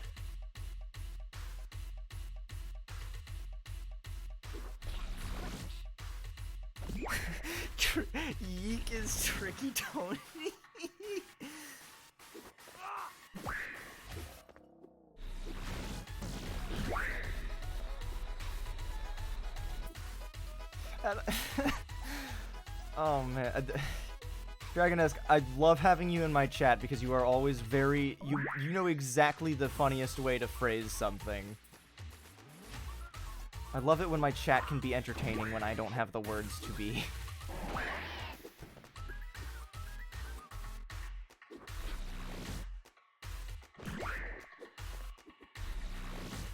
YIIK is Tricky Tony. Oh man, Dragon-esque, I love having you in my chat because you are always very you know exactly the funniest way to phrase something. I love it when my chat can be entertaining when I don't have the words to be.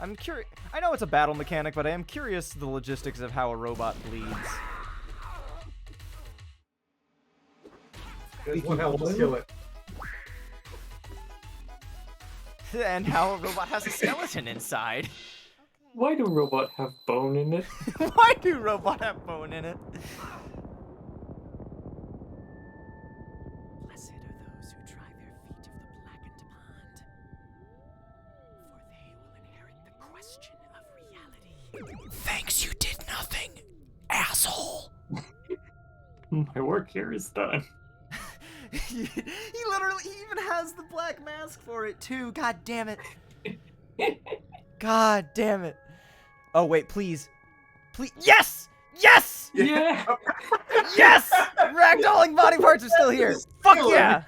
I'm curious. I know it's a battle mechanic, but I am curious the logistics of how a robot bleeds. There's one hell to kill it. And how a robot has a skeleton inside. Why do robot have bone in it? Why do robot have bone in it? Blessed are those who dry their feet of the blackened pond, for they will inherit the question of reality. Thanks, you did nothing, asshole. My work here is done. He literally even has the black mask for it too. God damn it. God damn it. Oh wait, please. Please. Yes! Yes! Yeah! Yes! Ragdolling body parts are still here. Fuck yeah!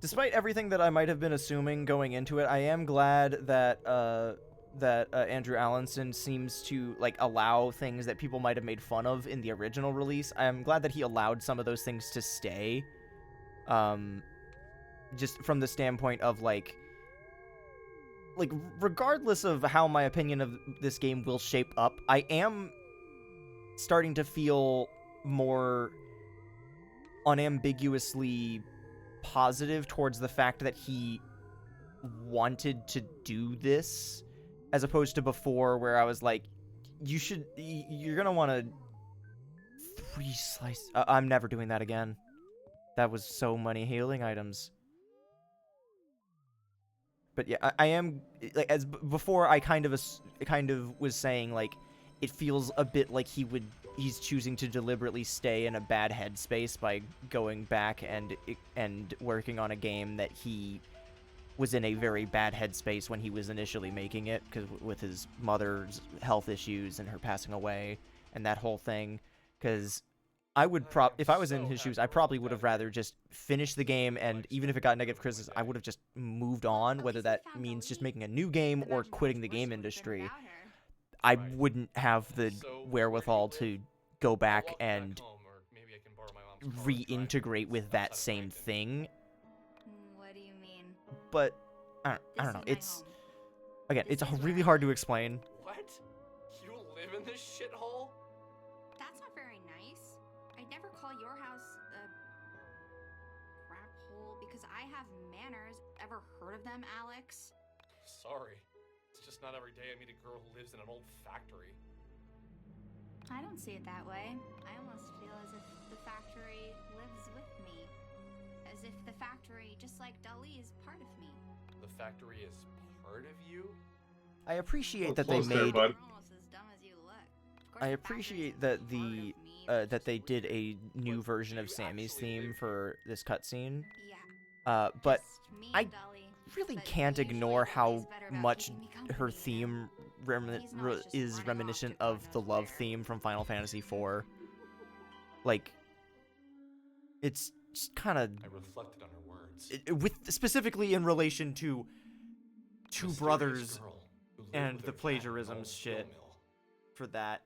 Despite everything that I might have been assuming going into it, I am glad that Andrew Allenson seems to like allow things that people might have made fun of in the original release. I'm glad that he allowed some of those things to stay. Just from the standpoint of like regardless of how my opinion of this game will shape up, I am starting to feel more unambiguously positive towards the fact that he wanted to do this, as opposed to before where I was like, you're gonna want to 3 slice. I'm never doing that again. That was so many healing items. But yeah, I am like before. I kind of was saying like it feels a bit like he's choosing to deliberately stay in a bad headspace by going back and working on a game that he was in a very bad headspace when he was initially making it, because with his mother's health issues and her passing away and that whole thing. Because I would if I was in his shoes, I probably would have rather just finished the game, and even if it got negative criticism, I would have just moved on, whether that means just making a new game or quitting the game industry. I wouldn't have the wherewithal to go back and reintegrate with that same thing. What do you mean? But I don't know. It's again, it's really hard to explain. What? You live in this shithole? That's not very nice. I'd never call your house a crap hole because I have manners. Ever heard of them, Alex? Sorry. It's just not every day I meet a girl who lives in an old factory. I don't see it that way. I almost feel as if the factory lives with me. As if the factory, just like Dali, is part of me. The factory is part of you? I appreciate that they made. I appreciate that that they did a new version of Sammy's theme for this cutscene. But I really can't ignore how much her theme is reminiscent of the love theme from Final Fantasy IV. Like, it's just kind of. I reflected on her words. Specifically in relation to two brothers and the plagiarism shit. For that,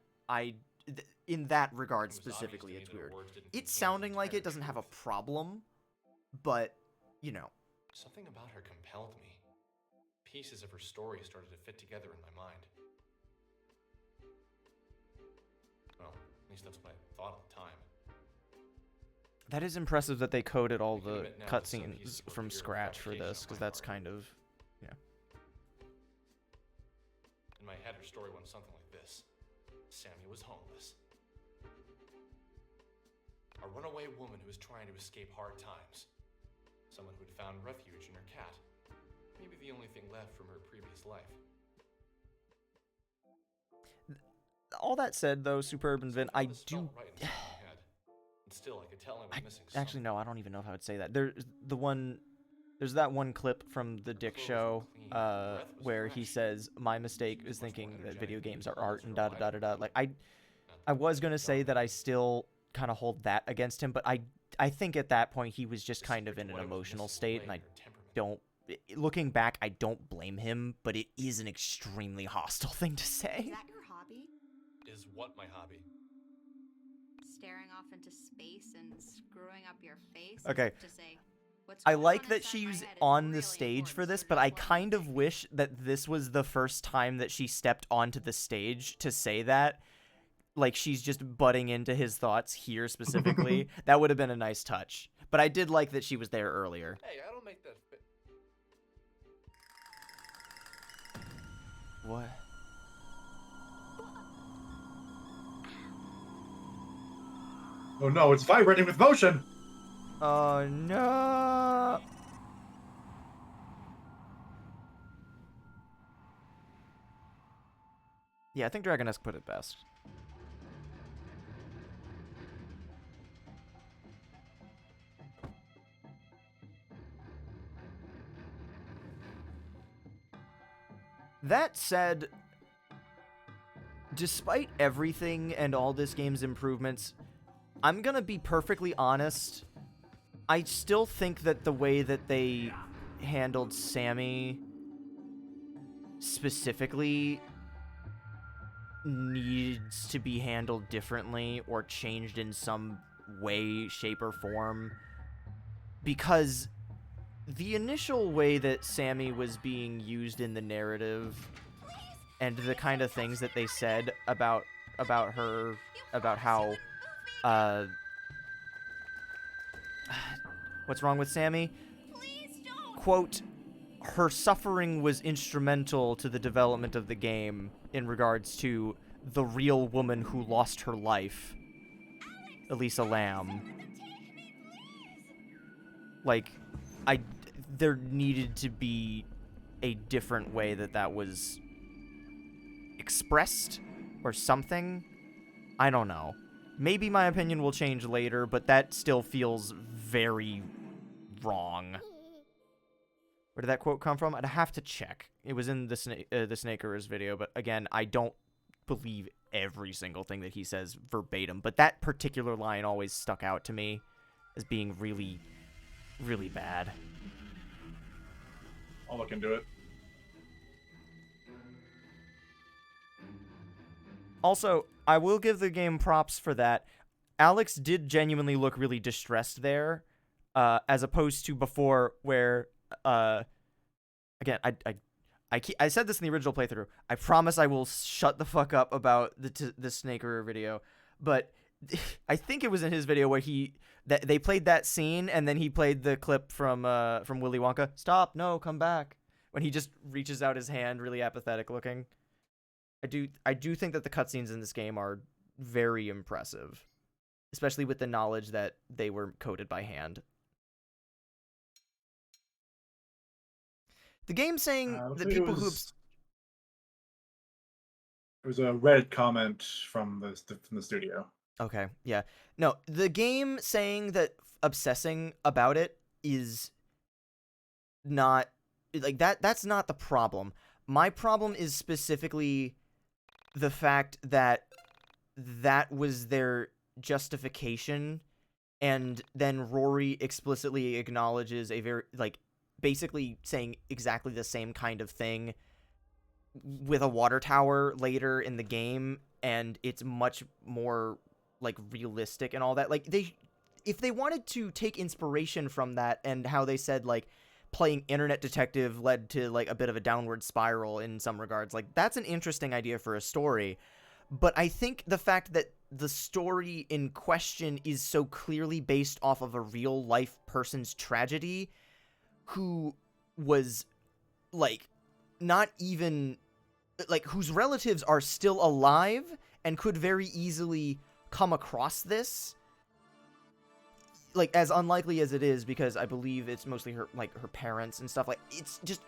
in that regard specifically, it's weird. It's sounding like it doesn't have a problem, but, you know. Something about her compelled me. Pieces of her story started to fit together in my mind. Well, at least that's what I thought at the time. That is impressive that they coded all the cutscenes from scratch for this, because that's kind of, yeah. In my head, her story went something like this. Sammy was homeless. A runaway woman who was trying to escape hard times. Someone who had found refuge in her cat. Maybe the only thing left from her previous life. All that said, though, Superb and Vin, I do... Still, I could tell I was missing actually, no, I don't even know if I would say that. There's that one clip from the Dick Show where he says, "My mistake is thinking that video games are art," and da da da da da. Like, I was gonna say that I still kind of hold that against him, but I think at that point he was just kind of in an emotional state, and I don't. Looking back, I don't blame him, but it is an extremely hostile thing to say. Is that your hobby? Is what my hobby? Staring off into space and screwing up your face. Okay. To say, I like that she's on the stage for this, but I kind of wish that this was the first time that she stepped onto the stage to say that. Like, she's just butting into his thoughts here specifically. That would have been a nice touch. But I did like that she was there earlier. Hey, I don't make that fit. What? Oh no, it's vibrating with motion! Oh no! Yeah, I think Dragonesque put it best. That said, despite everything and all this game's improvements, I'm gonna be perfectly honest. I still think that the way that they handled Sammy specifically needs to be handled differently or changed in some way, shape, or form. Because the initial way that Sammy was being used in the narrative and the kind of things that they said about her, about how, what's wrong with Sammy? Quote, her suffering was instrumental to the development of the game in regards to the real woman who lost her life, Elisa Lamb. Like, there needed to be a different way that was expressed or something. I don't know. Maybe my opinion will change later, but that still feels very wrong. Where did that quote come from? I'd have to check. It was in the Snaker's video, but again, I don't believe every single thing that he says verbatim, but that particular line always stuck out to me as being really, really bad. I'll look into it. Also, I will give the game props for that. Alex did genuinely look really distressed there, as opposed to before where, again, I said this in the original playthrough. I promise I will shut the fuck up about the Snaker video, but I think it was in his video where they played that scene and then he played the clip from Willy Wonka. Stop! No, come back! When he just reaches out his hand, really apathetic looking. I do think that the cutscenes in this game are very impressive, especially with the knowledge that they were coded by hand. The game saying that people who... It was a Reddit comment from the studio. Okay, yeah. No, the game saying that obsessing about it is not... Like, that's not the problem. My problem is specifically the fact that that was their justification, and then Rory explicitly acknowledges a very, like, basically saying exactly the same kind of thing with a water tower later in the game, and it's much more, like, realistic and all that. Like, if they wanted to take inspiration from that and how they said, like, playing Internet Detective led to, like, a bit of a downward spiral in some regards, like, that's an interesting idea for a story. But I think the fact that the story in question is so clearly based off of a real-life person's tragedy who was, like, not even... like, whose relatives are still alive and could very easily come across this, like, as unlikely as it is, because I believe it's mostly her, like, her parents and stuff. Like, it's just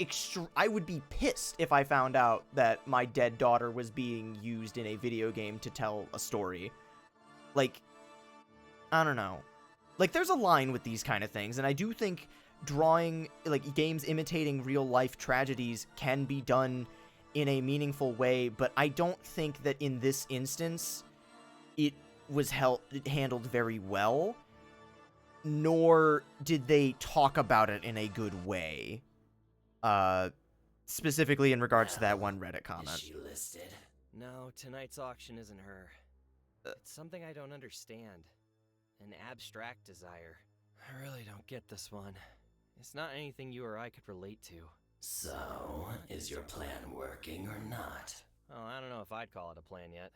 I would be pissed if I found out that my dead daughter was being used in a video game to tell a story. Like, I don't know. Like, there's a line with these kind of things, and I do think drawing, like, games imitating real-life tragedies can be done in a meaningful way, but I don't think that in this instance it was handled very well, nor did they talk about it in a good way. Specifically in regards to that one Reddit comment. Is she listed? No, tonight's auction isn't her. It's something I don't understand. An abstract desire. I really don't get this one. It's not anything you or I could relate to. So, is your plan working or not? Oh, I don't know if I'd call it a plan yet.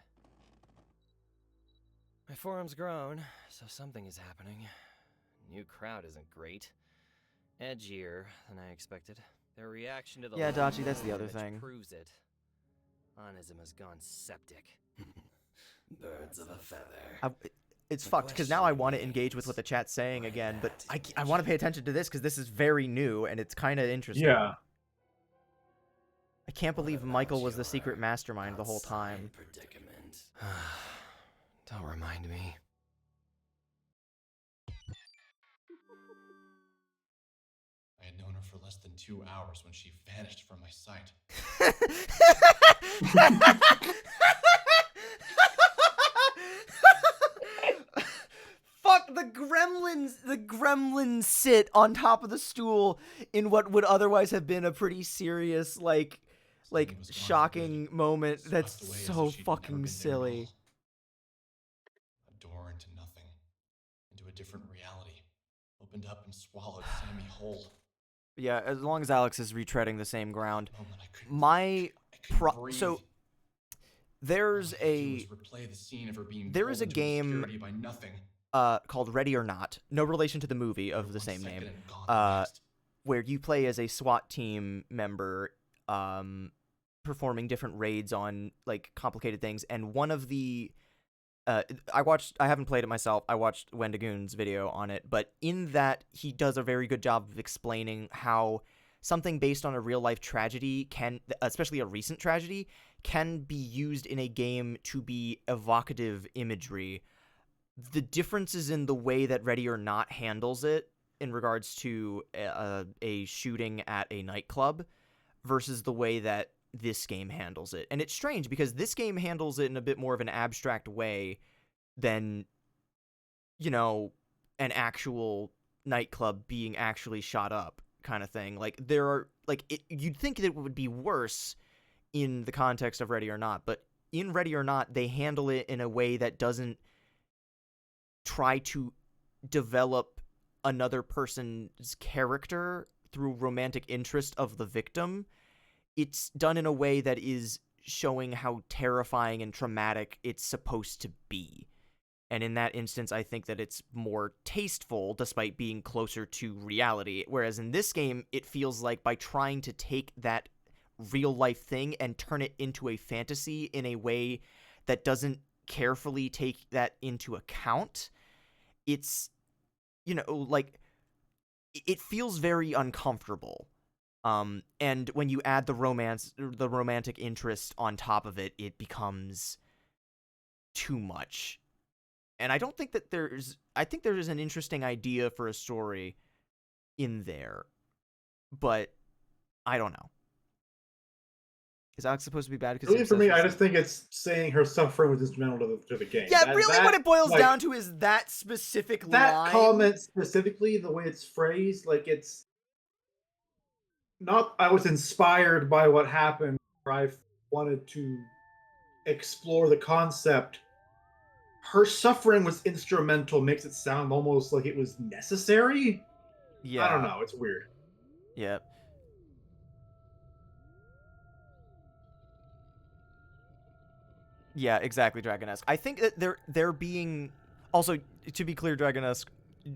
My forum's grown, so something is happening. New crowd isn't great. Edgier than I expected. Their reaction to the yeah, Dachi, that's the other thing. Proves it. Onism has gone septic. Birds of a feather. It's fucked, because now I want to engage with what the chat's saying again, but I want to pay attention to this, because this is very new, and it's kind of interesting. Yeah. I can't believe Michael was the secret mastermind the whole time. Predicament. Don't remind me. I had known her for less than 2 hours when she vanished from my sight. Fuck, the gremlins sit on top of the stool in what would otherwise have been a pretty serious, like shocking moment. That's so fucking silly. A door into nothing, into a different reality, opened up and swallowed Sammy whole. Yeah, as long as Alex is retreading the same ground. So there's a game called Ready or Not, no relation to the movie of the same name, where you play as a SWAT team member, performing different raids on like complicated things. And one of the I haven't played it myself. I watched Wendigoon's video on it, but in that he does a very good job of explaining how something based on a real life tragedy can, especially a recent tragedy, can be used in a game to be evocative imagery. The differences in the way that Ready or Not handles it in regards to a shooting at a nightclub versus the way that this game handles it. And it's strange because this game handles it in a bit more of an abstract way than, you know, an actual nightclub being actually shot up kind of thing. Like, there are, like, you'd think that it would be worse in the context of Ready or Not, but in Ready or Not, they handle it in a way that doesn't try to develop another person's character through romantic interest of the victim. It's done in a way that is showing how terrifying and traumatic it's supposed to be. And in that instance, I think that it's more tasteful despite being closer to reality. Whereas in this game, it feels like by trying to take that real life thing and turn it into a fantasy in a way that doesn't carefully take that into account, it's, you know, like, it feels very uncomfortable. And when you add the romantic interest on top of it, it becomes too much. And I don't think that I think there is an interesting idea for a story in there, but I don't know. Is Alex supposed to be bad? Really, for me, I just think it's saying her suffering was instrumental to the game. Yeah, really what it boils down to is that specific line. That comment specifically, the way it's phrased, like it's not I was inspired by what happened, or I wanted to explore the concept. Her suffering was instrumental, makes it sound almost like it was necessary. Yeah. I don't know, it's weird. Yeah. Yeah, exactly, Dragonesque. I think that they're being... Also, to be clear, Dragonesque,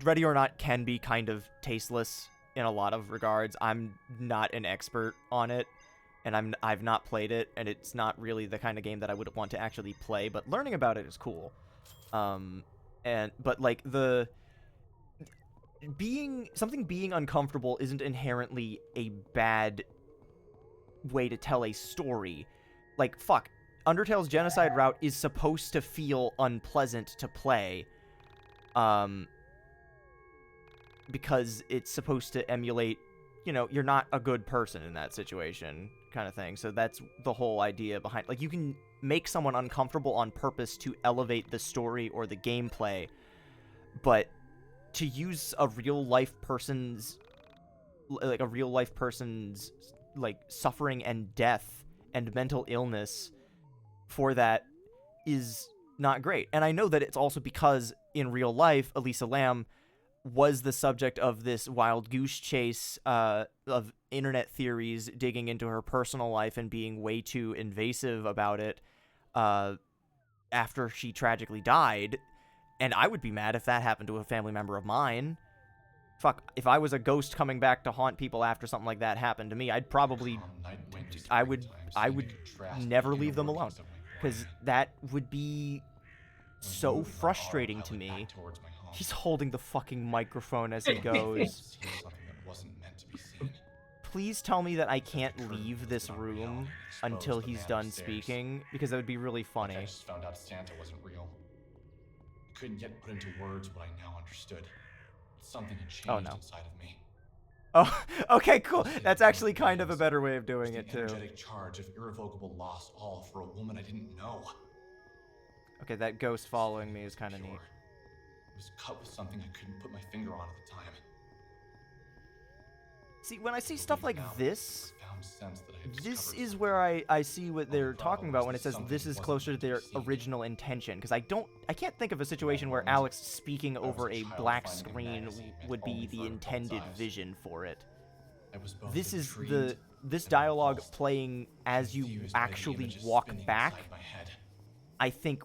Ready or Not can be kind of tasteless in a lot of regards. I'm not an expert on it, and I've not played it, and it's not really the kind of game that I would want to actually play, but learning about it is cool. But like something being uncomfortable isn't inherently a bad way to tell a story. Like, fuck, Undertale's genocide route is supposed to feel unpleasant to play, because it's supposed to emulate, you know, you're not a good person in that situation kind of thing. So that's the whole idea behind, like, you can make someone uncomfortable on purpose to elevate the story or the gameplay, but to use a real life person's like suffering and death and mental illness for that is not great. And I know that it's also because in real life, Elisa Lam was the subject of this wild goose chase of internet theories digging into her personal life and being way too invasive about it after she tragically died. And I would be mad if that happened to a family member of mine. Fuck, if I was a ghost coming back to haunt people after something like that happened to me, I'd probably... I would never leave them alone. Because that would be so frustrating to me. He's holding the fucking microphone as he goes. please tell me that I can't leave this room until he's done speaking, because that would be really funny. I just found out Santa wasn't real. I couldn't yet put into words what I now understood. Something had changed inside of me. Oh, okay, cool. That's actually kind of a better way of doing it, too. Energetic charge of irrevocable loss, all for a woman I didn't know. Okay, that ghost following me is kind of neat. It was cut with something I couldn't put my finger on at the time. See, when I see stuff like this, this is where I see what they're talking about when it says this is closer to their original intention. Because I can't think of a situation where Alex speaking over a black screen would be the intended vision for it. This is this dialogue playing as you actually walk back, I think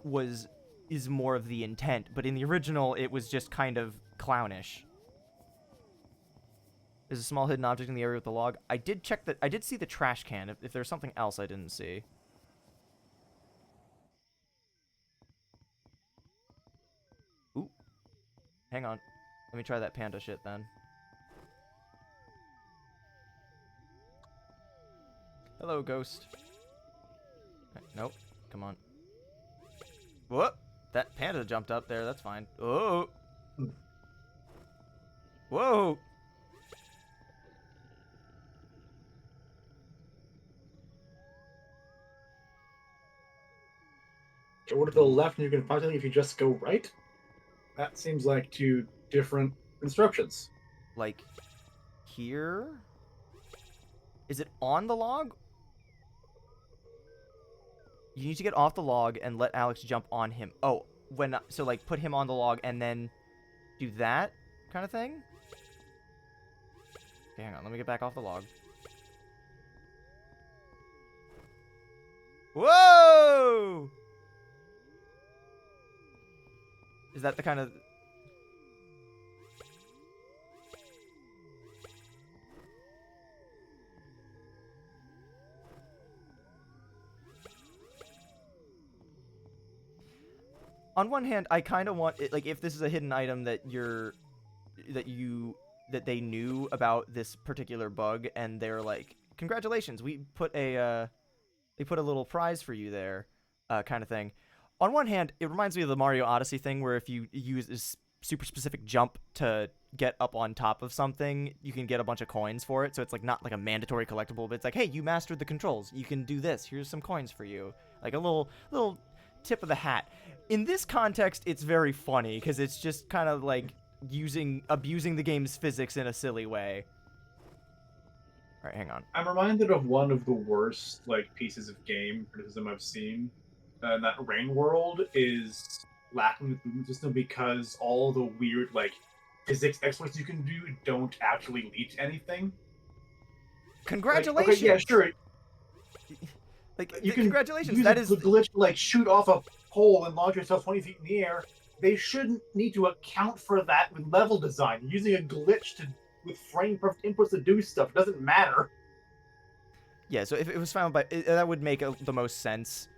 is more of the intent. But in the original, it was just kind of clownish. There's a small hidden object in the area with the log. I did check that. I did see the trash can. If there's something else I didn't see. Ooh. Hang on. Let me try that panda shit then. Hello, ghost. Nope. Come on. Whoop. That panda jumped up there. That's fine. Oh. Whoa. Go to the left and you can find something if you just go right. That seems like two different instructions. Like, here? Is it on the log? You need to get off the log and let Alex jump on him. Oh, so like put him on the log and then do that kind of thing? Okay, hang on, let me get back off the log. Whoa! Is that the kind of... On one hand, I kind of want it, like, if this is a hidden item that they knew about this particular bug and they're like, congratulations, we put a little prize for you there, kind of thing. On one hand, it reminds me of the Mario Odyssey thing where if you use this super specific jump to get up on top of something, you can get a bunch of coins for it. So it's like not like a mandatory collectible, but it's like, hey, you mastered the controls. You can do this. Here's some coins for you. Like a little tip of the hat. In this context, it's very funny because it's just kind of like abusing the game's physics in a silly way. All right, hang on. I'm reminded of one of the worst pieces of game criticism I've seen. That Rain World is lacking the movement system because all the weird physics exploits you can do don't actually lead to anything. Congratulations! Okay, yeah, sure. Congratulations. That is the glitch to shoot off a pole and launch yourself 20 feet in the air. They shouldn't need to account for that with level design. You're using a glitch with frame perfect inputs to do stuff. It doesn't matter. Yeah, so if it was found that would make the most sense.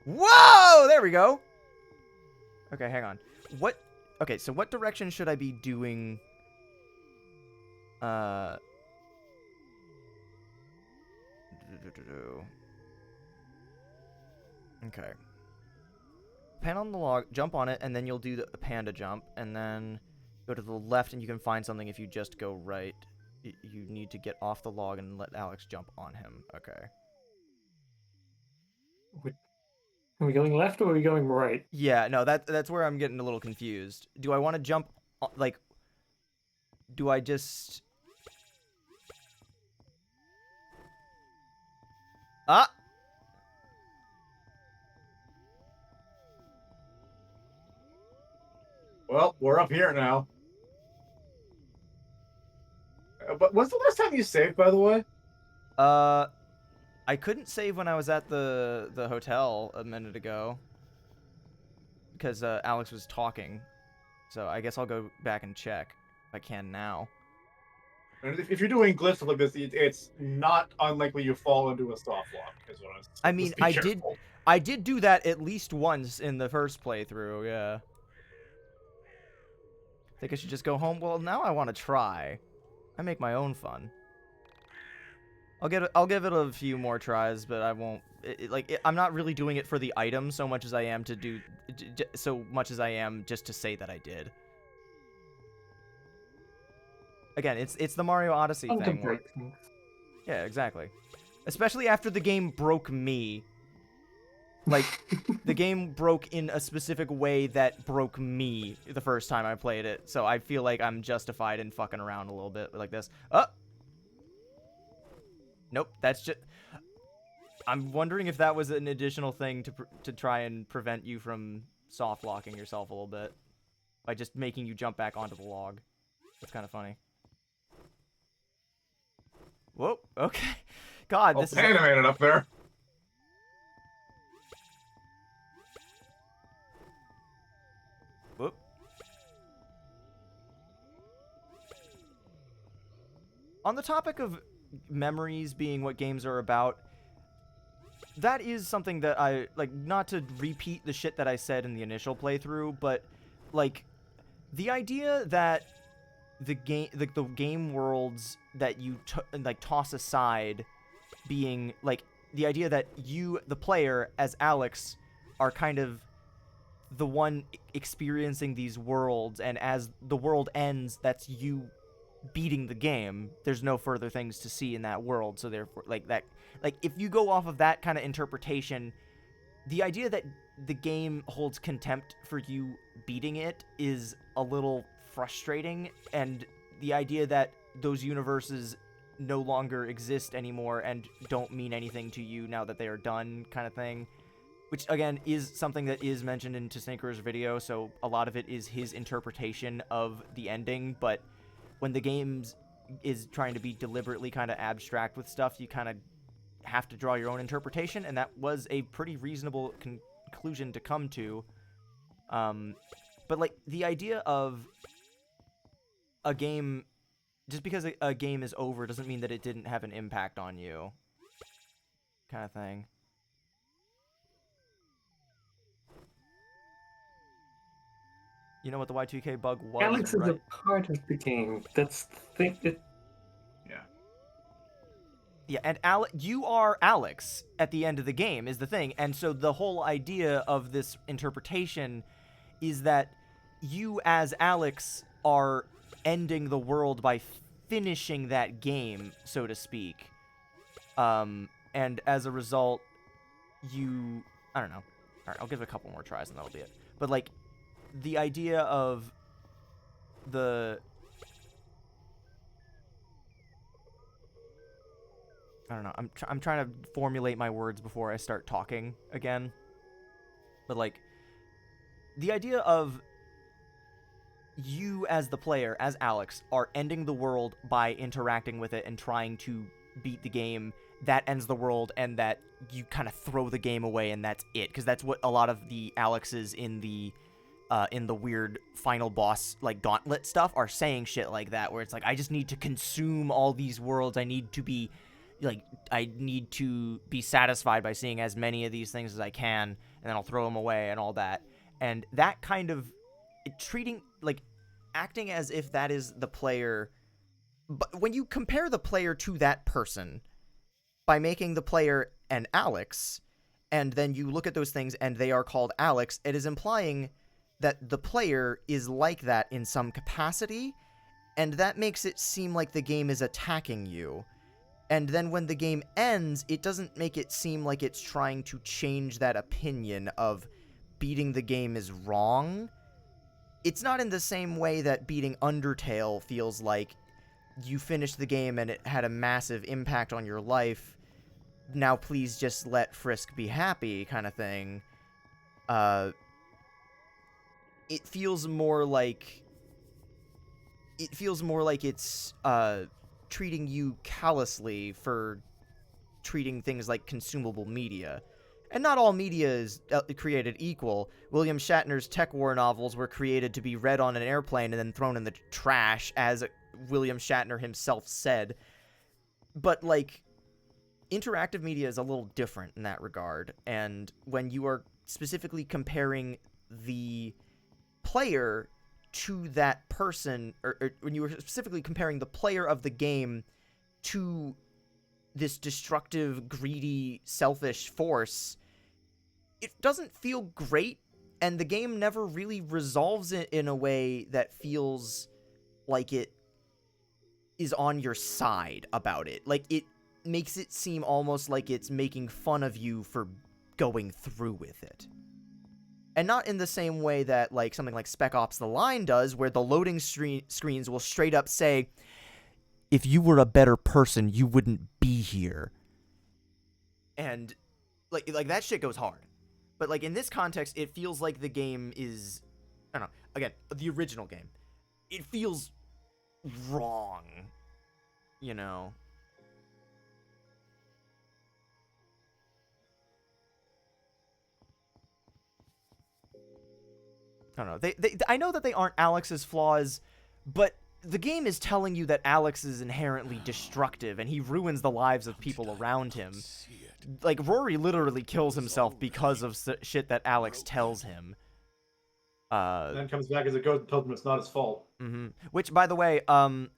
Whoa! There we go. Okay, hang on. Okay, so what direction should I be doing? Okay. Pan on the log, jump on it, and then you'll do the panda jump, and then go to the left, and you can find something if you just go right. You need to get off the log and let Alex jump on him. Okay. Are we going left or are we going right? Yeah, no, that's where I'm getting a little confused. Do I want to jump, do I just... Ah! Well, we're up here now. But when's the last time you saved, by the way? I couldn't save when I was at the hotel a minute ago. Because Alex was talking. So I guess I'll go back and check if I can now. And if you're doing glitch stuff like this, it's not unlikely you fall into a soft lock. I mean, I did do that at least once in the first playthrough, yeah. Think I should just go home? Well, now I want to try. I make my own fun. I'll give it a few more tries, but I won't. I'm not really doing it for the item so much as I am just to say that I did. Again, it's the Mario Odyssey thing. Yeah, exactly. Especially after the game broke me. Like, the game broke in a specific way that broke me the first time I played it. So I feel like I'm justified in fucking around a little bit like this. Oh! Nope, that's just... I'm wondering if that was an additional thing to try and prevent you from soft-locking yourself a little bit. By just making you jump back onto the log. That's kind of funny. Whoa, okay. God, this is... animated up there. Whoop. On the topic of memories being what games are about, that is something that I, like, not to repeat the shit that I said in the initial playthrough, but, like, the idea that the game worlds that you, toss aside being, like, the idea that you, the player, as Alex, are kind of the one experiencing these worlds, and as the world ends, that's you beating the game. There's no further things to see in that world, so therefore, if you go off of that kind of interpretation, the idea that the game holds contempt for you beating it is a little frustrating, and the idea that those universes no longer exist anymore and don't mean anything to you now that they are done, kind of thing. Which, again, is something that is mentioned in Tinker's video, so a lot of it is his interpretation of the ending, but when the game is trying to be deliberately kind of abstract with stuff, you kind of have to draw your own interpretation, and that was a pretty reasonable conclusion to come to. But, like, the idea of a game... Just because a game is over doesn't mean that it didn't have an impact on you. Kind of thing. You know what the Y2K bug was, Alex right? is a part of the game. That's the thing that... Yeah. Yeah, and you are Alex at the end of the game, is the thing. And so the whole idea of this interpretation is that you, as Alex, are ending the world by finishing that game, so to speak. And as a result, you... I don't know. Alright, I'll give it a couple more tries and that'll be it. But, like, the idea of the... I don't know. I'm trying to formulate my words before I start talking again. But, like, the idea of you as the player, as Alex, are ending the world by interacting with it and trying to beat the game. That ends the world, and that you kind of throw the game away, and that's it. Because that's what a lot of the Alexes in the weird final boss, like, gauntlet stuff are saying shit like that, where it's like, I just need to consume all these worlds. I need to be satisfied by seeing as many of these things as I can, and then I'll throw them away and all that. And that kind of acting as if that is the player. But when you compare the player to that person by making the player an Alex, and then you look at those things and they are called Alex, it is implying that the player is like that in some capacity, and that makes it seem like the game is attacking you. And then when the game ends, it doesn't make it seem like it's trying to change that opinion of beating the game is wrong. It's not in the same way that beating Undertale feels like you finished the game and it had a massive impact on your life. Now please just let Frisk be happy, kind of thing. It feels more like it's treating you callously for treating things like consumable media. And not all media is created equal. William Shatner's Tech War novels were created to be read on an airplane and then thrown in the trash, as William Shatner himself said. But, like, interactive media is a little different in that regard. And when you are specifically comparing the player to that person, or when you were specifically comparing the player of the game to this destructive, greedy, selfish force, it doesn't feel great, and the game never really resolves it in a way that feels like it is on your side about it. Like, it makes it seem almost like it's making fun of you for going through with it. And not in the same way that, like, something like Spec Ops The Line does, where the loading screens will straight up say, if you were a better person, you wouldn't be here. And, like that shit goes hard. But, like, in this context, it feels like the game is, I don't know, again, the original game. It feels wrong, you know? I don't know. I know that they aren't Alex's flaws, but the game is telling you that Alex is inherently destructive, and he ruins the lives of people around him. Like, Rory literally kills himself because of shit that Alex tells him. Then comes back as it goes and tells him it's not his fault. Mm-hmm. Which, by the way, I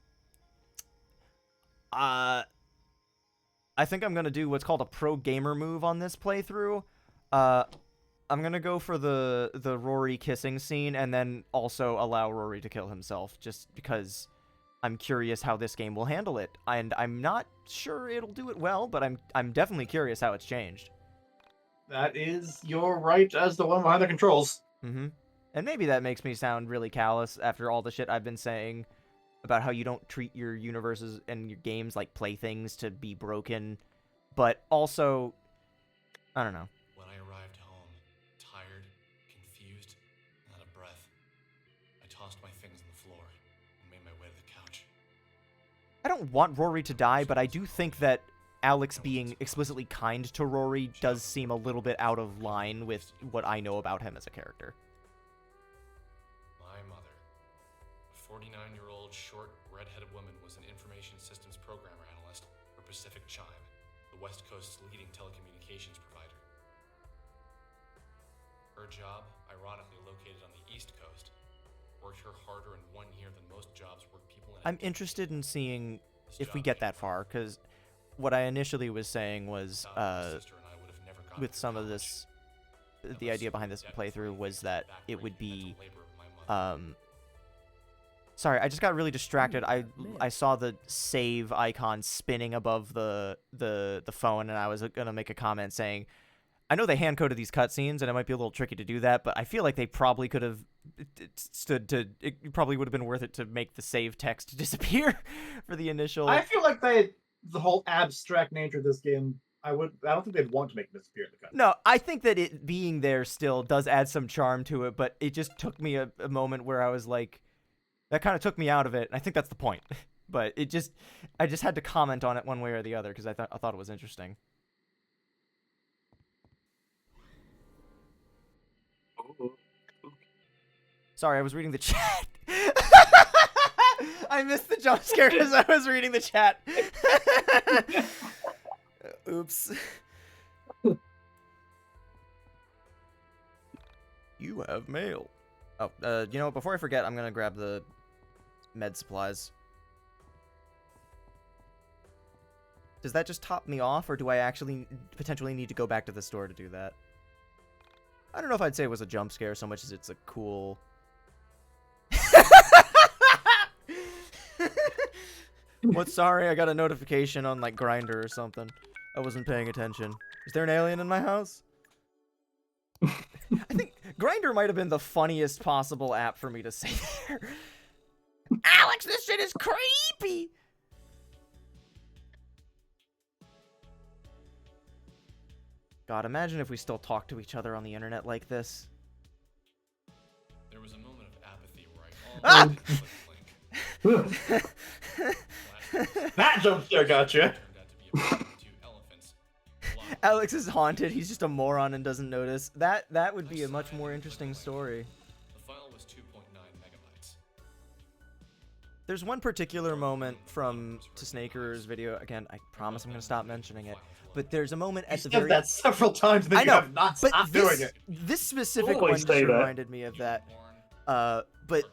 think I'm gonna do what's called a pro gamer move on this playthrough. I'm gonna go for the Rory kissing scene, and then also allow Rory to kill himself, just because I'm curious how this game will handle it. And I'm not sure it'll do it well, but I'm definitely curious how it's changed. That is your right as the one behind the controls. Mm-hmm. And maybe that makes me sound really callous after all the shit I've been saying about how you don't treat your universes and your games like playthings to be broken. But also, I don't know. When I arrived home, tired, confused, and out of breath, I tossed my things on the floor and made my way to the couch. I don't want Rory to die, but I do think that Alex being explicitly kind to Rory does seem a little bit out of line with what I know about him as a character. My mother, a 49-year-old, short, red-headed woman, was an information systems programmer analyst for Pacific Chime, the West Coast's leading telecommunications provider. Her job, ironically located on the East Coast, worked her harder in 1 year than most jobs work people in. I'm interested in seeing if we get that far, because what I initially was saying was, with some of this, the idea behind this playthrough was that it would be, sorry, I just got really distracted. I saw the save icon spinning above the phone, and I was gonna make a comment saying, I know they hand-coded these cutscenes, and it might be a little tricky to do that, but I feel like they probably could have it probably would have been worth it to make the save text disappear for the initial. I feel like the whole abstract nature of this game, I don't think they'd want to make it disappear in the cutscene. No, I think that it being there still does add some charm to it, but it just took me a moment where I was like, that kind of took me out of it, and I think that's the point. But I just had to comment on it one way or the other, because I thought it was interesting. Sorry, I was reading the chat. I missed the jump scare because I was reading the chat. Oops. You have mail. Oh, you know what? Before I forget, I'm gonna grab the med supplies. Does that just top me off, or do I actually potentially need to go back to the store to do that? I don't know if I'd say it was a jump scare so much as it's a cool... What? Sorry, I got a notification on, like, Grindr or something. I wasn't paying attention. Is there an alien in my house? I think Grindr might have been the funniest possible app for me to say there. Alex, this shit is creepy! God, imagine if we still talk to each other on the internet like this. There was a moment of apathy where I That jump scare gotcha. Alex is haunted. He's just a moron and doesn't notice. That would be a much more interesting story. The file was 2.9 megabytes. There's one particular moment from Snaker's video. Again, I promise I'm going to stop mentioning it. But there's a moment at the very... that several times that you have not stopped doing it. This specific one just reminded me of that. But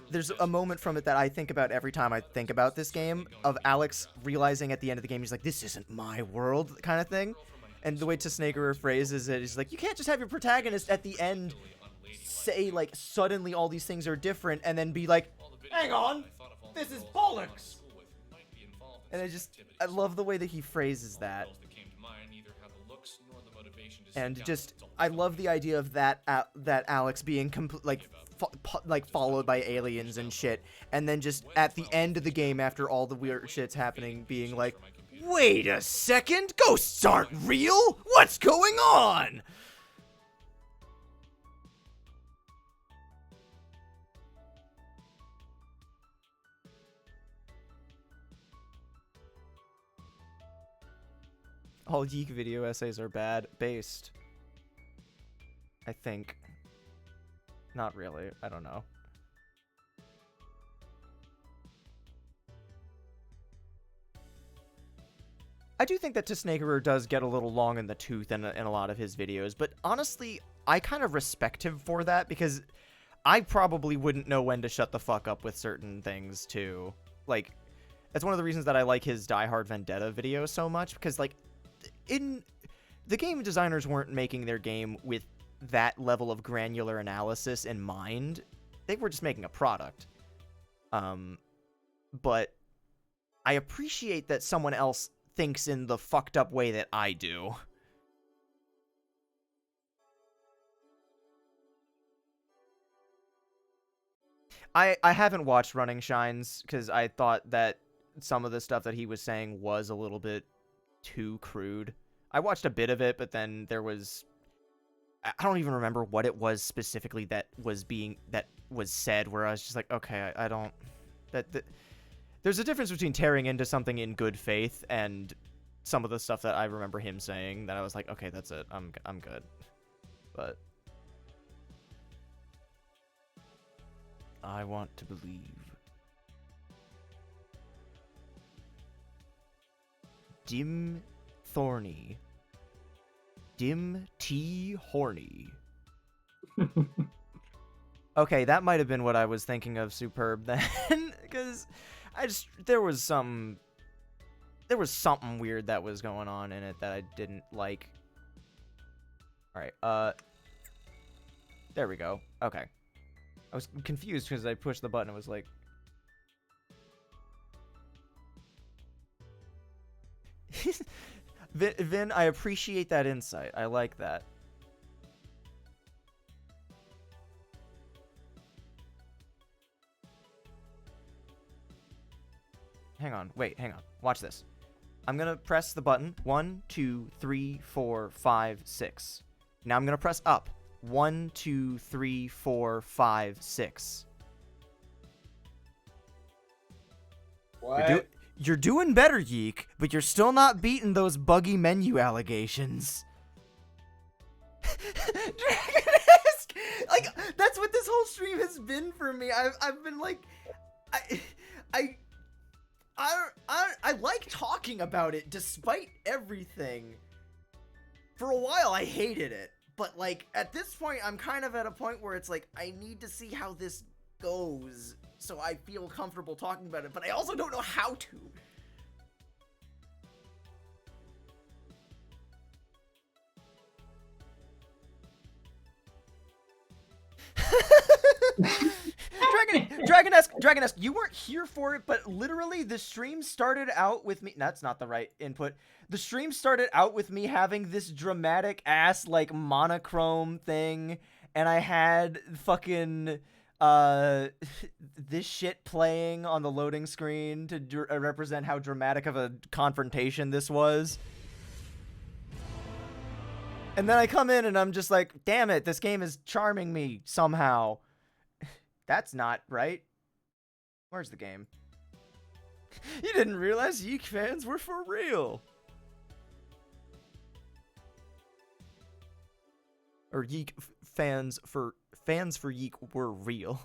there's a moment from it that I think about every time I think about this game, of Alex realizing at the end of the game, he's like, this isn't my world, kind of thing. And the way Tsnagarer phrases it, he's like, you can't just have your protagonist at the end say, like, suddenly all these things are different, and then be like, hang on, this is bollocks! And I love the way that he phrases that. And just, I love the idea of that Alex being followed by aliens and shit, and then just at the end of the game, after all the weird shit's happening, being like, wait a second, ghosts aren't real? What's going on? All YIIK video essays are bad. Based. I think. Not really. I don't know. I do think that Tsnagarer does get a little long in the tooth in a lot of his videos, but honestly, I kind of respect him for that, because I probably wouldn't know when to shut the fuck up with certain things, too. Like, that's one of the reasons that I like his Die Hard Vendetta video so much, because, like, the game designers weren't making their game with that level of granular analysis in mind. They were just making a product. But I appreciate that someone else thinks in the fucked up way that I do. I haven't watched Running Shines because I thought that some of the stuff that he was saying was a little bit too crude. I watched a bit of it, but then there was, I don't even remember what it was specifically that was said, where I was just like, okay, I don't, there's a difference between tearing into something in good faith and some of the stuff that I remember him saying that I was like, okay, that's it, I'm good. But I want to believe. Dim Thorny. Dim T Horny. Okay, that might have been what I was thinking of Superb then, because there was something weird that was going on in it that I didn't like. Alright, there we go. Okay. I was confused because I pushed the button and was like, Vin, I appreciate that insight. I like that. Hang on. Wait, hang on. Watch this. I'm going to press the button. 1, 2, 3, 4, 5, 6. Now I'm going to press up. 1, 2, 3, 4, 5, 6. What? You're doing better, YIIK, but you're still not beating those buggy menu allegations. Dragon-esque! Like, that's what this whole stream has been for me. I've been like, I like talking about it despite everything. For a while, I hated it. But, like, at this point, I'm kind of at a point where it's like, I need to see how this goes so I feel comfortable talking about it, but I also don't know how to. Dragon-esque, you weren't here for it, but literally the stream started out with me. That's not the right input. The stream started out with me having this dramatic ass, like, monochrome thing, and I had fucking this shit playing on the loading screen to represent how dramatic of a confrontation this was. And then I come in and I'm just like, damn it, this game is charming me somehow. That's not right. Where's the game? You didn't realize YIIK fans were for real. Or YIIK fans for YIIK were real.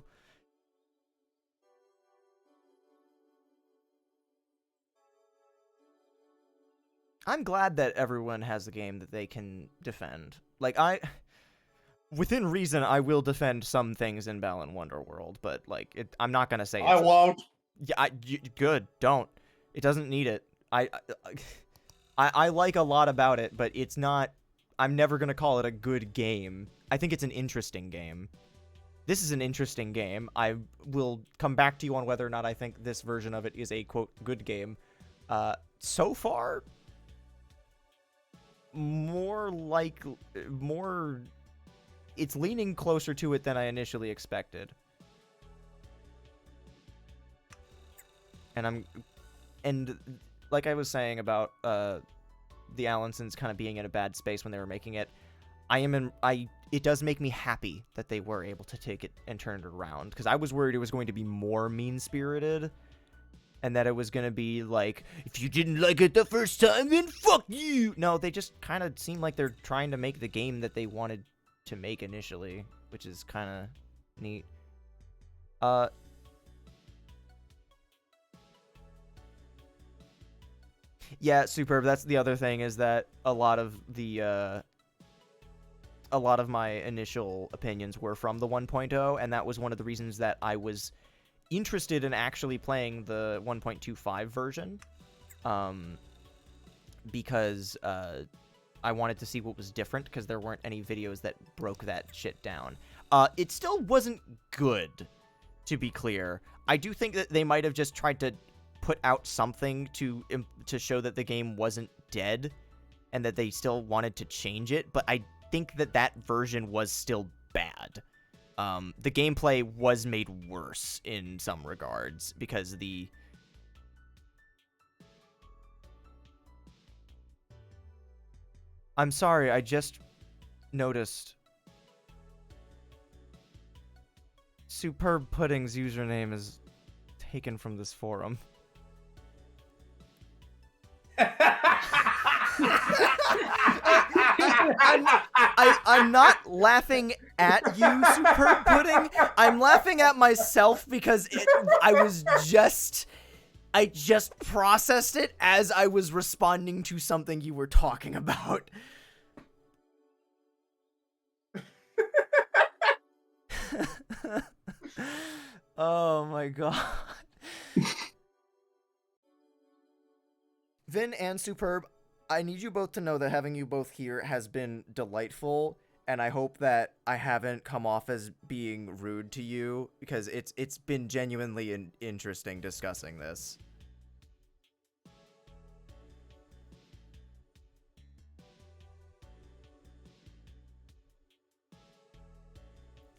I'm glad that everyone has a game that they can defend. Like, within reason, I will defend some things in Balan Wonderworld, but like, I'm not gonna say I won't. Yeah, good. Don't. It doesn't need it. I like a lot about it, but it's not. I'm never gonna call it a good game. I think it's an interesting game. This is an interesting game. I will come back to you on whether or not I think this version of it is a quote good game. So far, it's leaning closer to it than I initially expected. And like I was saying about the Allensons kind of being in a bad space when they were making it, it does make me happy that they were able to take it and turn it around, because I was worried it was going to be more mean-spirited, and that it was going to be like, if you didn't like it the first time, then fuck you! No, they just kind of seem like they're trying to make the game that they wanted to make initially, which is kind of neat. Yeah, superb. That's the other thing, is that a lot of my initial opinions were from the 1.0, and that was one of the reasons that I was interested in actually playing the 1.25 version, because I wanted to see what was different, because there weren't any videos that broke that shit down. It still wasn't good, to be clear. I do think that they might have just tried to put out something to show that the game wasn't dead and that they still wanted to change it, but I think that version was still bad. The gameplay was made worse in some regards because I'm sorry, I just noticed Superb Pudding's username is taken from this forum. I'm not laughing at you, Superb Pudding. I'm laughing at myself because I just processed it as I was responding to something you were talking about. Oh my god. Vin and Superb, I need you both to know that having you both here has been delightful, and I hope that I haven't come off as being rude to you, because it's been genuinely interesting discussing this.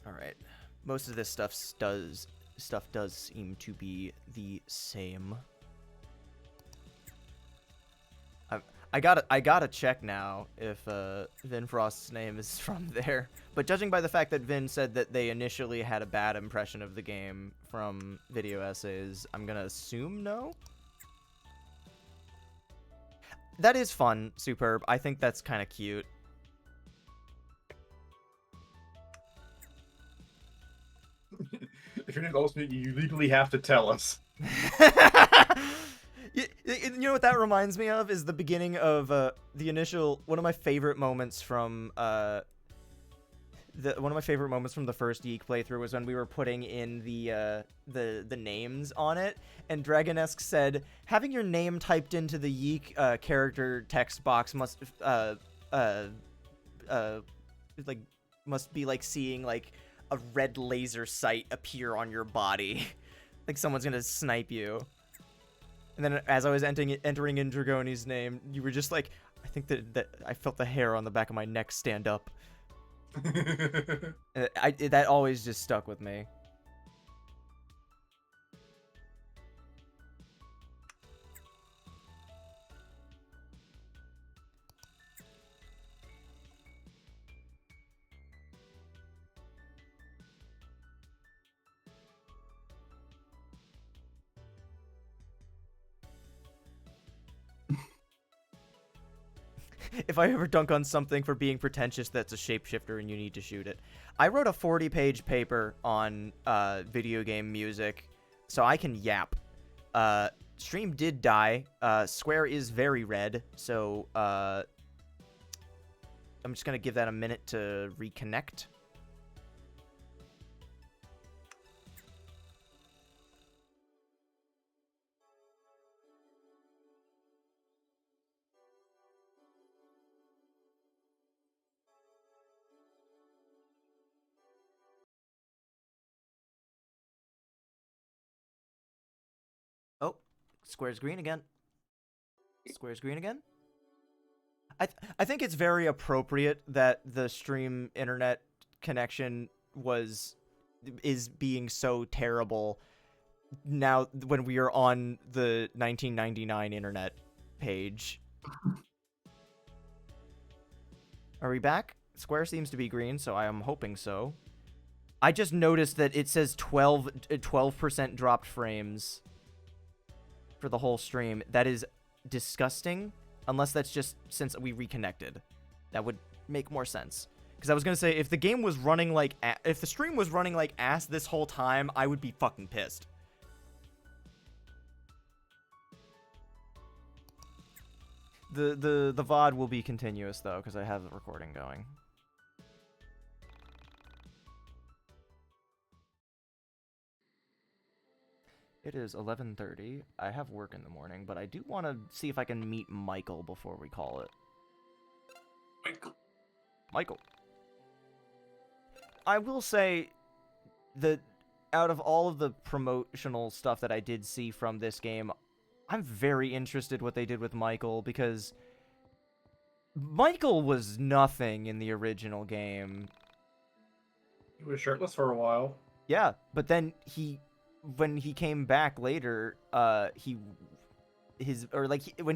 Alright. Most of this stuff does seem to be the same. I gotta check now if Vin Frost's name is from there. But judging by the fact that Vin said that they initially had a bad impression of the game from video essays, I'm gonna assume no? That is fun, Superb. I think that's kind of cute. If you're gonna host me, you legally have to tell us. You know what that reminds me of is the beginning of the initial one of my favorite moments from the first YIIK playthrough was when we were putting in the names on it, and Dragonesque said having your name typed into the YIIK character text box must be like seeing like a red laser sight appear on your body, like someone's gonna snipe you. And then as I was entering in Dragoni's name, you were just like, I think that I felt the hair on the back of my neck stand up. That always just stuck with me. If I ever dunk on something for being pretentious, that's a shapeshifter and you need to shoot it. I wrote a 40-page paper on video game music, so I can yap. Stream did die. Square is very red, so I'm just going to give that a minute to reconnect. Square's green again. Square's green again. I think it's very appropriate that the stream internet connection is being so terrible now when we are on the 1999 internet page. Are we back? Square seems to be green, so I am hoping so. I just noticed that it says 12% dropped frames for the whole stream. That is disgusting, unless that's just since we reconnected. That would make more sense. Because I was going to say, if the game was running like... if the stream was running like ass this whole time, I would be fucking pissed. The VOD will be continuous, though, because I have the recording going. It is 11:30. I have work in the morning, but I do want to see if I can meet Michael before we call it. Michael. I will say that out of all of the promotional stuff that I did see from this game, I'm very interested what they did with Michael, because Michael was nothing in the original game. He was shirtless for a while. Yeah, but then when he came back later, when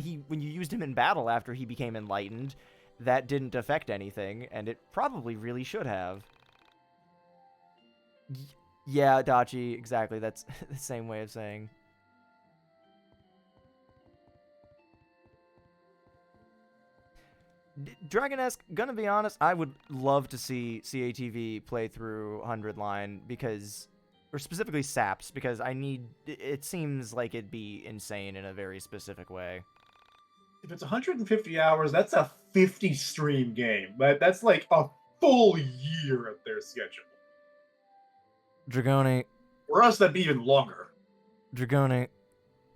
you used him in battle after he became enlightened, that didn't affect anything, and it probably really should have. Yeah, Dachi, exactly. That's the same way of saying. Dragon-esque, gonna be honest, I would love to see CATV play through 100 line, because, or specifically SAPS, because it seems like it'd be insane in a very specific way. If it's 150 hours, that's a 50 stream game. That's like a full year of their schedule. Dragoni. For us, that'd be even longer. Dragoni,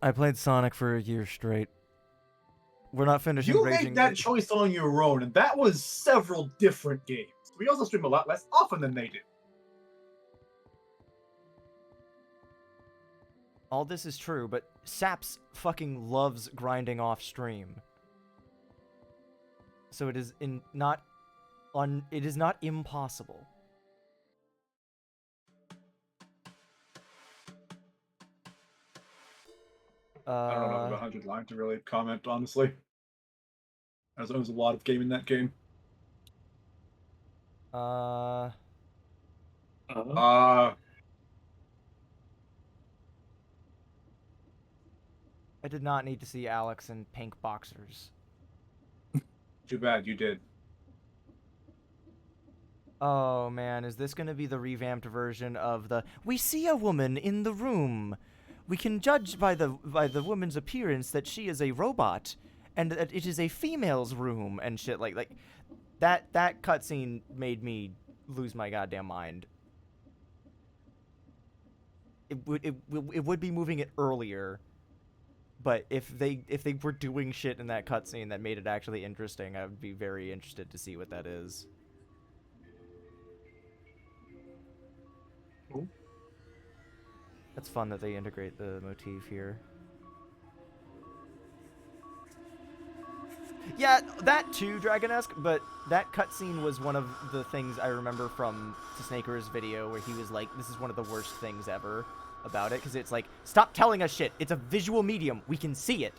I played Sonic for a year straight. We're not finishing You Raging... make that choice on your own, and that was several different games. We also stream a lot less often than they do. All this is true, but Saps fucking loves grinding off stream. So it is not impossible. I don't know enough about 100 line to really comment, honestly. There's a lot of game in that game. I did not need to see Alex in pink boxers. Too bad you did. Oh man, is this gonna be the revamped version of the "We see a woman in the room. We can judge by the woman's appearance that she is a robot, and that it is a female's room," and shit like that cutscene made me lose my goddamn mind. It would be moving it earlier, but if they were doing shit in that cutscene that made it actually interesting, I would be very interested to see what that is. Cool. That's fun that they integrate the motif here. Yeah, that too, Dragon-esque, but that cutscene was one of the things I remember from Snaker's video where he was like, this is one of the worst things ever about it, because it's like, stop telling us shit. It's a visual medium. We can see it.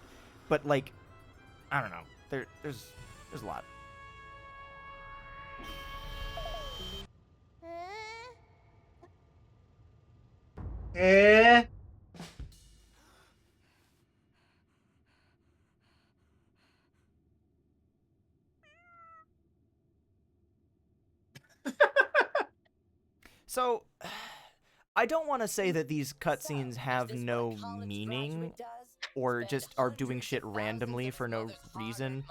But, like, I don't know. There's a lot. So, I don't want to say that these cutscenes have no meaning, or just are doing shit randomly for no reason,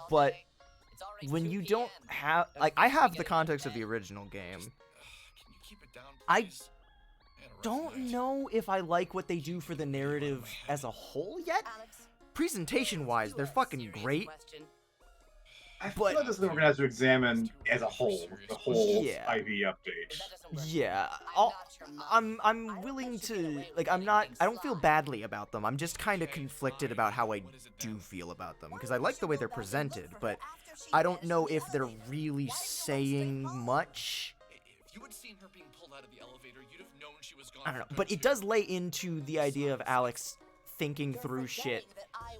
but when you don't have, like, I have the context of the original game. I don't know if I like what they do for the narrative as a whole yet. Presentation-wise, they're fucking great. I feel like this is something we're gonna have to examine as a whole, the whole Yeah. IV update. Yeah, I'm willing to, like, I don't feel badly about them. I'm just kind of conflicted about how I do feel about them, because I like the way they're presented, but I don't know if they're really saying much. If you had seen her being pulled out of the elevator, you'd have known she was gone. I don't know, but it does lay into the idea of Alex thinking through shit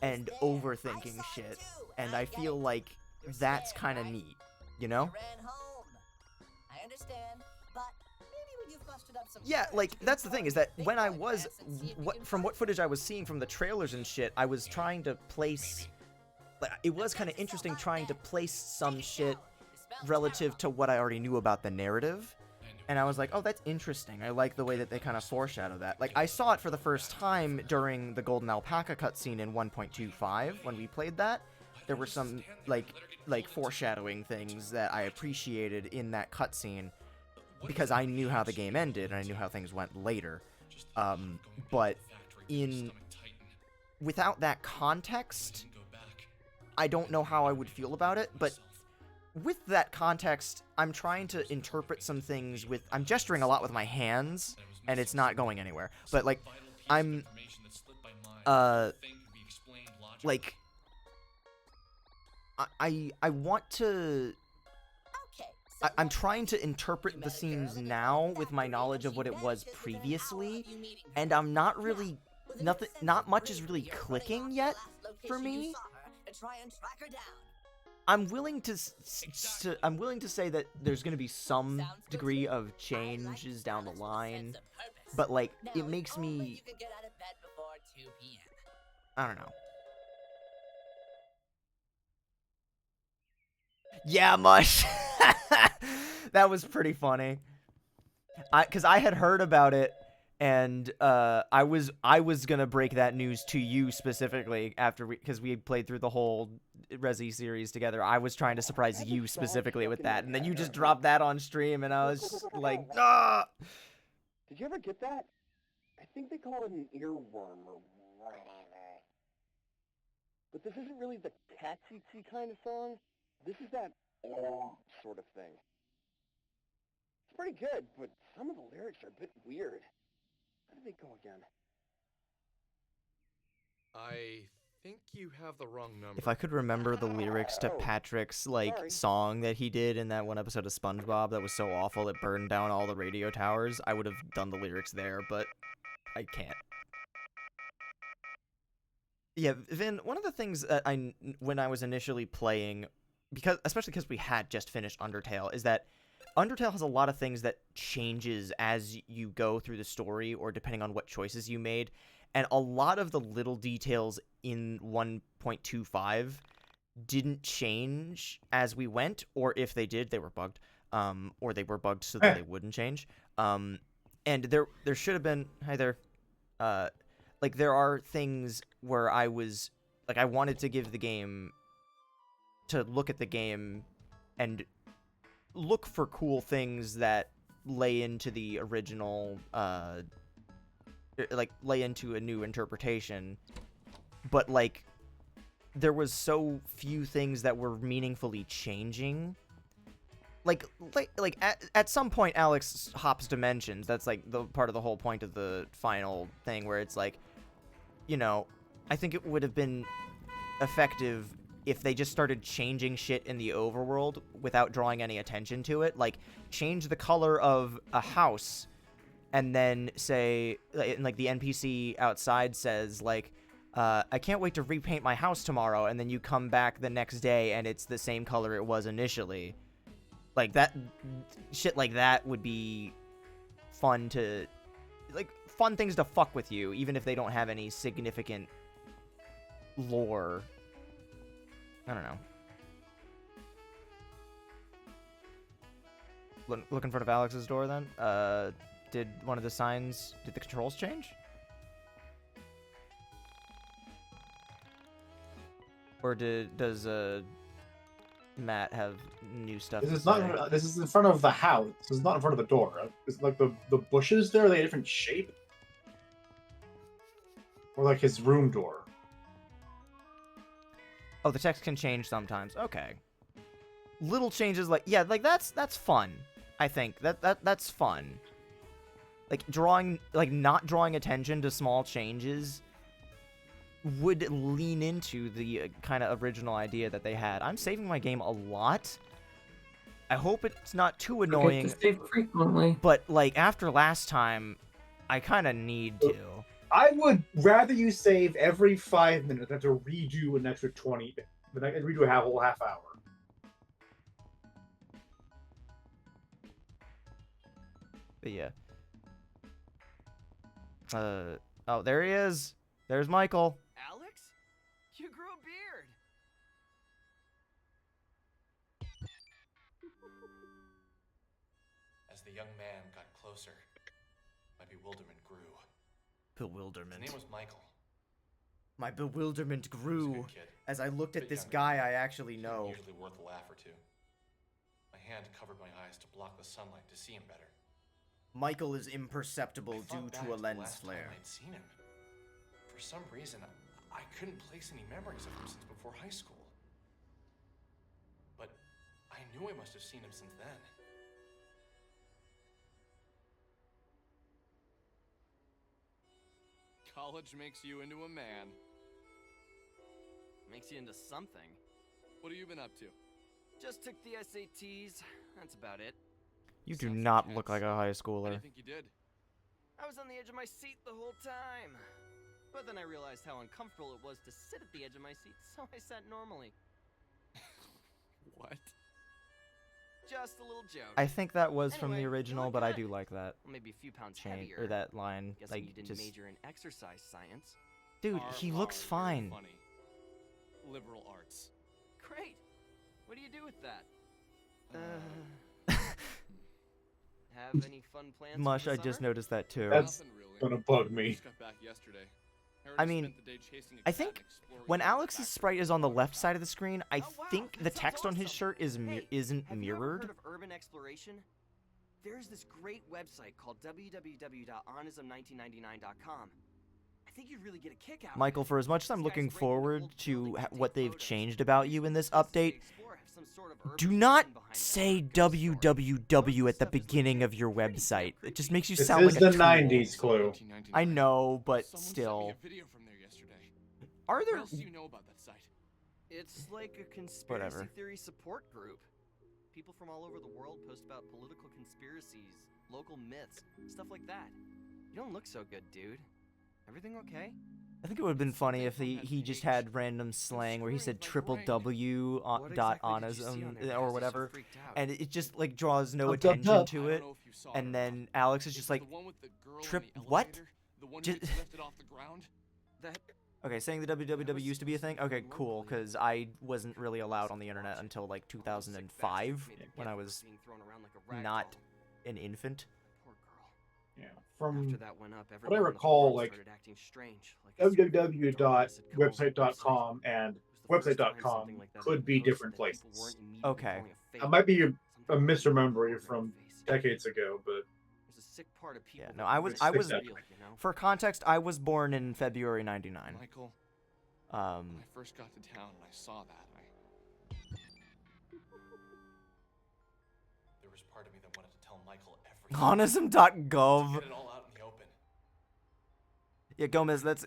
and overthinking shit, and I feel like that's kind of neat, you know? I understand, but maybe when you've mustered up some... Yeah, like, that's the thing, is that when I was, from what footage I was seeing from the trailers and shit, I was trying to place, like, it was kind of interesting trying to place some shit relative to what I already knew about the narrative, and I was like, oh, that's interesting. I like the way that they kind of foreshadow that. Like, I saw it for the first time during the Golden Alpaca cutscene in 1.25, when we played that. There were some, like foreshadowing things that I appreciated in that cutscene, because I knew how the game ended, and I knew how things went later. But without that context, I don't know how I would feel about it, but with that context, I'm trying to interpret some things with... I'm gesturing a lot with my hands, and it's not going anywhere. But, like, I'm... like... I want to... I'm trying to interpret the scenes now with my knowledge of what it was previously, and I'm not really... Not much is really clicking yet for me. I'm willing to say that there's going to be some degree of changes down the line, but, like, it makes me... I don't know. Yeah, Mush! That was pretty funny. Because I had heard about it, and I was gonna break that news to you specifically because we played through the whole Resi series together. I was trying to surprise you specifically with that, and then you just dropped that on stream, and I was just like, ah! Did you ever get that? I think they call it an earworm or whatever. But this isn't really the catchy kind of song. This is that sort of thing. It's pretty good, but some of the lyrics are a bit weird. How did they go again? I think you have the wrong number. If I could remember the lyrics to Patrick's, like, song that he did in that one episode of SpongeBob that was so awful it burned down all the radio towers, I would have done the lyrics there, but I can't. Yeah, Vin, one of the things that when I was initially playing, especially because we had just finished Undertale, is that Undertale has a lot of things that changes as you go through the story, or depending on what choices you made, and a lot of the little details in 1.25 didn't change as we went, or if they did, they were bugged, or they were bugged so that they wouldn't change. And there should have been... Hi there. Like, there are things where I was... Like, I wanted to give the game... to look at the game and look for cool things that lay into the original, like, lay into a new interpretation. But, like, there was so few things that were meaningfully changing. Like at some point, Alex hops dimensions. That's, like, the part of the whole point of the final thing, where it's like, you know, I think it would have been effective if they just started changing shit in the overworld without drawing any attention to it. Like, change the color of a house, and then say, like, the NPC outside says, like, I can't wait to repaint my house tomorrow, and then you come back the next day and it's the same color it was initially. Like, that shit like that would be fun to... Like, fun things to fuck with you, even if they don't have any significant lore. I don't know. Look in front of Alex's door, then. Did one of the signs... Did the controls change? Or does Matt have new stuff? This is not. This is in front of the house. This is not in front of the door. It's like the bushes there. Are they a different shape? Or like his room door. Oh, the text can change sometimes. Okay. little changes like, yeah, like that's fun. I think that's fun. Like not drawing attention to small changes would lean into the kind of original idea that they had. I'm saving my game a lot. I hope it's not too annoying. To save frequently. But like after last time, I kind of need to. I would rather you save every 5 minutes than to redo an extra 20, redo a whole half hour. But yeah. Oh, there he is. There's Michael. Alex? You grew a beard. As the young man got closer, my bewilderment grew. Bewilderment. His name was Michael. My bewilderment grew kid. as I looked at Bit this younger guy than me. I actually know. Usually worth a laugh or two. My hand covered my eyes to block the sunlight to see him better. Michael is imperceptible due Thought back to a the lens last time flare. I'd seen him. For some reason, I couldn't place any memories of him since before high school. But I knew I must have seen him since then. College makes you into a man. Makes you into something. What have you been up to? Just took the SATs. That's about it. You do not look like a high How do schooler. you think you did? I was on the edge of my seat the whole time. But then I realized how uncomfortable it was to sit at the edge of my seat, so I sat normally. What? Just a little joke. I think that was from the Anyway, you original, look but I good. do like that. Well, maybe a few pounds Change heavier. or that line, Guessing like you didn't just. major in exercise science. Dude, he looks fine. Funny. Liberal arts. Great. What do you do with that? Have any fun plans? Mush, for I the just summer? noticed that too. That's gonna bug me. Just got back yesterday. I mean, I think when Alex's sprite is on the left side of the screen, I think the text on his shirt is isn't Have you ever mirrored. heard of urban exploration? There's this great website called www.onism1999.com. I think you'd really get a kick out of Michael, for as much as I'm looking forward to what they've changed about you in this update, do not say www at the beginning of your website. It just makes you This sound is like a the tool. 90s, Clue. I know, but Someone still. sent me a video from there yesterday. Are there? What else do you know about that site? It's like a conspiracy Whatever. theory support group. People from all over the world post about political conspiracies, local myths, stuff like that. You don't look so good, dude. Everything okay? I think it would have been funny if he just had random slang where he said w dot onism or whatever, and it just like draws no attention to it, and then Alex is just like, what? Just, okay, saying the www used to be a thing? Okay, cool, because I wasn't really allowed on the internet until like 2005, when I was not an infant. Yeah, from After that went up, what I everyone on the recall, forum like started acting strange, like a www.website.com and website.com could be different places. Okay. I might be a misremembering from decades ago, but there's a sick part of people. Yeah, no, I was, for context, I was born in February '99. Michael, when I first got to town and I saw that, There was part of me that wanted to tell Michael everything. Onism.gov. Get it all out in the open. Yeah, Gomez, that's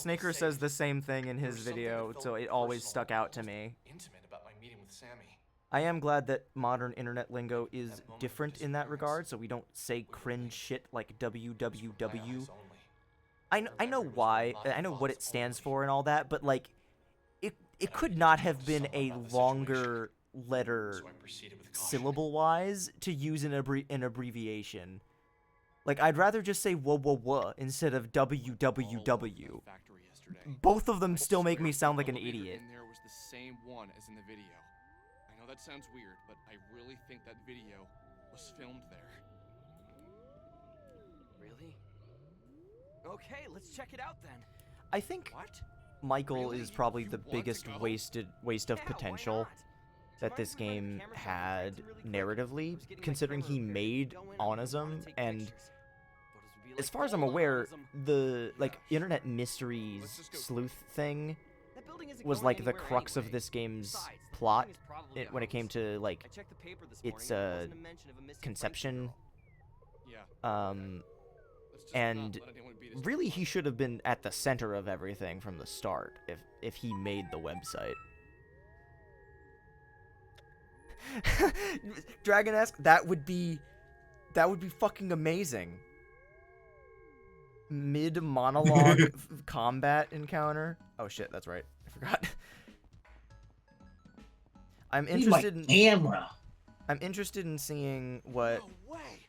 Snaker says the same thing in his video, so it always stuck out to me. Intimate about my meeting with Sammy. I am glad that modern internet lingo is different in that regard, so we don't say cringe shit like www. I know why, I know what it stands for and all that, but like, it could not have been a longer letter syllable-wise to use an abbreviation. Like, I'd rather just say wah instead of www. Both of them still make me sound like an idiot. in there was the same one as in the video. I know that sounds weird, but I really think that video was filmed there. Really? Okay, let's check it out then. I think Michael is probably the biggest waste of potential that this game had narratively, considering he made Onism, and as far as I'm aware, the like internet mysteries sleuth thing was like the crux of this game's plot when it came to like its conception. And really he should have been at the center of everything from the start if he made the website. Dragon-esque, that would be fucking amazing. Mid-monologue combat encounter. Oh shit, that's right. I forgot. I'm interested in camera. I'm interested in seeing what. No way!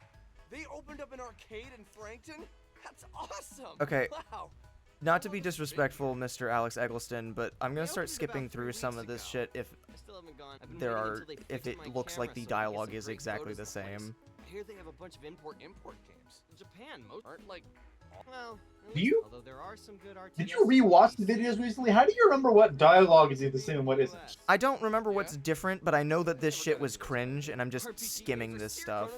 They opened up an arcade in Frankton? That's awesome! Okay. Wow. Not to be disrespectful, Mr. Alex Eggleston, but I'm gonna start skipping through some of this shit if it looks like the dialogue is exactly the same. I hear they have a bunch of import games. In Japan, most aren't like. Well, Do you? Although there are some good RTS. Did you rewatch the videos recently? How do you remember what dialogue is either the same and what isn't? I don't remember what's different, but I know that this shit was cringe, and I'm just skimming this stuff.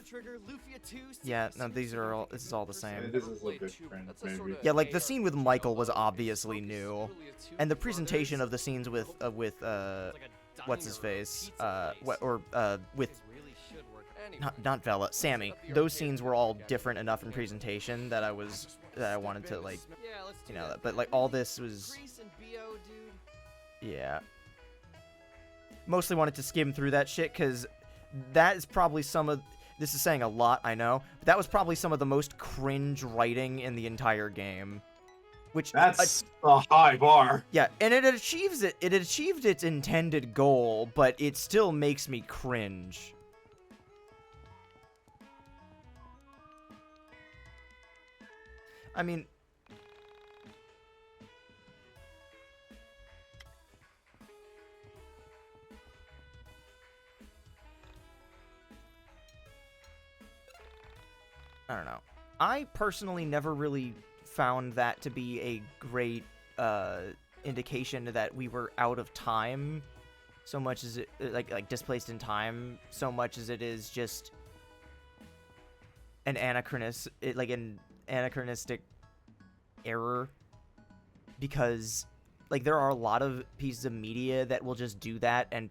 Yeah, no, this is all the same. This is a bit cringe, maybe. Yeah, like the scene with Michael was obviously new, and the presentation of the scenes with what's his face, with not Vela, Sammy. Those scenes were all different enough in presentation that I wanted to like, you know, but like all this was, yeah. Mostly wanted to skim through that shit because that is probably this is saying a lot, I know, but that was probably some of the most cringe writing in the entire game. Which that's a high bar. Yeah, and it achieves it. It achieved its intended goal, but it still makes me cringe. I mean, I don't know. I personally never really found that to be a great indication that we were out of time, so much as it like displaced in time, so much as it is just an anachronistic error, because like there are a lot of pieces of media that will just do that and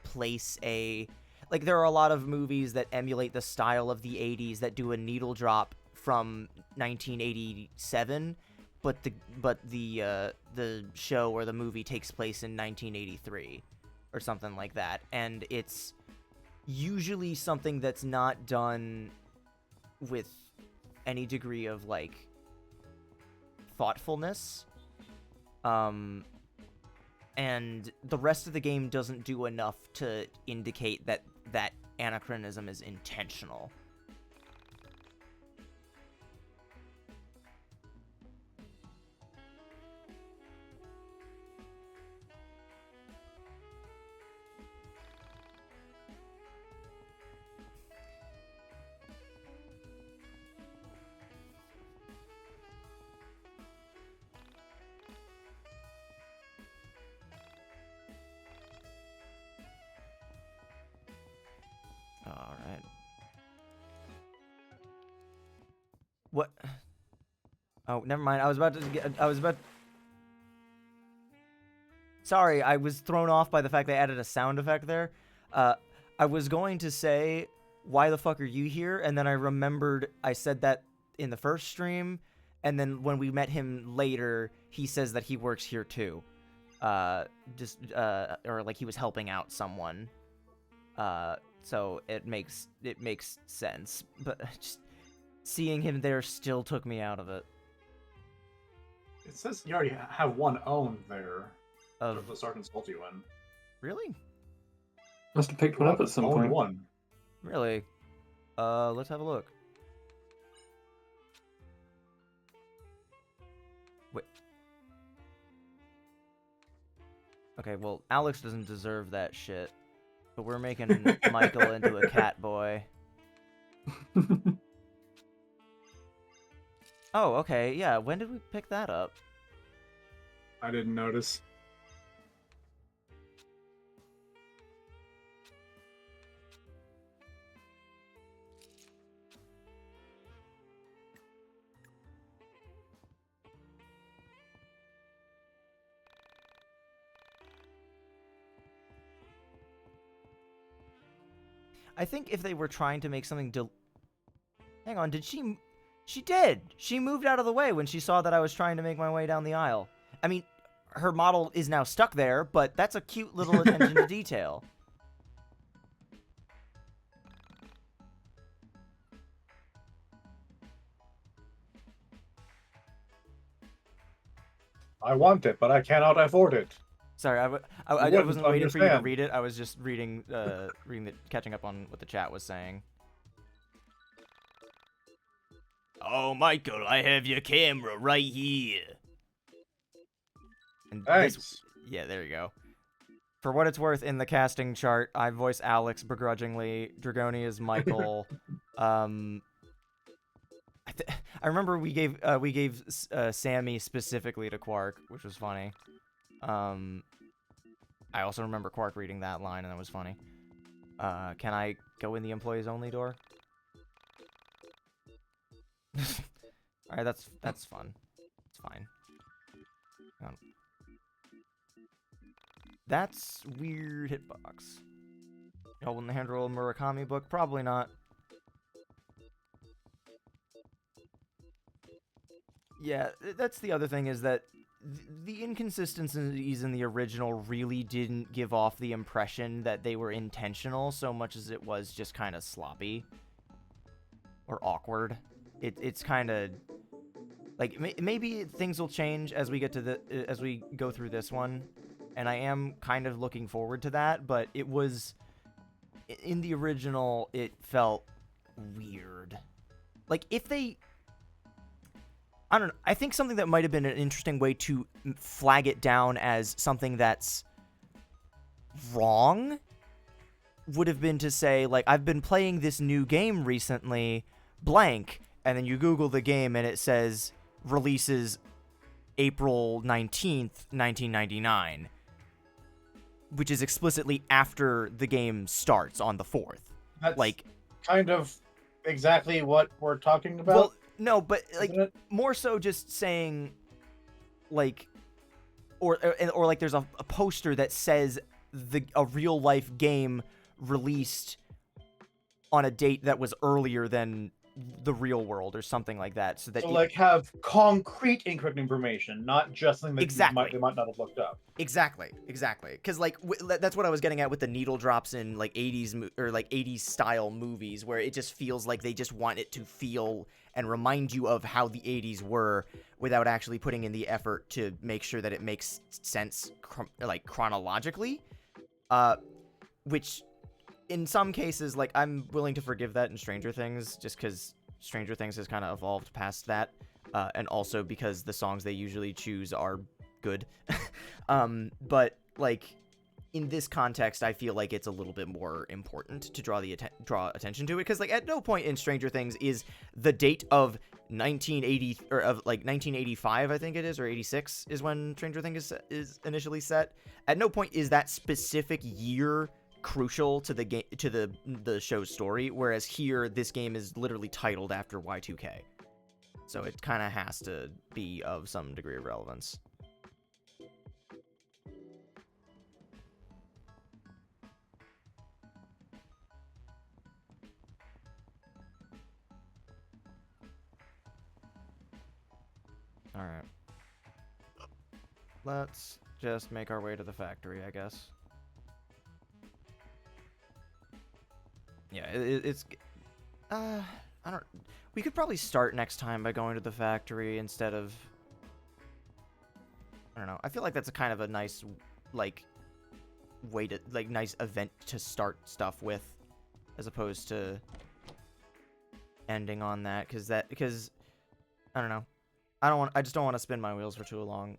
place like there are a lot of movies that emulate the style of the 80s that do a needle drop from 1987, but the show or the movie takes place in 1983 or something like that, and it's usually something that's not done with any degree of like thoughtfulness, and the rest of the game doesn't do enough to indicate that anachronism is intentional. All right. What? Oh, never mind. Sorry, I was thrown off by the fact they added a sound effect there. I was going to say, why the fuck are you here? And then I remembered I said that in the first stream, and then when we met him later, he says that he works here too. Or like he was helping out someone. So it makes sense, but just seeing him there still took me out of it. It says you already have one owned there. Of the Sergeant Salty one. Really? Must have picked one up at some point. One. Really? Let's have a look. Wait. Okay, well, Alex doesn't deserve that shit. But we're making Michael into a cat boy. Oh, okay, yeah. When did we pick that up? I didn't notice. I think if they were trying to make something Hang on, did she... She did! She moved out of the way when she saw that I was trying to make my way down the aisle. I mean, her model is now stuck there, but that's a cute little attention to detail. I want it, but I cannot afford it. Sorry, I wasn't waiting for you to read it. I was just reading, catching up on what the chat was saying. Oh, Michael, I have your camera right here. And thanks. Yeah, there you go. For what it's worth, in the casting chart, I voice Alex begrudgingly. Dragoni is Michael. I remember we gave Sammy specifically to Quark, which was funny. I also remember Quark reading that line, and that was funny. Can I go in the employees only door? All right, that's fun. It's fine. That's weird hitbox. Holding the handle Murakami book? Probably not. Yeah, that's the other thing, is that the inconsistencies in the original really didn't give off the impression that they were intentional so much as it was just kind of sloppy or awkward. It's kind of like maybe things will change as we get to as we go through this one, and I am kind of looking forward to that. But it was in the original, it felt weird. Like if they, I don't know. I think something that might have been an interesting way to flag it down as something that's wrong would have been to say, like, I've been playing this new game recently, blank, and then you Google the game and it says releases April 19th, 1999, which is explicitly after the game starts on the 4th. That's like kind of exactly what we're talking about. Well, no, but like more so just saying, like, or like there's a poster that says a real life game released on a date that was earlier than the real world or something like that, so that like have concrete incorrect information, not just something that they might not have looked up. Exactly. Because like that's what I was getting at with the needle drops in like 80s or like 80s style movies, where it just feels like they just want it to feel and remind you of how the 80s were without actually putting in the effort to make sure that it makes sense like chronologically, which in some cases, like, I'm willing to forgive that in Stranger Things, just because Stranger Things has kind of evolved past that, and also because the songs they usually choose are good. But, like, in this context, I feel like it's a little bit more important to draw attention to it, because, like, at no point in Stranger Things is the date of 1980, or of, like, 1985, I think it is, or 86 is when Stranger Things is initially set. At no point is that specific year crucial to the game, to the show's story, whereas here this game is literally titled after Y2K, so it kind of has to be of some degree of relevance. All right, let's just make our way to the factory, I guess. Yeah, it's I don't. We could probably start next time by going to the factory instead of. I don't know. I feel like that's a kind of a nice, like, way to, like, nice event to start stuff with, as opposed to ending on that, because I don't know. I just don't want to spin my wheels for too long.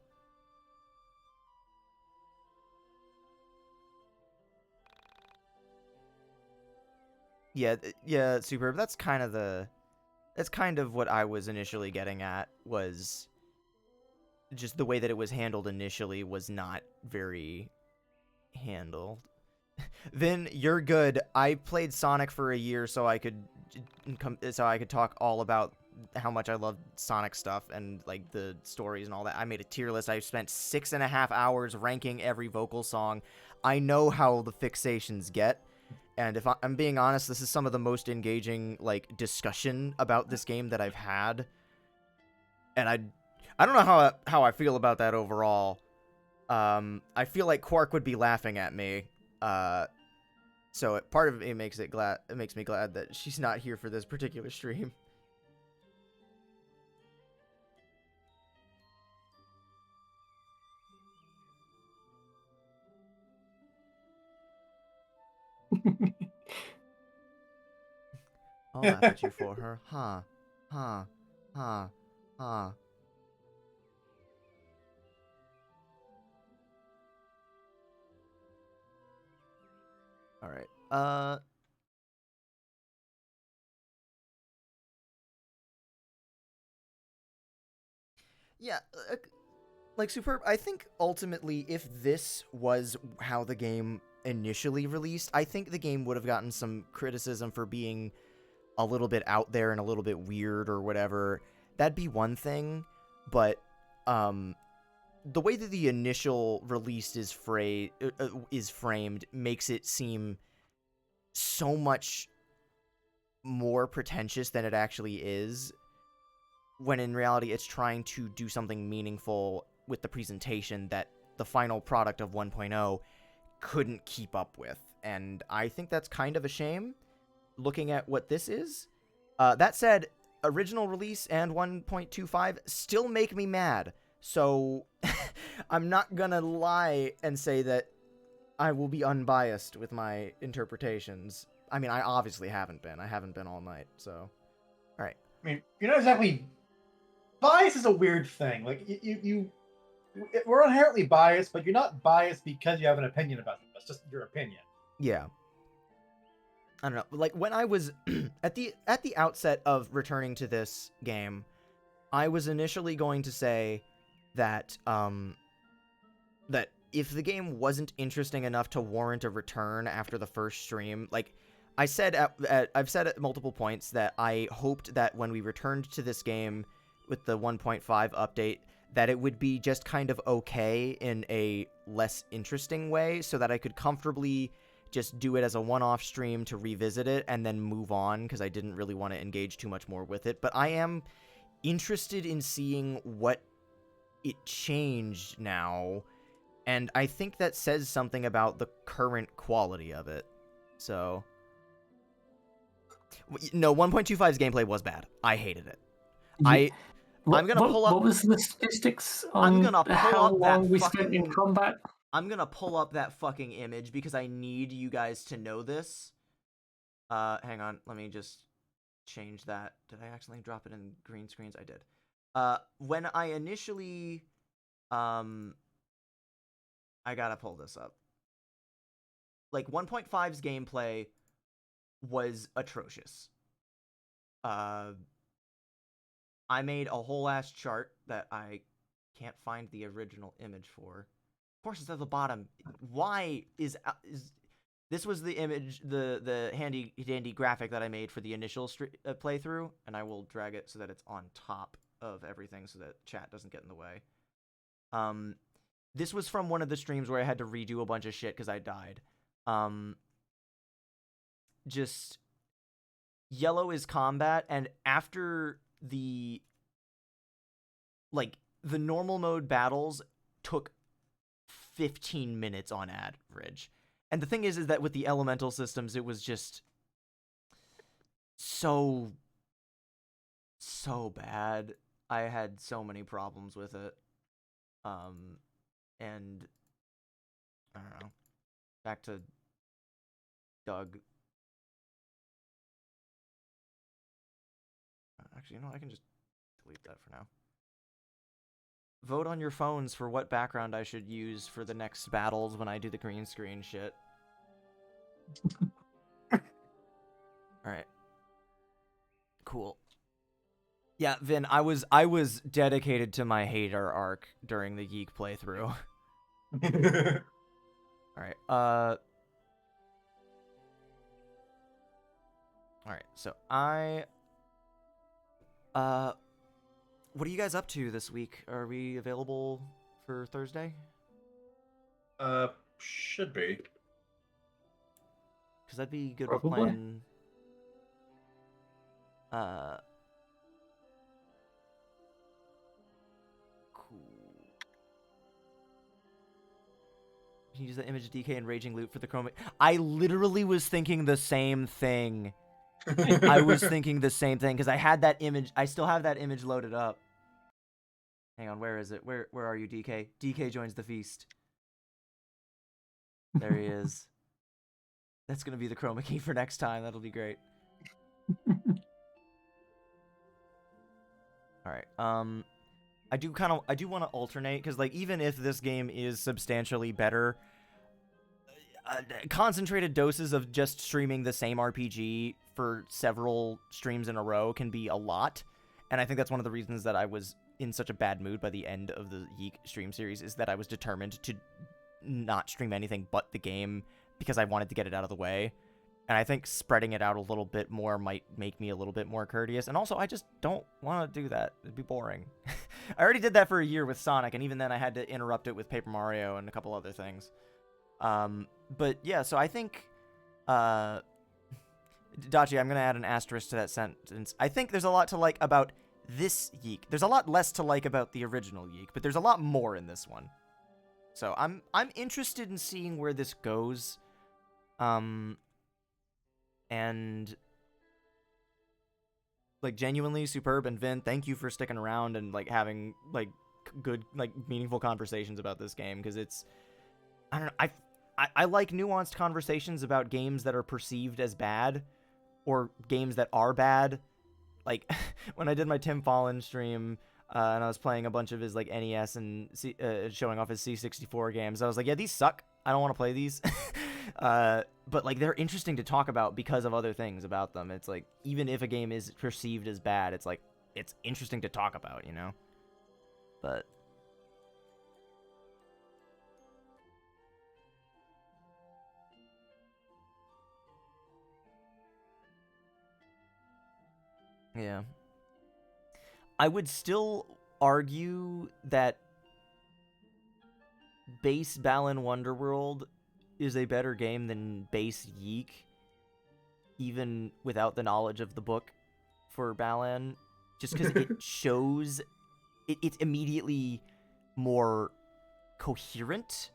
Yeah, Superb. That's kind of what I was initially getting at, was just the way that it was handled initially was not very handled. Vin, you're good. I played Sonic for a year so I could talk all about how much I love Sonic stuff and, like, the stories and all that. I made a tier list. I spent 6.5 hours ranking every vocal song. I know how the fixations get. And if I'm being honest, this is some of the most engaging, like, discussion about this game that I've had. And I don't know how I feel about that overall. I feel like Quark would be laughing at me. So part of it makes me glad that she's not here for this particular stream. I'll laugh at you for her. Huh. Huh. Huh. Huh. Alright. Yeah, like, Superb, I think ultimately if this was how the game initially released, I think the game would have gotten some criticism for being a little bit out there and a little bit weird or whatever. That'd be one thing, but the way that the initial release is framed makes it seem so much more pretentious than it actually is, when in reality it's trying to do something meaningful with the presentation that the final product of 1.0 couldn't keep up with. And I think that's kind of a shame, looking at what this is. That said, original release and 1.25 still make me mad. So I'm not gonna lie and say that I will be unbiased with my interpretations. I mean, I obviously haven't been. I haven't been all night, so... Alright. I mean, you're not exactly... Bias is a weird thing. Like, we're inherently biased, but you're not biased because you have an opinion about them. That's just your opinion. Yeah. I don't know. Like, when I was... at the outset of returning to this game, I was initially going to say that, that if the game wasn't interesting enough to warrant a return after the first stream, like, I said I've said at multiple points that I hoped that when we returned to this game with the 1.5 update, that it would be just kind of okay in a less interesting way, so that I could comfortably just do it as a one-off stream to revisit it and then move on, because I didn't really want to engage too much more with it. But I am interested in seeing what it changed now, and I think that says something about the current quality of it. So... No, 1.25's gameplay was bad. I hated it. I'm gonna pull up... What was the statistics on how long we spent in combat? I'm gonna pull up that fucking image because I need you guys to know this. Hang on. Let me just change that. Did I accidentally drop it in green screens? I did. When I initially... I gotta pull this up. Like, 1.5's gameplay was atrocious. I made a whole ass chart that I can't find the original image for. Of course, it's at the bottom. Why is this was the image, the handy dandy graphic that I made for the initial playthrough, and I will drag it so that it's on top of everything so that chat doesn't get in the way. This was from one of the streams where I had to redo a bunch of shit because I died. Just yellow is combat, and after the normal mode battles took 15 minutes on average. And the thing is that with the elemental systems, it was just so bad. I had so many problems with it. And I don't know. Back to Doug. Actually, you know, I can just delete that for now. Vote on your phones for what background I should use for the next battles when I do the green screen shit. Alright. Cool. Yeah, Vin, I was dedicated to my hater arc during the YIIK playthrough. Alright, Alright, so what are you guys up to this week? Are we available for Thursday? Should be. because that'd be good Probably. with playing. Cool. You can use the image of DK and Raging Loot for the chroma. I literally was thinking the same thing. I was thinking the same thing because I had that image. I still have that image loaded up. Hang on, where is it? Where are you, DK? DK joins the feast. There he is. That's gonna be the chroma key for next time. That'll be great. All right. I do want to alternate because like even if this game is substantially better, concentrated doses of just streaming the same RPG for several streams in a row can be a lot, and I think that's one of the reasons that I was in such a bad mood by the end of the YIIK stream series is that I was determined to not stream anything but the game because I wanted to get it out of the way. And I think spreading it out a little bit more might make me a little bit more courteous. And also, I just don't want to do that. It'd be boring. I already did that for a year with Sonic, and even then I had to interrupt it with Paper Mario and a couple other things. But yeah, so I think... Dachi, I'm going to add an asterisk to that sentence. I think there's a lot to like about this YIIK. There's a lot less to like about the original YIIK, but there's a lot more in this one. So I'm interested in seeing where this goes. And like genuinely superb, and Vin, thank you for sticking around and like having like good like meaningful conversations about this game, because it's I don't know, I like nuanced conversations about games that are perceived as bad or games that are bad. Like when I did my Tim Fallen stream and I was playing a bunch of his like NES and showing off his C64 games, I was like, yeah, these suck. I don't want to play these. But like they're interesting to talk about because of other things about them. It's like even if a game is perceived as bad, it's like it's interesting to talk about, you know? But yeah. I would still argue that base Balan Wonderworld is a better game than base YIIK, even without the knowledge of the book for Balan, just because it shows it's immediately more coherent,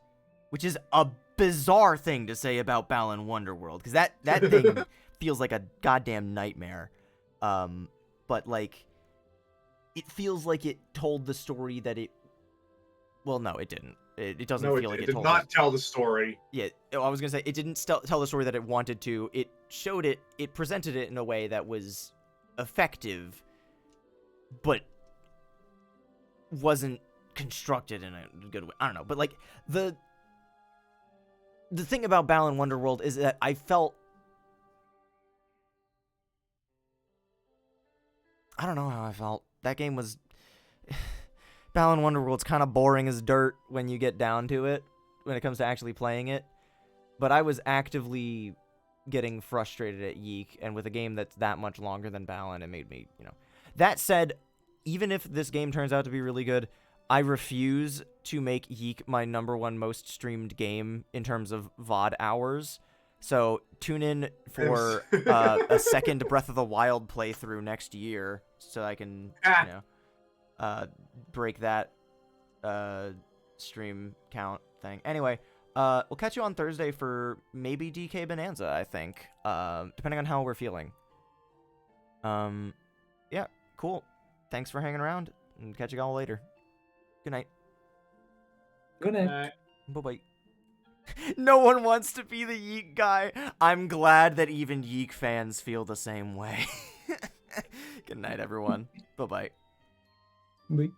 which is a bizarre thing to say about Balan Wonderworld, because that thing feels like a goddamn nightmare. But like, it feels like it told the story that it. Well, no, it didn't. It doesn't feel like it told. It did not tell the story. Yeah, I was gonna say it didn't tell the story that it wanted to. It showed it. It presented it in a way that was effective, but wasn't constructed in a good way. I don't know, but like the thing about Balan Wonderworld is that I felt. I don't know how I felt. That game was... Balan Wonderworld's kind of boring as dirt when you get down to it, when it comes to actually playing it. But I was actively getting frustrated at YIIK, and with a game that's that much longer than Balan, it made me, you know... That said, even if this game turns out to be really good, I refuse to make YIIK my #1 most streamed game in terms of VOD hours. So tune in for a second Breath of the Wild playthrough next year, so I can, you know, break that stream count thing. Anyway, we'll catch you on Thursday for maybe DK Bonanza, I think, depending on how we're feeling. Yeah, cool. Thanks for hanging around, and catch you all later. Good night. Good night. Bye-bye. No one wants to be the YIIK guy. I'm glad that even YIIK fans feel the same way. Good night, everyone. Bye-bye. Bye.